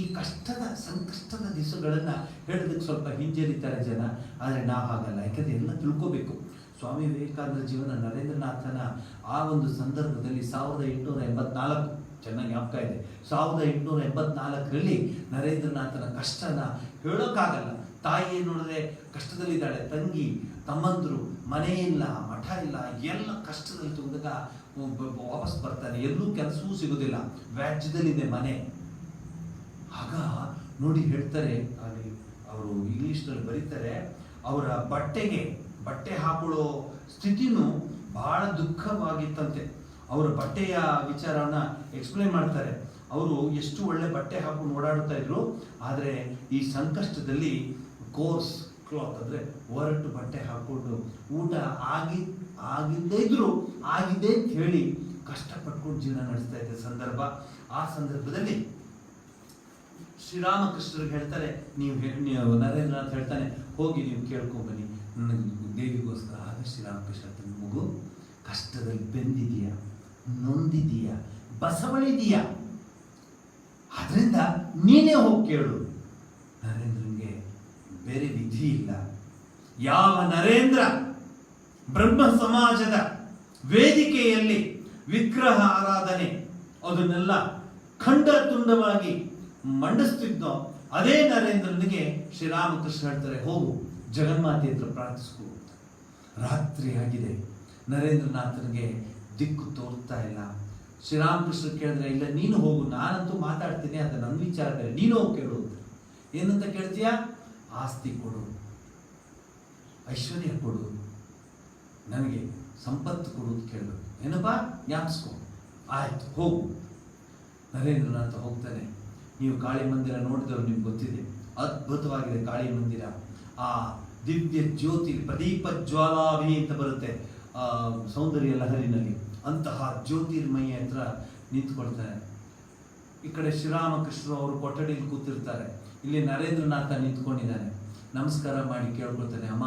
ಸಂಕಷ್ಟದ ದಿವಸಗಳನ್ನು ಹೇಳೋದಕ್ಕೆ ಸ್ವಲ್ಪ ಹಿಂಜರಿತಾರೆ ಜನ. ಆದರೆ ನಾವು ಹಾಗಲ್ಲ, ಯಾಕಂದರೆ ಎಲ್ಲ ತಿಳ್ಕೋಬೇಕು. ಸ್ವಾಮಿ ವಿವೇಕಾನಂದರ ಜೀವನ, ನರೇಂದ್ರನಾಥನ ಆ ಒಂದು ಸಂದರ್ಭದಲ್ಲಿ 1884, ಚೆನ್ನಾಗಿ ಜ್ಞಾಪಕ ಇದೆ, 1884ರಲ್ಲಿ ನರೇಂದ್ರನಾಥನ ಕಷ್ಟನ ಹೇಳೋಕ್ಕಾಗಲ್ಲ. ತಾಯಿ ನೋಡಿದ್ರೆ ಕಷ್ಟದಲ್ಲಿದ್ದಾಳೆ, ತಂಗಿ ತಮ್ಮಂದರು, ಮನೆ ಇಲ್ಲ, ಮಠ ಇಲ್ಲ, ಎಲ್ಲ ಕಷ್ಟದಲ್ಲಿ ತುಂಬಿದಾಗ ವಾಪಸ್ ಬರ್ತಾನೆ. ಎಲ್ಲೂ ಕೆಲಸವೂ ಸಿಗೋದಿಲ್ಲ, ವ್ಯಾಜ್ಯದಲ್ಲಿದೆ ಮನೆ. ಆಗ ನೋಡಿ ಹೇಳ್ತಾರೆ, ಅಲ್ಲಿ ಅವರು ಇಂಗ್ಲೀಷ್ನಲ್ಲಿ ಬರೀತಾರೆ, ಅವರ ಬಟ್ಟೆ ಹಾಕೊಳ್ಳೋ ಸ್ಥಿತಿನೂ ಬಹಳ ದುಃಖವಾಗಿತ್ತಂತೆ. ಅವರ ಬಟ್ಟೆಯ ವಿಚಾರವನ್ನ ಎಕ್ಸ್ಪ್ಲೇನ್ ಮಾಡ್ತಾರೆ. ಅವರು ಎಷ್ಟು ಒಳ್ಳೆ ಬಟ್ಟೆ ಹಾಕೊಂಡು ಓಡಾಡ್ತಾ ಇದ್ರು, ಆದರೆ ಈ ಸಂಕಷ್ಟದಲ್ಲಿ ಕೋರ್ಸ್ ಕ್ಲಾತ್ ಅಂದರೆ ಒರಟು ಬಟ್ಟೆ ಹಾಕೊಂಡು ಊಟ ಆಗಿದ್ದೇ ಇದ್ರು ಆಗಿದೆ ಅಂತ ಹೇಳಿ ಕಷ್ಟಪಟ್ಕೊಂಡು ಜೀವನ ನಡೆಸ್ತಾ ಇದ್ದ ಸಂದರ್ಭ. ಆ ಸಂದರ್ಭದಲ್ಲಿ ಶ್ರೀರಾಮಕೃಷ್ಣರಿಗೆ ಹೇಳ್ತಾರೆ, ನೀವು ನರೇಂದ್ರನಾಥ್ ಹೇಳ್ತಾನೆ, ಹೋಗಿ ನೀವು ಕೇಳ್ಕೊಂಬನ್ನಿ ನನಗೆ ದೇವಿಗೋಸ್ಕರ. ಆಗ ಶ್ರೀರಾಮಕೃಷ್ಣ ಮಗು ಕಷ್ಟದಲ್ಲಿ ಬೆಂದಿದೀಯ, ನೊಂದಿದೀಯ, ಬಸವಳಿದೀಯ, ಆದ್ರಿಂದ ನೀನೇ ಹೋಗಿ ಕೇಳು. ನರೇಂದ್ರನಿಗೆ ಬೇರೆ ವಿಧಿ ಇಲ್ಲ. ಯಾವ ನರೇಂದ್ರ ಬ್ರಹ್ಮ ಸಮಾಜದ ವೇದಿಕೆಯಲ್ಲಿ ವಿಗ್ರಹ ಆರಾಧನೆ ಅದನ್ನೆಲ್ಲ ಖಂಡ ತುಂಡವಾಗಿ ಮಂಡಿಸ್ತಿದ್ನೋ, ಅದೇ ನರೇಂದ್ರನಿಗೆ ಶ್ರೀರಾಮಕೃಷ್ಣ ಹೇಳ್ತಾರೆ, ಹೋಗು ಜಗನ್ಮಾತೆ ಹತ್ರ ಪ್ರಾರ್ಥಿಸ್ಕೋ. ರಾತ್ರಿ ಆಗಿದೆ, ನರೇಂದ್ರನಾಥನಿಗೆ ದಿಕ್ಕು ತೋರ್ತಾ ಇಲ್ಲ. ಶ್ರೀರಾಮಕೃಷ್ಣ ಕೇಳಿದ್ರೆ, ಇಲ್ಲ ನೀನು ಹೋಗು, ನಾನಂತೂ ಮಾತಾಡ್ತೀನಿ, ಅದು ನನ್ನ ವಿಚಾರ ಬೇರೆ, ನೀನು ಹೋಗಿ ಕೇಳು. ಏನಂತ ಕೇಳ್ತೀಯ? ಆಸ್ತಿ ಕೊಡು, ಐಶ್ವರ್ಯ ಕೊಡು, ನನಗೆ ಸಂಪತ್ತು ಕೊಡು ಅಂತ ಕೇಳಬೇಕು. ಏನಪ್ಪ ಜ್ಞಾಪಿಸ್ಕೊ, ಆಯ್ತು ಹೋಗು. ನರೇಂದ್ರನಾಥ ಹೋಗ್ತಾನೆ. ನೀವು ಕಾಳಿ ಮಂದಿರ ನೋಡಿದವರು ನಿಮ್ಗೆ ಗೊತ್ತಿದೆ, ಅದ್ಭುತವಾಗಿದೆ ಕಾಳಿ ಮಂದಿರ. ಆ ದಿವ್ಯ ಜ್ಯೋತಿ ಪ್ರದೀಪ ಜ್ವಾಲಾಭಿ ಅಂತ ಬರುತ್ತೆ ಸೌಂದರ್ಯ ಲಹರಿನಲ್ಲಿ, ಅಂತಹ ಜ್ಯೋತಿರ್ಮಯ ಹತ್ರ ನಿಂತ್ಕೊಳ್ತಾರೆ. ಈ ಕಡೆ ಶ್ರೀರಾಮಕೃಷ್ಣರು ಅವರು ಕೊಠಡಿಯಲ್ಲಿ ಕೂತಿರ್ತಾರೆ, ಇಲ್ಲಿ ನರೇಂದ್ರನಾಥ ನಿಂತ್ಕೊಂಡಿದ್ದಾನೆ. ನಮಸ್ಕಾರ ಮಾಡಿ ಕೇಳ್ಕೊಳ್ತಾನೆ, ಅಮ್ಮ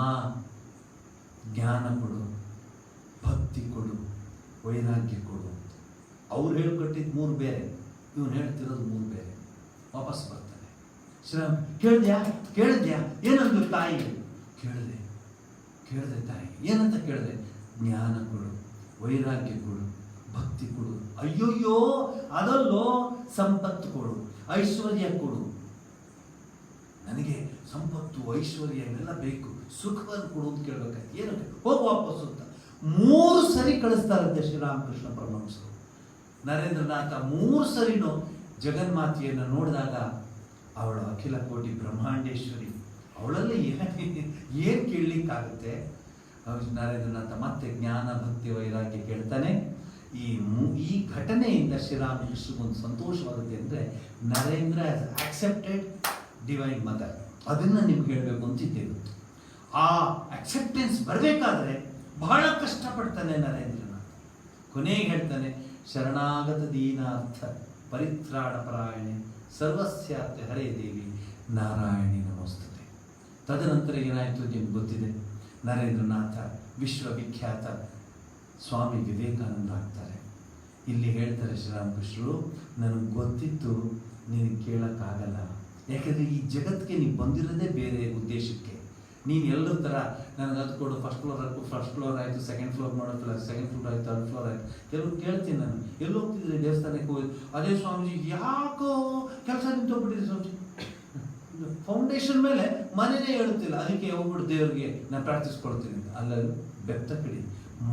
ಜ್ಞಾನ ಕೊಡು, ಭಕ್ತಿ ಕೊಡು, ವೈರಾಗ್ಯ ಕೊಡು. ಅವ್ರು ಹೇಳ್ಕೊಟ್ಟಿದ್ದು 3 ಬೇರೆ, ಇವನು ಹೇಳ್ತಿರೋದು 3 ಬೇರೆ. ವಾಪಸ್ ಬರ್ತಾನೆ. ಶ್ರೀರಾಮ್ ಕೇಳಿದ್ಯಾ ಏನಂದ್ರು ತಾಯಿ? ಕೇಳಿದೆ ತಾಯಿ. ಏನಂತ ಕೇಳಿದೆ? ಜ್ಞಾನ ಕೊಡು, ವೈರಾಗ್ಯ ಕೊಡು, ಭಕ್ತಿ ಕೊಡು. ಅಯ್ಯೋಯ್ಯೋ ಅದಲ್ಲೋ, ಸಂಪತ್ತು ಕೊಡು, ಐಶ್ವರ್ಯ ಕೊಡು. ನನಗೆ ಸಂಪತ್ತು ಐಶ್ವರ್ಯ ಇವೆಲ್ಲ ಬೇಕು, ಸುಖವನ್ನು ಕೊಡು ಅಂತ ಕೇಳ್ಬೇಕಾಯ್ತು. ಏನಕ್ಕೆ? ಹೋಗಿ ವಾಪಸ್ ಅಂತ 3 ಸರಿ ಕಳಿಸ್ತಾರಂತೆ ಶ್ರೀರಾಮಕೃಷ್ಣ ಪರಮಹಂಸರು. ನರೇಂದ್ರನಾಥ 3 ಸರಿನೂ ಜಗನ್ಮಾತೆಯನ್ನು ನೋಡಿದಾಗ ಅವಳು ಅಖಿಲ ಕೋಟಿ ಬ್ರಹ್ಮಾಂಡೇಶ್ವರಿ, ಅವಳಲ್ಲಿ ಏನು ಕೇಳಲಿಕ್ಕಾಗುತ್ತೆ? ನರೇಂದ್ರನಾಥ ಮತ್ತೆ ಜ್ಞಾನ ಭಕ್ತಿ ವೈರಾಗ್ಯ ಕೇಳ್ತಾನೆ. ಈ ಘಟನೆಯಿಂದ ಶ್ರೀರಾಮಕೃಷ್ಣಗೊಂದು ಸಂತೋಷವಾಗುತ್ತೆ ಅಂದರೆ, Narendra has accepted divine mother. ಅದನ್ನು ನಿಮ್ಗೆ ಹೇಳಬೇಕು ಅಂತಿದ್ದೇವೆ. ಆ ಅಕ್ಸೆಪ್ಟೆನ್ಸ್ ಬರಬೇಕಾದ್ರೆ ಬಹಳ ಕಷ್ಟಪಡ್ತಾನೆ ನರೇಂದ್ರನಾಥ. ಕೊನೆಗೆ ಹೇಳ್ತಾನೆ, ಶರಣಾಗತ ದೀನಾರ್ಥ ಪರಿತ್ರಾಣ ಪರಾಯಣೆ ಸರ್ವಸ್ಯಾರ್ಥ ಹರೇ ದೇವಿ ನಾರಾಯಣಿ ನಮೋಸ್ತುತೆ. ತದನಂತರ ಏನಾಯಿತು ನಿಮ್ಗೆ ಗೊತ್ತಿದೆ. ನರೇಂದ್ರನಾಥ ವಿಶ್ವವಿಖ್ಯಾತ ಸ್ವಾಮಿ ವಿವೇಕಾನಂದ ಆಗ್ತಾರೆ. ಇಲ್ಲಿ ಹೇಳ್ತಾರೆ ಶ್ರೀರಾಮಕೃಷ್ಣರು, ನನಗೆ ಗೊತ್ತಿತ್ತು ನಿನಗೆ ಕೇಳೋಕ್ಕಾಗಲ್ಲ, ಯಾಕೆಂದರೆ ಈ ಜಗತ್ತಿಗೆ ನೀವು ಬಂದಿರೋದೇ ಬೇರೆ ಉದ್ದೇಶಕ್ಕೆ. ನೀನು ಎಲ್ಲರ ಥರ ನನಗೆ ಅದು ಕೊಡು, ಫಸ್ಟ್ ಫ್ಲೋರ್ ಆಯಿತು, ಸೆಕೆಂಡ್ ಫ್ಲೋರ್ ಮಾಡೋದಿಲ್ಲ, ಸೆಕೆಂಡ್ ಫ್ಲೋರ್ ಆಯಿತು, ಥರ್ಡ್ ಫ್ಲೋರ್ ಆಯಿತು. ಕೆಲವು ಕೇಳ್ತೀನಿ ನಾನು, ಎಲ್ಲಿ ಹೋಗ್ತಿದ್ರೆ ದೇವಸ್ಥಾನಕ್ಕೆ ಹೋಗಿ, ಅದೇ ಸ್ವಾಮೀಜಿ ಯಾಕೋ ಕೆಲಸ ನಿಂತೋಗ್ಬಿಟ್ಟಿದೆ ಸ್ವಾಮೀಜಿ, ಫೌಂಡೇಶನ್ ಮೇಲೆ ಮನೆಯೇ ಹೇಳುತ್ತಿಲ್ಲ, ಅದಕ್ಕೆ ಹೋಗ್ಬಿಟ್ಟು ದೇವ್ರಿಗೆ ನಾನು ಪ್ರಾರ್ಥಿಸ್ಕೊಡ್ತೀನಿ. ಅಲ್ಲ ಬೆಪ್ತ ಕಡಿ,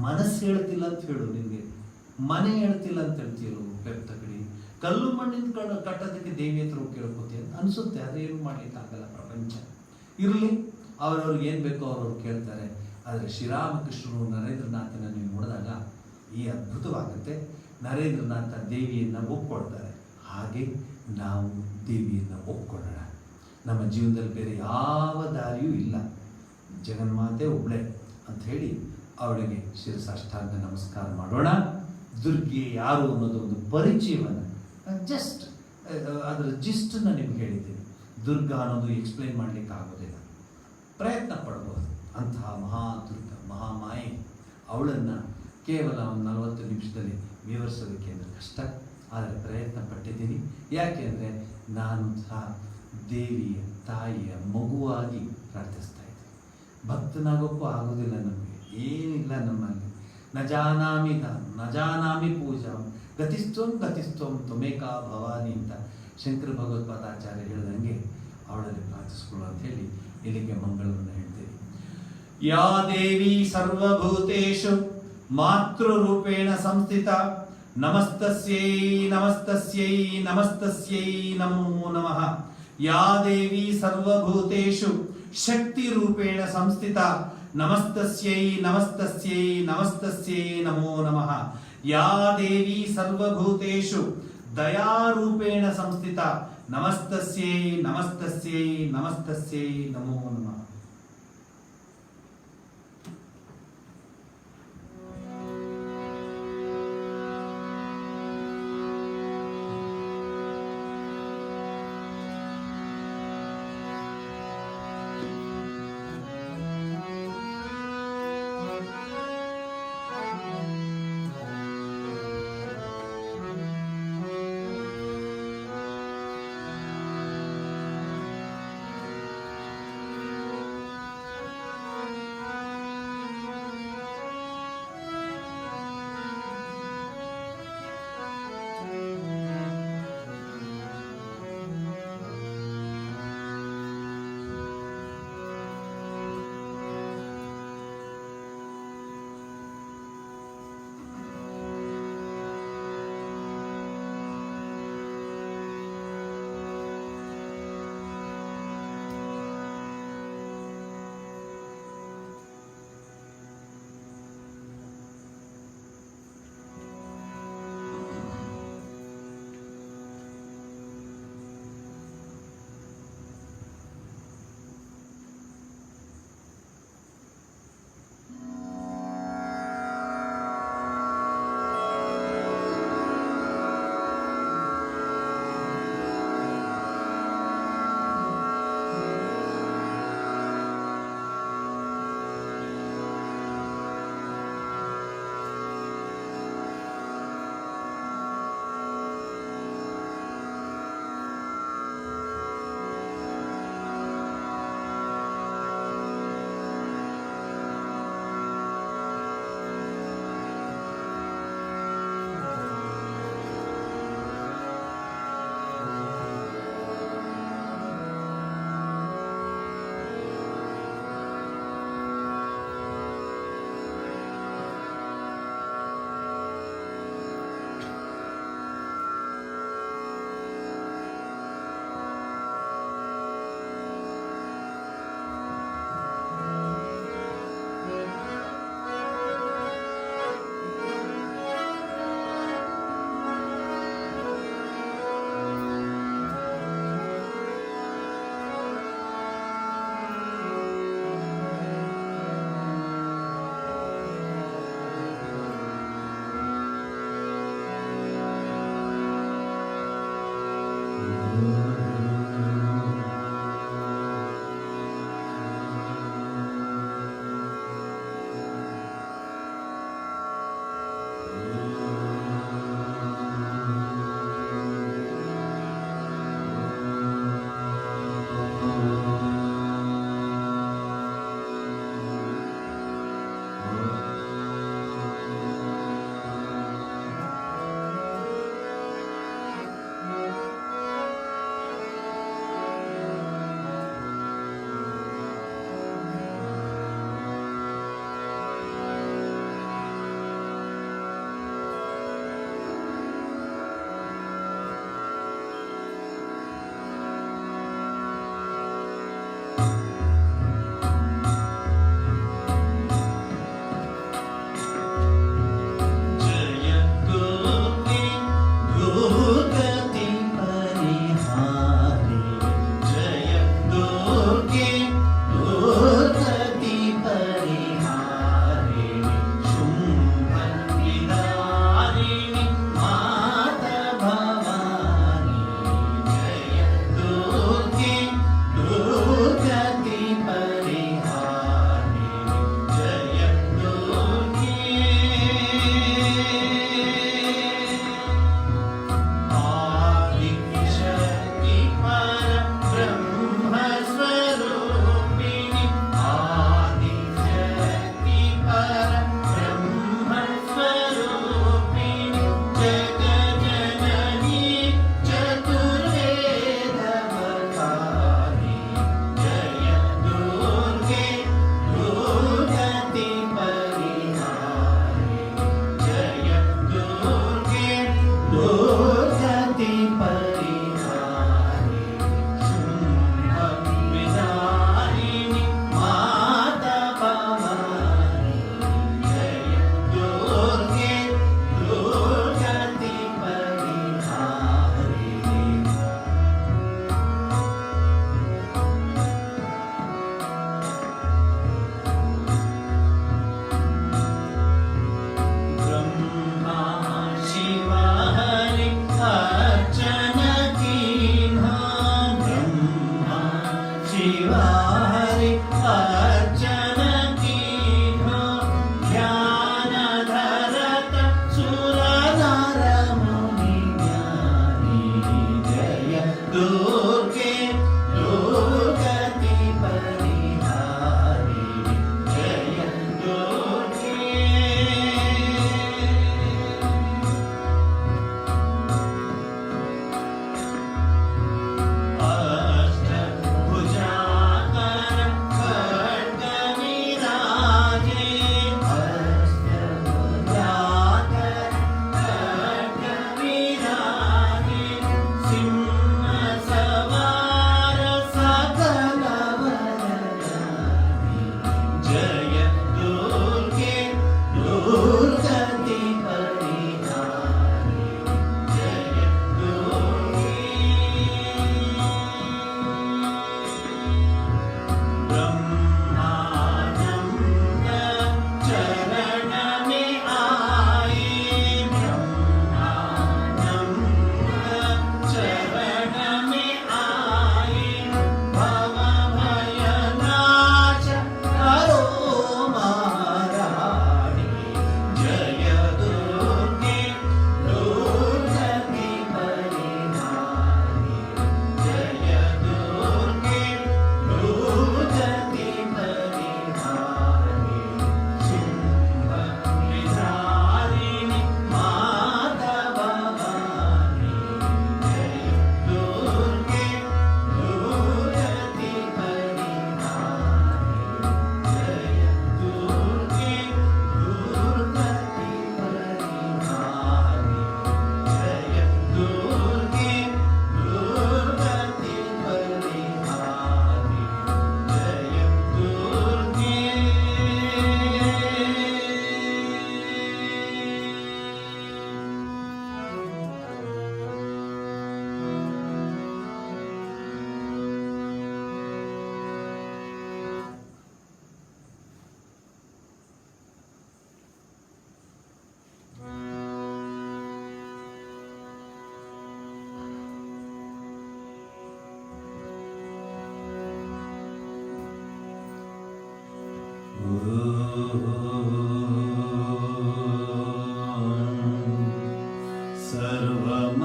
ಮನಸ್ಸು ಹೇಳ್ತಿಲ್ಲ ಅಂತ ಹೇಳು, ನಿನಗೆ ಮನೆ ಹೇಳ್ತಿಲ್ಲ ಅಂತ ಹೇಳ್ತೀಯಲ್ಲ, ಬೆಪ್ತ ಕಡಿ. ಕಲ್ಲು ಮಣ್ಣಿನ ಕಟ್ಟೋದಕ್ಕೆ ದೇವಿ ಹತ್ರ ಹೋಗಿ ಕೇಳ್ಕೊತೀಯ ಅಂತ ಅನಿಸುತ್ತೆ. ಅದೇನು ಮಾಡಲಿಕ್ಕಾಗಲ್ಲ. ಪ್ರಪಂಚ ಇರಲಿ, ಅವ್ರವ್ರಿಗೆ ಏನು ಬೇಕೋ ಅವ್ರವ್ರು ಕೇಳ್ತಾರೆ. ಆದರೆ ಶ್ರೀರಾಮಕೃಷ್ಣರು ನರೇಂದ್ರನಾಥನ ನೀವು ನೋಡಿದಾಗ ಈ ಅದ್ಭುತವಾಗುತ್ತೆ. ನರೇಂದ್ರನಾಥ ದೇವಿಯನ್ನು ಒಪ್ಕೊಳ್ತಾರೆ. ಹಾಗೆ ನಾವು ದೇವಿಯನ್ನು ಒಪ್ಕೊಳ್ಳೋಣ. ನಮ್ಮ ಜೀವನದಲ್ಲಿ ಬೇರೆ ಯಾವ ದಾರಿಯೂ ಇಲ್ಲ, ಜಗನ್ಮಾತೆ ಒಬ್ಬಳೆ ಅಂತ ಹೇಳಿ ಅವಳಿಗೆ ಶಿರಸಾಷ್ಟಾಂಗ ನಮಸ್ಕಾರ ಮಾಡೋಣ. ದುರ್ಗೆ ಯಾರು ಅನ್ನೋದು ಒಂದು ಪರಿಚಯವನ್ನು, ಜಸ್ಟ್ ಅದರ ಜಿಸ್ಟನ್ನು ನಿಮ್ಗೆ ಹೇಳಿದ್ದೀನಿ. ದುರ್ಗಾ ಅನ್ನೋದು ಎಕ್ಸ್ಪ್ಲೈನ್ ಮಾಡಲಿಕ್ಕೆ ಆಗೋದಿಲ್ಲ, ಪ್ರಯತ್ನ ಪಡ್ಬೋದು. ಅಂತಹ ಮಹಾದುರ್ಗ, ಮಹಾಮಾಯೆ, ಅವಳನ್ನು ಕೇವಲ ಒಂದು 40 ನಿಮಿಷದಲ್ಲಿ ವಿವರಿಸೋದಕ್ಕೆ ಅಂದರೆ ಕಷ್ಟ. ಆದರೆ ಪ್ರಯತ್ನ ಪಟ್ಟಿದ್ದೀನಿ. ಯಾಕೆಂದರೆ ನಾನು ಸಹ ದೇವಿಯ ತಾಯಿಯ ಮಗುವಾಗಿ ಪ್ರಾರ್ಥಿಸ್ತಾ ಇದ್ದೆ. ಭಕ್ತನಾಗೋಕ್ಕೂ ಆಗೋದಿಲ್ಲ, ನಮಗೆ ಏನಿಲ್ಲ ನಮ್ಮಲ್ಲಿ. ನ ಜಾನಾಮಿ ಪೂಜಾ ಗತಿಸ್ತೋಂ ತ್ವಮೇಕಾ ಭವಾನಿ ಅಂತ ಶಂಕರ ಭಗವತ್ಪಾದಾಚಾರ್ಯ ಹೇಳಿದಂಗೆ ಅವಳಲ್ಲಿ ಪ್ರಾರ್ಥಿಸ್ಕೊಳ್ಳು ಅಂತ ಹೇಳಿ ಇಲ್ಲಿಗೆ ಮಂಗಳವನ್ನು ಹೇಳ್ತೇವೆ. ಯಾ ದೇವಿ ಸರ್ವಭೂತೇಷು ಮಾತೃರೂಪೇಣ ಸಂಸ್ಥಿತ ನಮಸ್ತಸ್ಯೈ ನಮಸ್ತಸ್ಯೈ ನಮಸ್ತಸ್ಯೈ ನಮೋ ನಮಃ. ಯಾ ದೇವಿ ಸರ್ವಭೂತೇಷು ಶಕ್ತಿ ರೂಪೇಣ ಸಂಸ್ಥಿತ ನಮಸ್ತಸ್ಯೈ ನಮಸ್ತಸ್ಯೈ ನಮಸ್ತಸ್ಯೈ ನಮೋ ನಮಃ. ಯಾ ದೇವಿ ಸರ್ವಭೂತೇಷು ದಯಾರೂಪೇಣ ಸಂಸ್ಥಿತ ನಮಸ್ತಸ್ಯೈ ನಮಸ್ತಸ್ಯೈ ನಮಸ್ತಸ್ಯೈ ನಮೋ ನಮಃ.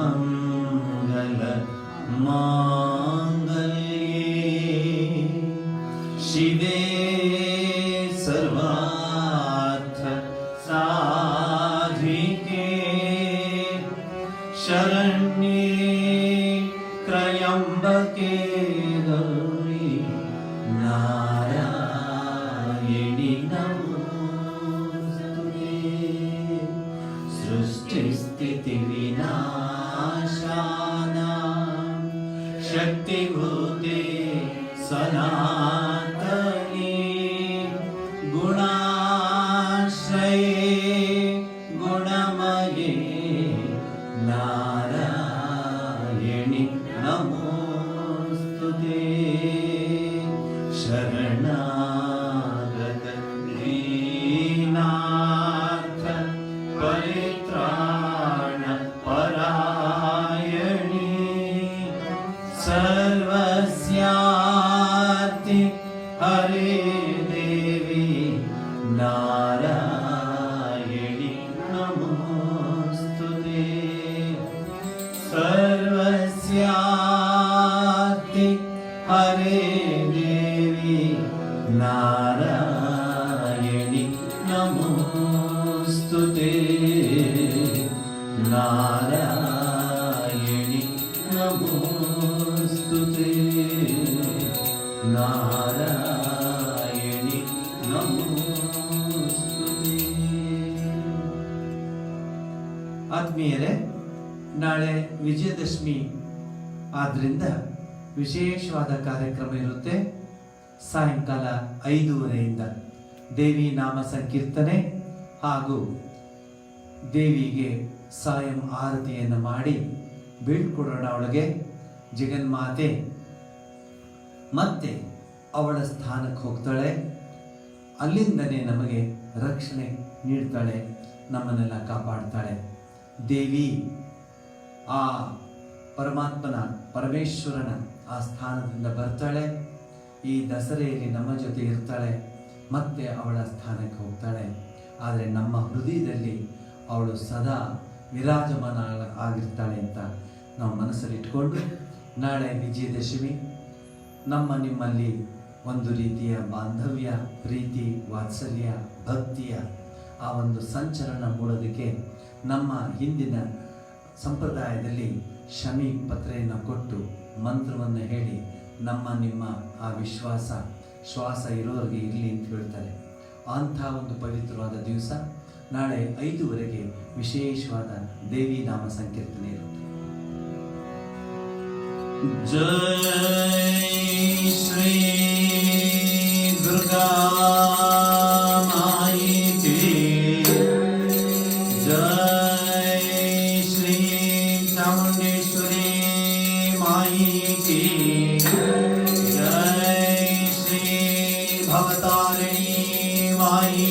सर्वमंगल मांगल्ये शिवे सर्वार्थ साधिके शरण्ये त्र्यंबके गौरी नारायणि नमोस्तुते। सृष्टिस्थिति विनाशानां शक्तिभूते सनातने गुणाश्रये गुणमये नारायणि नमोस्तुते। शरणागत दीनार्थ परित्राण परायणी सर्वस्यार्ति हरे देवी नारायणि नमोस्तुते। सर्वस्यार्ति हरे देवी नारायणि नमोस्तुते। नारायणि नमोस्तुते। नारायणि नमोस्तुते। ಆತ್ಮೀಯರೇ, ನಾಳೆ ವಿಜಯದಶಮಿ ಆದ್ದರಿಂದ ವಿಶೇಷವಾದ ಕಾರ್ಯಕ್ರಮ ಇರುತ್ತೆ. ಸಾಯಂಕಾಲ 5:30ರಿಂದ ದೇವಿ ನಾಮ ಸಂಕೀರ್ತನೆ ಹಾಗೂ ದೇವಿಗೆ ಸಾಯಂ ಆರತಿಯನ್ನು ಮಾಡಿ ಬೀಳ್ಕೊಡೋಣ. ಅವಳಿಗೆ ಜಗನ್ಮಾತೆ ಮತ್ತೆ ಅವಳ ಸ್ಥಾನಕ್ಕೆ ಹೋಗ್ತಾಳೆ. ಅಲ್ಲಿಂದನೇ ನಮಗೆ ರಕ್ಷಣೆ ನೀಡ್ತಾಳೆ, ನಮ್ಮನ್ನೆಲ್ಲ ಕಾಪಾಡ್ತಾಳೆ. ದೇವಿ ಆ ಪರಮಾತ್ಮನ ಪರಮೇಶ್ವರನ ಆ ಸ್ಥಾನದಿಂದ ಬರ್ತಾಳೆ. ಈ ದಸರೆಯಲ್ಲಿ ನಮ್ಮ ಜೊತೆ ಇರ್ತಾಳೆ, ಮತ್ತೆ ಅವಳ ಸ್ಥಾನಕ್ಕೆ ಹೋಗ್ತಾಳೆ. ಆದರೆ ನಮ್ಮ ಹೃದಯದಲ್ಲಿ ಅವಳು ಸದಾ ವಿರಾಜಮಾನ ಆಗಿರ್ತಾಳೆ ಅಂತ ನಾವು ಮನಸ್ಸಲ್ಲಿ ಇಟ್ಕೊಂಡು, ನಾಳೆ ವಿಜಯದಶಮಿ ನಮ್ಮ ನಿಮ್ಮಲ್ಲಿ ಒಂದು ರೀತಿಯ ಬಾಂಧವ್ಯ, ಪ್ರೀತಿ, ವಾತ್ಸಲ್ಯ, ಭಕ್ತಿಯ ಆ ಒಂದು ಸಂಚಲನ ಮೂಡೋದಕ್ಕೆ ನಮ್ಮ ಹಿಂದಿನ ಸಂಪ್ರದಾಯದಲ್ಲಿ ಶಮಿ ಪತ್ರೆಯನ್ನು ಕೊಟ್ಟು ಮಂತ್ರವನ್ನು ಹೇಳಿ ನಮ್ಮ ನಿಮ್ಮ ಆ ವಿಶ್ವಾಸ ಶ್ವಾಸ ಇರೋರಿಗೆ ಇರಲಿ ಅಂತ ಹೇಳ್ತಾರೆ. ಅಂಥ ಒಂದು ಪವಿತ್ರವಾದ ದಿವಸ ನಾಳೆ 5:30ಗೆ ವಿಶೇಷವಾದ ದೇವಿ ನಾಮ ಸಂಕೀರ್ತನೆ ಇರುತ್ತೆ. ಜೈ ಶ್ರೀ ದುರ್ಗಾ ಮಾಯಿ ಕಿ ಜೈ, ಶ್ರೀ ಚಾಮುಂಡೇಶ್ವರಿ ಮಾಯಿ ಕಿ ಜೈ, ಶ್ರೀ ಭವತಾರಿಣಿ ಮಾಯಿ